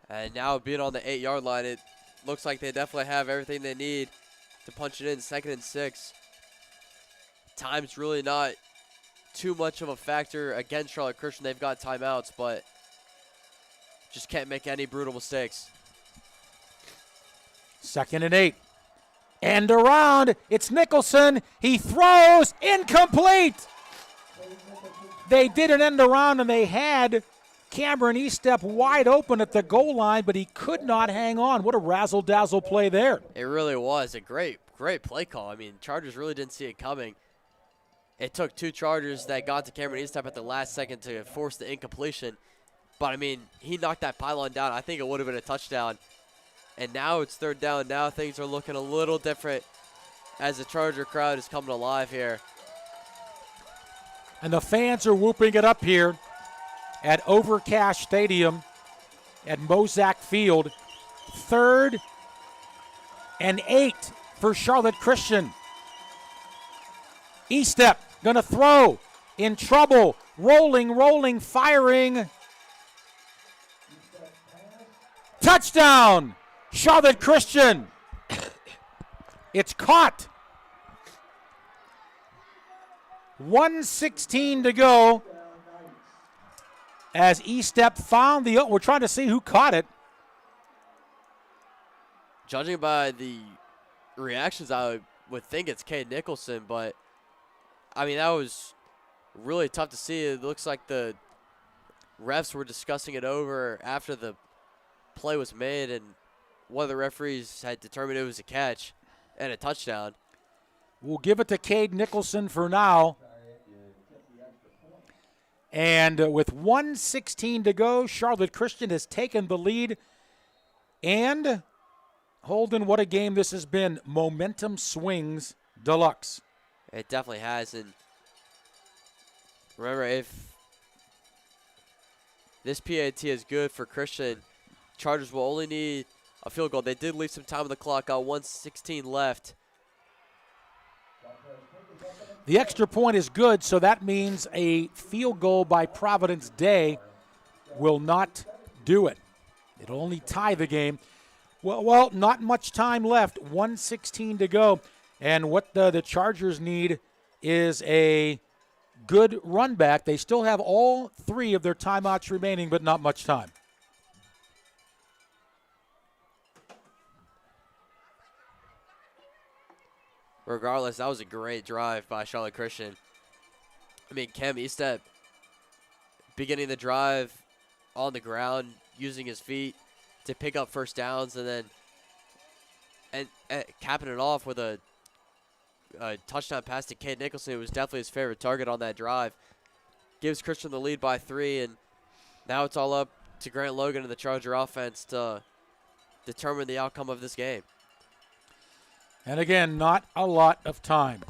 And now being on the 8-yard line, it looks like they definitely have everything they need to punch it in. 2nd and 6. Time's really not too much of a factor against Charlotte Christian. They've got timeouts, but just can't make any brutal mistakes. 2nd and 8. And around, it's Nicholson. He throws, incomplete. They did an end around, and they had Cameron E-Step wide open at the goal line, but he could not hang on. What a razzle-dazzle play there. It really was a great play call. I mean, Chargers really didn't see it coming. It took 2 Chargers that got to Cameron E-Step at the last second to force the incompletion. But, I mean, he knocked that pylon down. I think it would have been a touchdown. And now it's 3rd down. Now things are looking a little different as the Charger crowd is coming alive here. And the fans are whooping it up here at Overcash Stadium at Mozak Field. 3rd and 8 for Charlotte Christian. E-Step going to throw, in trouble, rolling, firing. Touchdown, Charlotte Christian. It's caught. 1:16 to go as E-Step found the, we're trying to see who caught it. Judging by the reactions, I would think it's Cade Nicholson, but I mean, that was really tough to see. It looks like the refs were discussing it over after the play was made, and one of the referees had determined it was a catch and a touchdown. We'll give it to Cade Nicholson for now. And with 1:16 to go, Charlotte Christian has taken the lead. And Holden, what a game this has been. Momentum swings deluxe. It definitely has. And remember, if this PAT is good for Christian, Chargers will only need a field goal. They did leave some time on the clock, got 1:16 left. The extra point is good, so that means a field goal by Providence Day will not do it. It'll only tie the game. Well, not much time left. 1:16 to go. And what the Chargers need is a good run back. They still have all 3 of their timeouts remaining, but not much time. Regardless, that was a great drive by Charlotte Christian. I mean, Cam Eastep beginning the drive on the ground, using his feet to pick up first downs, and then capping it off with a touchdown pass to Cade Nicholson, who was definitely his favorite target on that drive. Gives Christian the lead by 3, and now it's all up to Grant Logan and the Charger offense to determine the outcome of this game. And again, not a lot of time.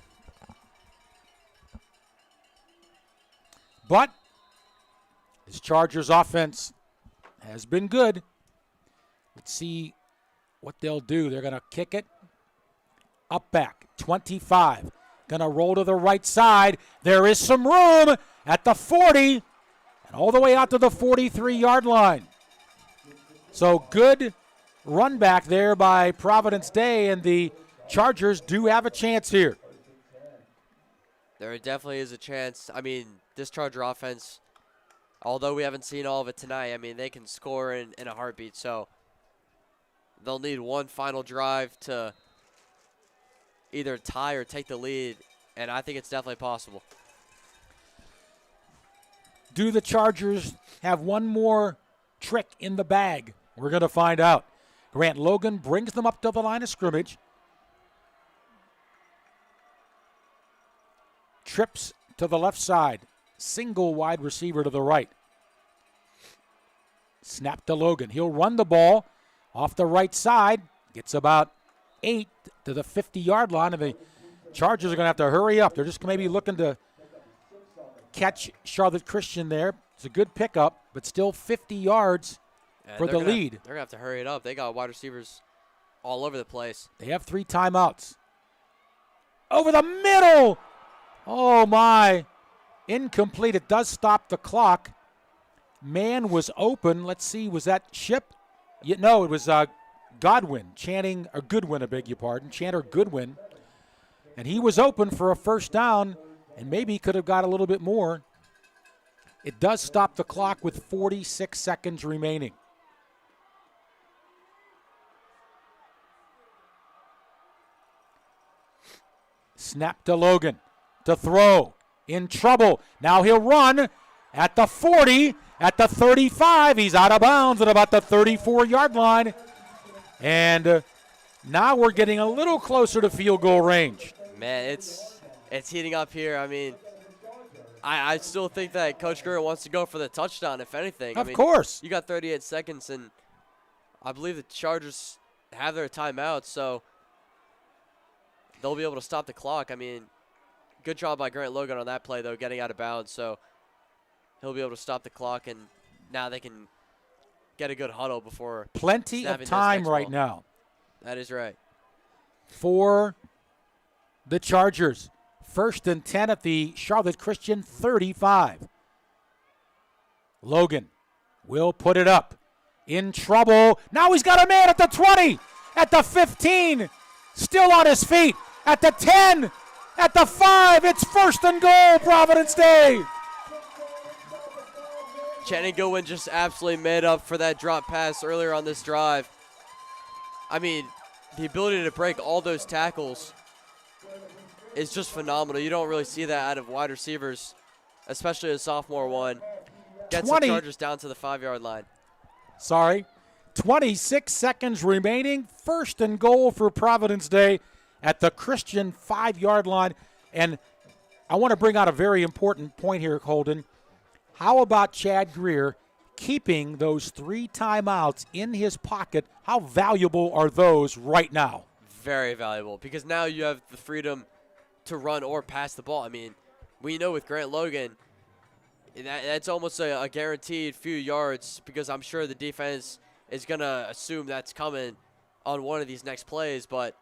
But this Chargers offense has been good. Let's see what they'll do. They're going to kick it up back, 25. Going to roll to the right side. There is some room at the 40 and all the way out to the 43-yard line. So good run back there by Providence Day, and the Chargers do have a chance here. There definitely is a chance. I mean, this Charger offense, although we haven't seen all of it tonight, I mean, they can score in a heartbeat. So they'll need one final drive to either tie or take the lead, and I think it's definitely possible. Do the Chargers have one more trick in the bag? We're going to find out. Grant Logan brings them up to the line of scrimmage. Trips to the left side. Single wide receiver to the right. Snap to Logan. He'll run the ball off the right side. Gets about 8 to the 50-yard line, and the Chargers are going to have to hurry up. They're just maybe looking to catch Charlotte Christian there. It's a good pickup, but still 50 yards for the lead. They're going to have to hurry it up. They got wide receivers all over the place. They have 3 timeouts. Over the middle! Oh, my. Incomplete. It does stop the clock. Man was open. Let's see, was that Ship? No, it was Goodwin. Chanter Goodwin. And he was open for a first down, and maybe could have got a little bit more. It does stop the clock with 46 seconds remaining. Snap to Logan to throw. In trouble. Now he'll run at the 40, at the 35. He's out of bounds at about the 34-yard line. And now we're getting a little closer to field goal range. Man, it's heating up here. I mean, I still think that Coach Gurr wants to go for the touchdown, if anything. Of course. You got 38 seconds, and I believe the Chargers have their timeout, so they'll be able to stop the clock. I mean, good job by Grant Logan on that play, though, getting out of bounds. So he'll be able to stop the clock, and now they can get a good huddle before plenty of time right now. That is right. For the Chargers. 1st and 10 at the Charlotte Christian 35. Logan will put it up. In trouble. Now he's got a man at the 20, at the 15. Still on his feet. At the 10. At the 5, it's 1st and goal, Providence Day. Channing Goodwin just absolutely made up for that drop pass earlier on this drive. I mean, the ability to break all those tackles is just phenomenal. You don't really see that out of wide receivers, especially a sophomore one. Gets the Chargers down to the 5-yard line. Sorry. 26 seconds remaining. First and goal for Providence Day at the Christian 5-yard line. And I want to bring out a very important point here, Holden. How about Chad Greer keeping those 3 timeouts in his pocket? How valuable are those right now? Very valuable, because now you have the freedom to run or pass the ball. I mean, we know with Grant Logan, that's almost a guaranteed few yards, because I'm sure the defense is going to assume that's coming on one of these next plays. But,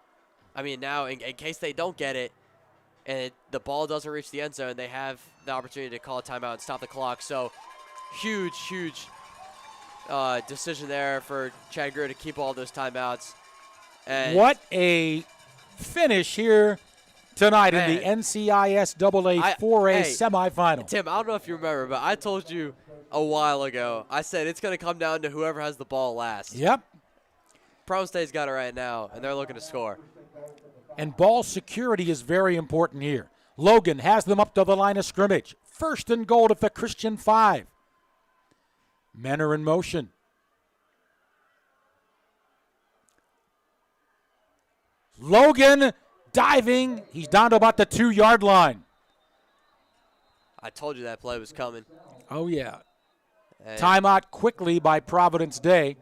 I mean, now in case they don't get it and the ball doesn't reach the end zone, they have the opportunity to call a timeout and stop the clock. So, huge decision there for Chad Greer to keep all those timeouts. And what a finish here tonight in the NCISAA 4A semifinal. Tim, I don't know if you remember, but I told you a while ago, I said it's going to come down to whoever has the ball last. Yep. Providence State's got it right now, and they're looking to score. And ball security is very important here. Logan has them up to the line of scrimmage. First and goal at the Christian 5. Men are in motion. Logan diving. He's down to about the 2-yard line. I told you that play was coming. Oh, yeah. And Timeout quickly by Providence Day.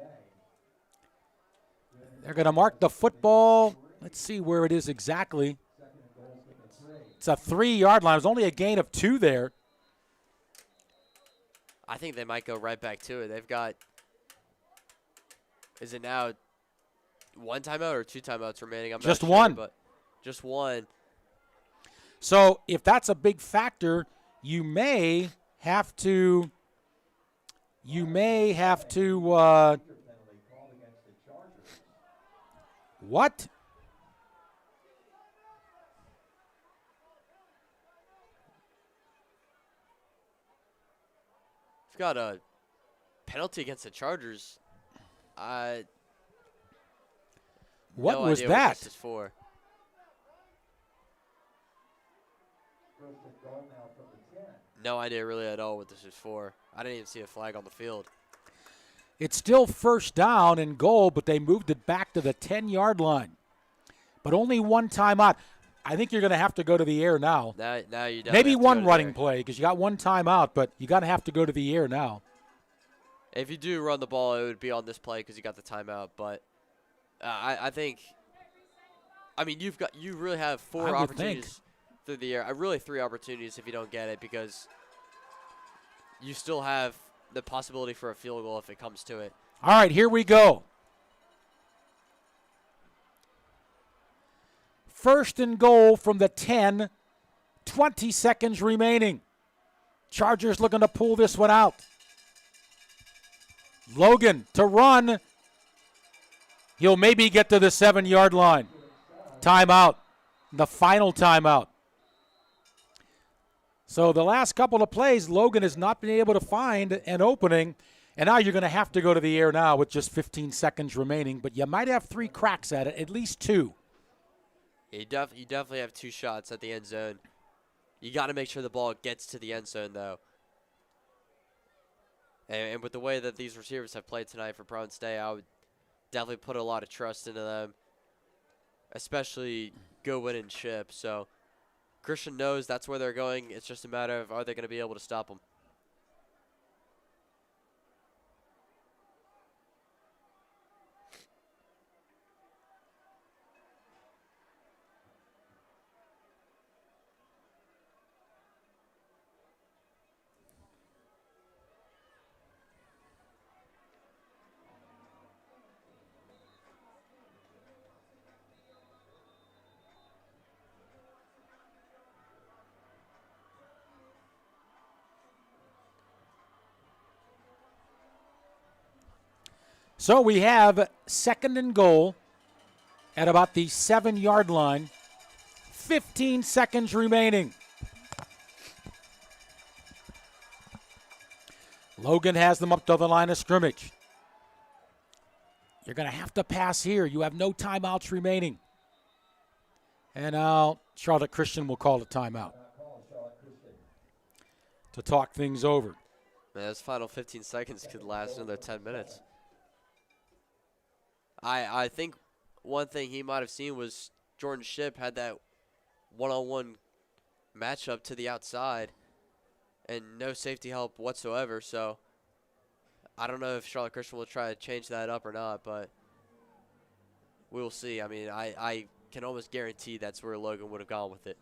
They're going to mark the football. Let's see where it is exactly. It's a 3-yard line. There's only a gain of 2 there. I think they might go right back to it. They've got, is it now 1 timeout or 2 timeouts remaining? I'm just not sure, one. But just one. So if that's a big factor, you may have to. What? We've got a penalty against the Chargers. What no was idea that? What this is for. No idea really at all what this is for. I didn't even see a flag on the field. It's still first down and goal, but they moved it back to the 10-yard line. But only 1 timeout. I think you're going to have to go to the air now. Now you definitely maybe have to one go to running there. play because you got 1 timeout, but you got to have to go to the air now. If you do run the ball, it would be on this play because you got the timeout. But I think, I mean, you really have 4 opportunities through the air. Really 3 opportunities if you don't get it, because you still have the possibility for a field goal if it comes to it. All right, here we go. First and goal from the 10, 20 seconds remaining. Chargers looking to pull this one out. Logan to run. He'll maybe get to the 7-yard line. Timeout. The final timeout. So the last couple of plays, Logan has not been able to find an opening. And now you're going to have to go to the air now with just 15 seconds remaining. But you might have 3 cracks at it, at least 2. You definitely have 2 shots at the end zone. You got to make sure the ball gets to the end zone, though. And with the way that these receivers have played tonight for Providence Day, I would definitely put a lot of trust into them, especially Goodwin and Ship. So Christian knows that's where they're going. It's just a matter of, are they going to be able to stop them? So we have second and goal at about the 7-yard line. 15 seconds remaining. Logan has them up to the line of scrimmage. You're going to have to pass here. You have no timeouts remaining. And now Charlotte Christian will call a timeout to talk things over. Man, those final 15 seconds could last another 10 minutes. I think one thing he might have seen was Jordan Shipp had that one-on-one matchup to the outside and no safety help whatsoever. So I don't know if Charlotte Christian will try to change that up or not, but we will see. I mean, I can almost guarantee that's where Logan would have gone with it.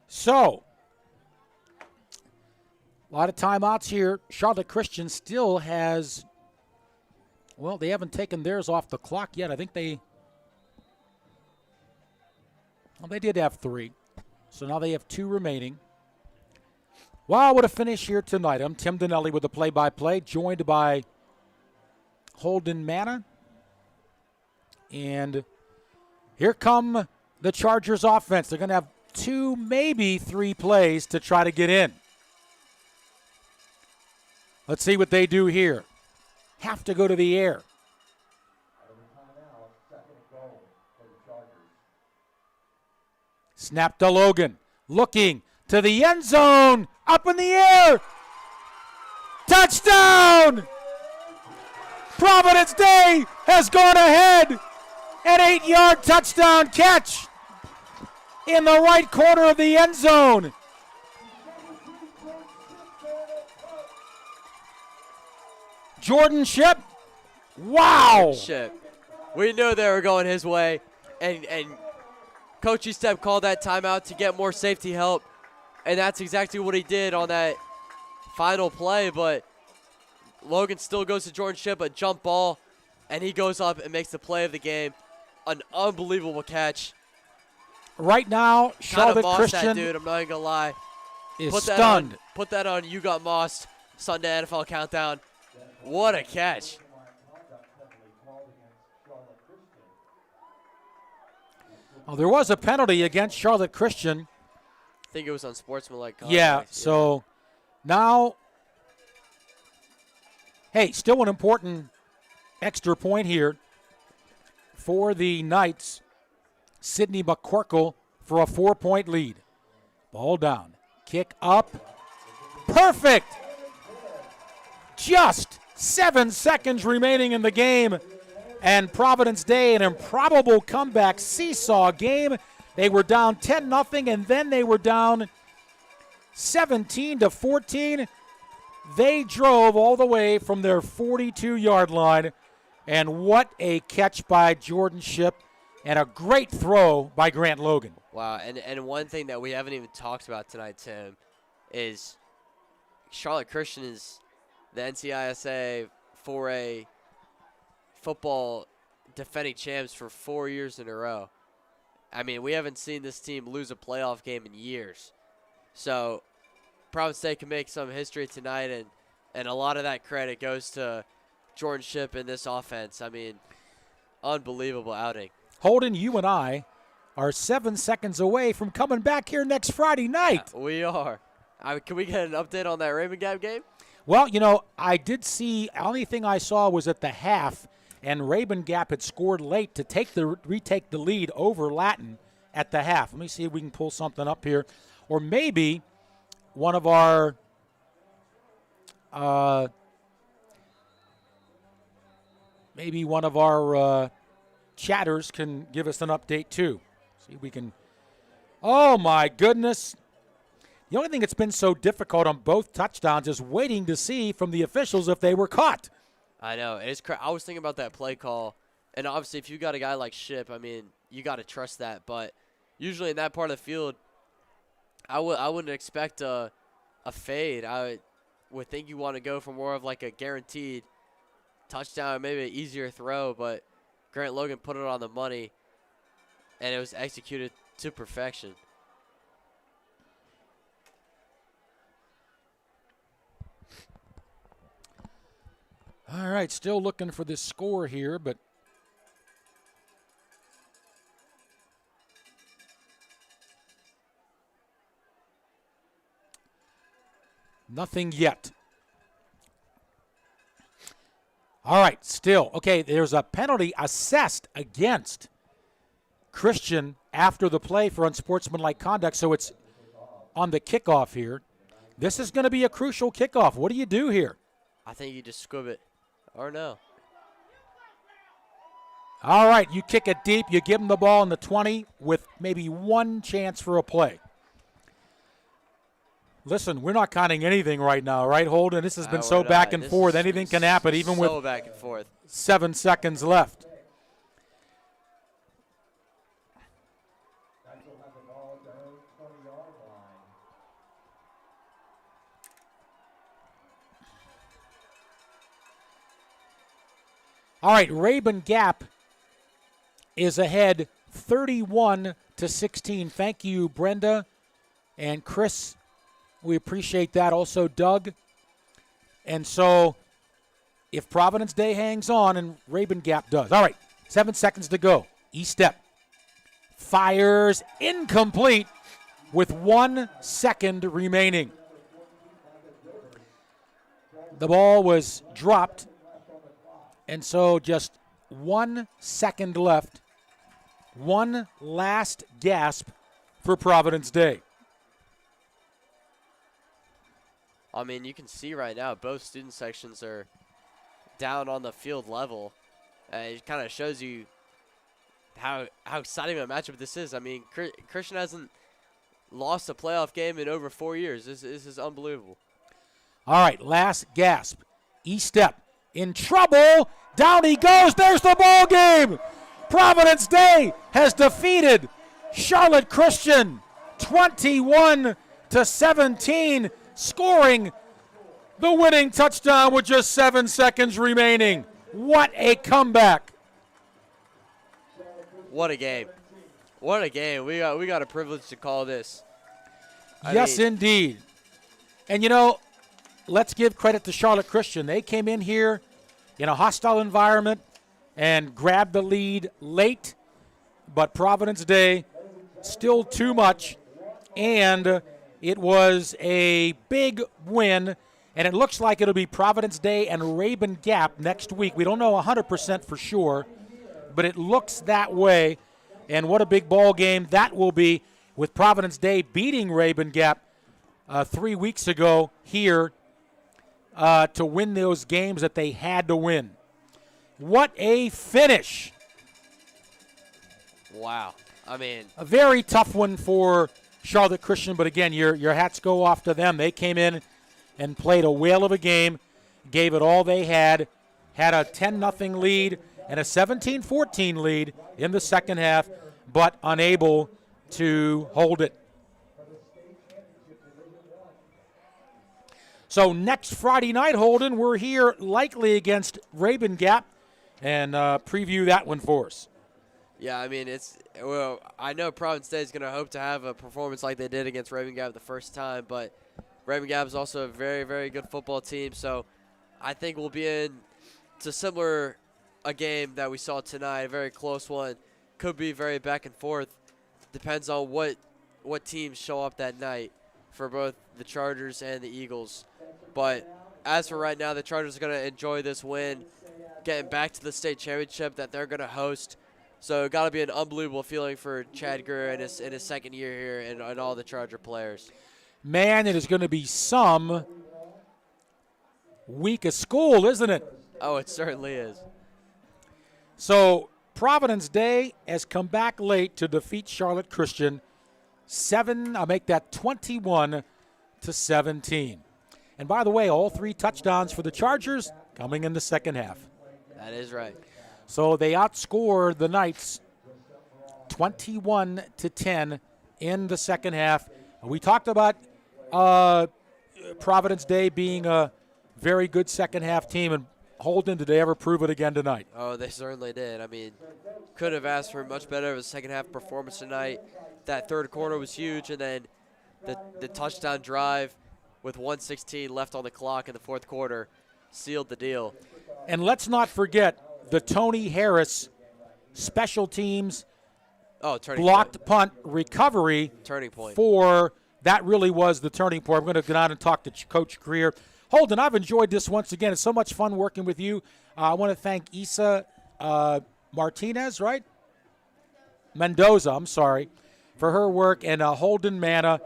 So, a lot of timeouts here. Charlotte Christian still has, well, they haven't taken theirs off the clock yet. I think they did have 3. So now they have 2 remaining. Wow, what a finish here tonight. I'm Tim Donelli with the play-by-play, joined by Holden Manna. And here come the Chargers offense. They're going to have 2, maybe 3 plays to try to get in. Let's see what they do here. Have to go to the air. Out of the timeout, 2nd and goal for the Chargers. Snap to Logan. Looking to the end zone. Up in the air. Touchdown! Providence Day has gone ahead. An 8-yard touchdown catch in the right corner of the end zone. Jordan Shipp. Wow. Shipp. We knew they were going his way, and Coach Estep called that timeout to get more safety help, and that's exactly what he did on that final play. But Logan still goes to Jordan Shipp, a jump ball, and he goes up and makes the play of the game. An unbelievable catch. Right now, Charlotte Christian that dude, I'm not even gonna lie. is stunned. Put that on You Got Mossed Sunday NFL Countdown. What a catch. Oh, there was a penalty against Charlotte Christian. I think it was on sportsmanlike conduct. Yeah, so now, hey, still an important extra point here for the Knights. Sidney McCorkle for a 4-point lead. Ball down. Kick up. Perfect! Just 7 seconds remaining in the game. And Providence Day, an improbable comeback seesaw game. They were down 10-0, and then they were down 17-14. They drove all the way from their 42-yard line. And what a catch by Jordan Shipp. And a great throw by Grant Logan. Wow, and one thing that we haven't even talked about tonight, Tim, is Charlotte Christian is the NCISAA 4A football defending champs for 4 years in a row. I mean, we haven't seen this team lose a playoff game in years. So Providence State can make some history tonight, and a lot of that credit goes to Jordan Shipp and this offense. I mean, unbelievable outing. Holden, you and I are 7 seconds away from coming back here next Friday night. Yeah, we are. Can we get an update on that Raymond Gap game? Well, you know, I did see, only thing I saw was at the half, and Raven Gap had scored late to retake the lead over Latin at the half. Let me see if we can pull something up here. Or maybe one of our chatters can give us an update too. See if we can. Oh my goodness. The only thing that's been so difficult on both touchdowns is waiting to see from the officials if they were caught. I know. I was thinking about that play call, and obviously if you got a guy like Shipp, I mean, you got to trust that. But usually in that part of the field, I wouldn't expect a fade. I would think you want to go for more of like a guaranteed touchdown, maybe an easier throw, but Grant Logan put it on the money, and it was executed to perfection. All right, still looking for this score here, but nothing yet. All right, still. Okay, there's a penalty assessed against Christian after the play for unsportsmanlike conduct, so it's on the kickoff here. This is going to be a crucial kickoff. What do you do here? I think you just squib it. Or no. All right, you kick it deep. You give them the ball in the 20 with maybe one chance for a play. Listen, we're not counting anything right now, right, Holden? This has been so back and forth. Anything can happen, even with back and forth. 7 seconds left. Knights will have the ball at their own 20-yard line. All right, Rabun Gap is ahead 31-16. Thank you, Brenda and Chris. We appreciate that. Also, Doug. And so, if Providence Day hangs on, and Rabun Gap does. All right, 7 seconds to go. E-step. Fires incomplete with 1 second remaining. The ball was dropped, and so just 1 second left. One last gasp for Providence Day. I mean, you can see right now both student sections are down on the field level. It kind of shows you how exciting of a matchup this is. I mean, Christian hasn't lost a playoff game in over 4 years. This is unbelievable. All right, last gasp. E-step. In trouble. Down he goes. There's the ball game. Providence Day has defeated Charlotte Christian 21-17, scoring the winning touchdown with just 7 seconds remaining. What a comeback. What a game. What a game. We got a privilege to call this. Yes, indeed. And, you know, let's give credit to Charlotte Christian. They came in here in a hostile environment and grabbed the lead late, but Providence Day still too much, and it was a big win, and it looks like it'll be Providence Day and Rabun Gap next week. We don't know 100% for sure, but it looks that way, and what a big ball game that will be, with Providence Day beating Rabun Gap 3 weeks ago here to win those games that they had to win. What a finish. Wow. I mean, a very tough one for Charlotte Christian, but again, your hats go off to them. They came in and played a whale of a game, gave it all they had a 10-0 lead and a 17-14 lead in the second half, but unable to hold it. So next Friday night, Holden, we're here likely against Rabun Gap, and preview that one for us. Yeah, I mean, I know Providence Day is going to hope to have a performance like they did against Rabun Gap the first time, but Rabun Gap is also a very, very good football team, so I think we'll be in to similar a game that we saw tonight, a very close one. Could be very back and forth. Depends on what teams show up that night for both the Chargers and the Eagles. But as for right now, the Chargers are going to enjoy this win, getting back to the state championship that they're going to host. So it got to be an unbelievable feeling for Chad Greer in his second year here and all the Charger players. Man, it is going to be some week of school, isn't it? Oh, it certainly is. So Providence Day has come back late to defeat Charlotte Christian 21-17. And by the way, all 3 touchdowns for the Chargers coming in the second half. That is right. So they outscored the Knights 21-10 in the second half. We talked about Providence Day being a very good second half team, and Holden, did they ever prove it again tonight? Oh, they certainly did. I mean, could have asked for much better of a second half performance tonight. That third quarter was huge, and then the touchdown drive with 1:16 left on the clock in the fourth quarter sealed the deal. And let's not forget the Tony Harris special teams blocked punt recovery. Turning point. That really was the turning point. I'm going to go down and talk to Coach Greer. Holden, I've enjoyed this once again. It's so much fun working with you. I want to thank Isa Martinez, right? Mendoza, I'm sorry, for her work, and Holden Manna.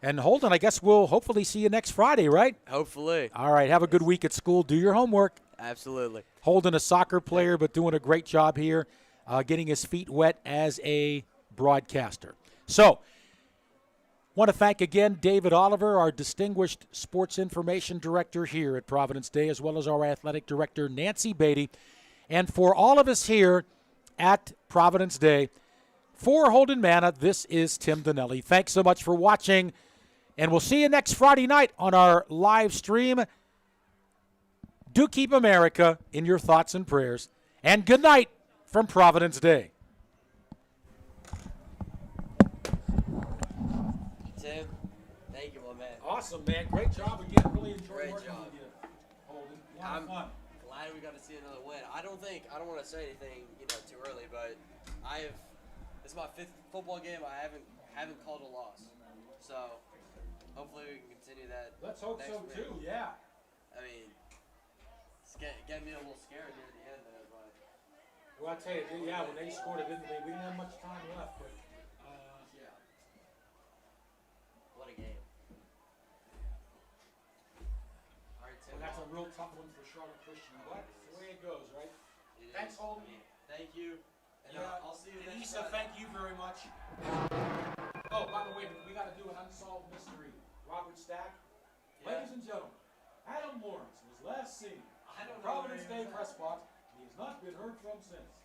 And Holden, I guess we'll hopefully see you next Friday, right? Hopefully. All right, have a good week at school. Do your homework. Absolutely. Holden, a soccer player, but doing a great job here, getting his feet wet as a broadcaster. So, want to thank again David Oliver, our distinguished sports information director here at Providence Day, as well as our athletic director, Nancy Beatty. And for all of us here at Providence Day, for Holden Manna, this is Tim Donelli. Thanks so much for watching, and we'll see you next Friday night on our live stream. Do keep America in your thoughts and prayers. And good night from Providence Day. Tim, thank you, my man. Awesome, man. Great job again. Really enjoyed Great working job. with you, Holden. A lot of I'm fun. glad we got to see another win. I don't want to say anything, too early, but this is my 5th football game. I haven't called a loss. So hopefully we can continue that. Let's hope next so, week. too. Yeah. I mean, it's getting me a little scared near the end there, but Well, I tell you, yeah, when they scored it, we didn't have much time left, but yeah. What a game. All right, Tim. and that's a real tough one for Charlotte Christian. But it's the way it goes, right? It Thanks, is. Holden. Thank you. And I'll see you And next Issa, Friday. thank you very much. Oh, by the way, we got to do an unsolved mystery. Robert Stack. Yeah. Ladies and gentlemen, Adam Lawrence was last seen I in the don't know Providence where he Day was press box, and he has not been heard from since.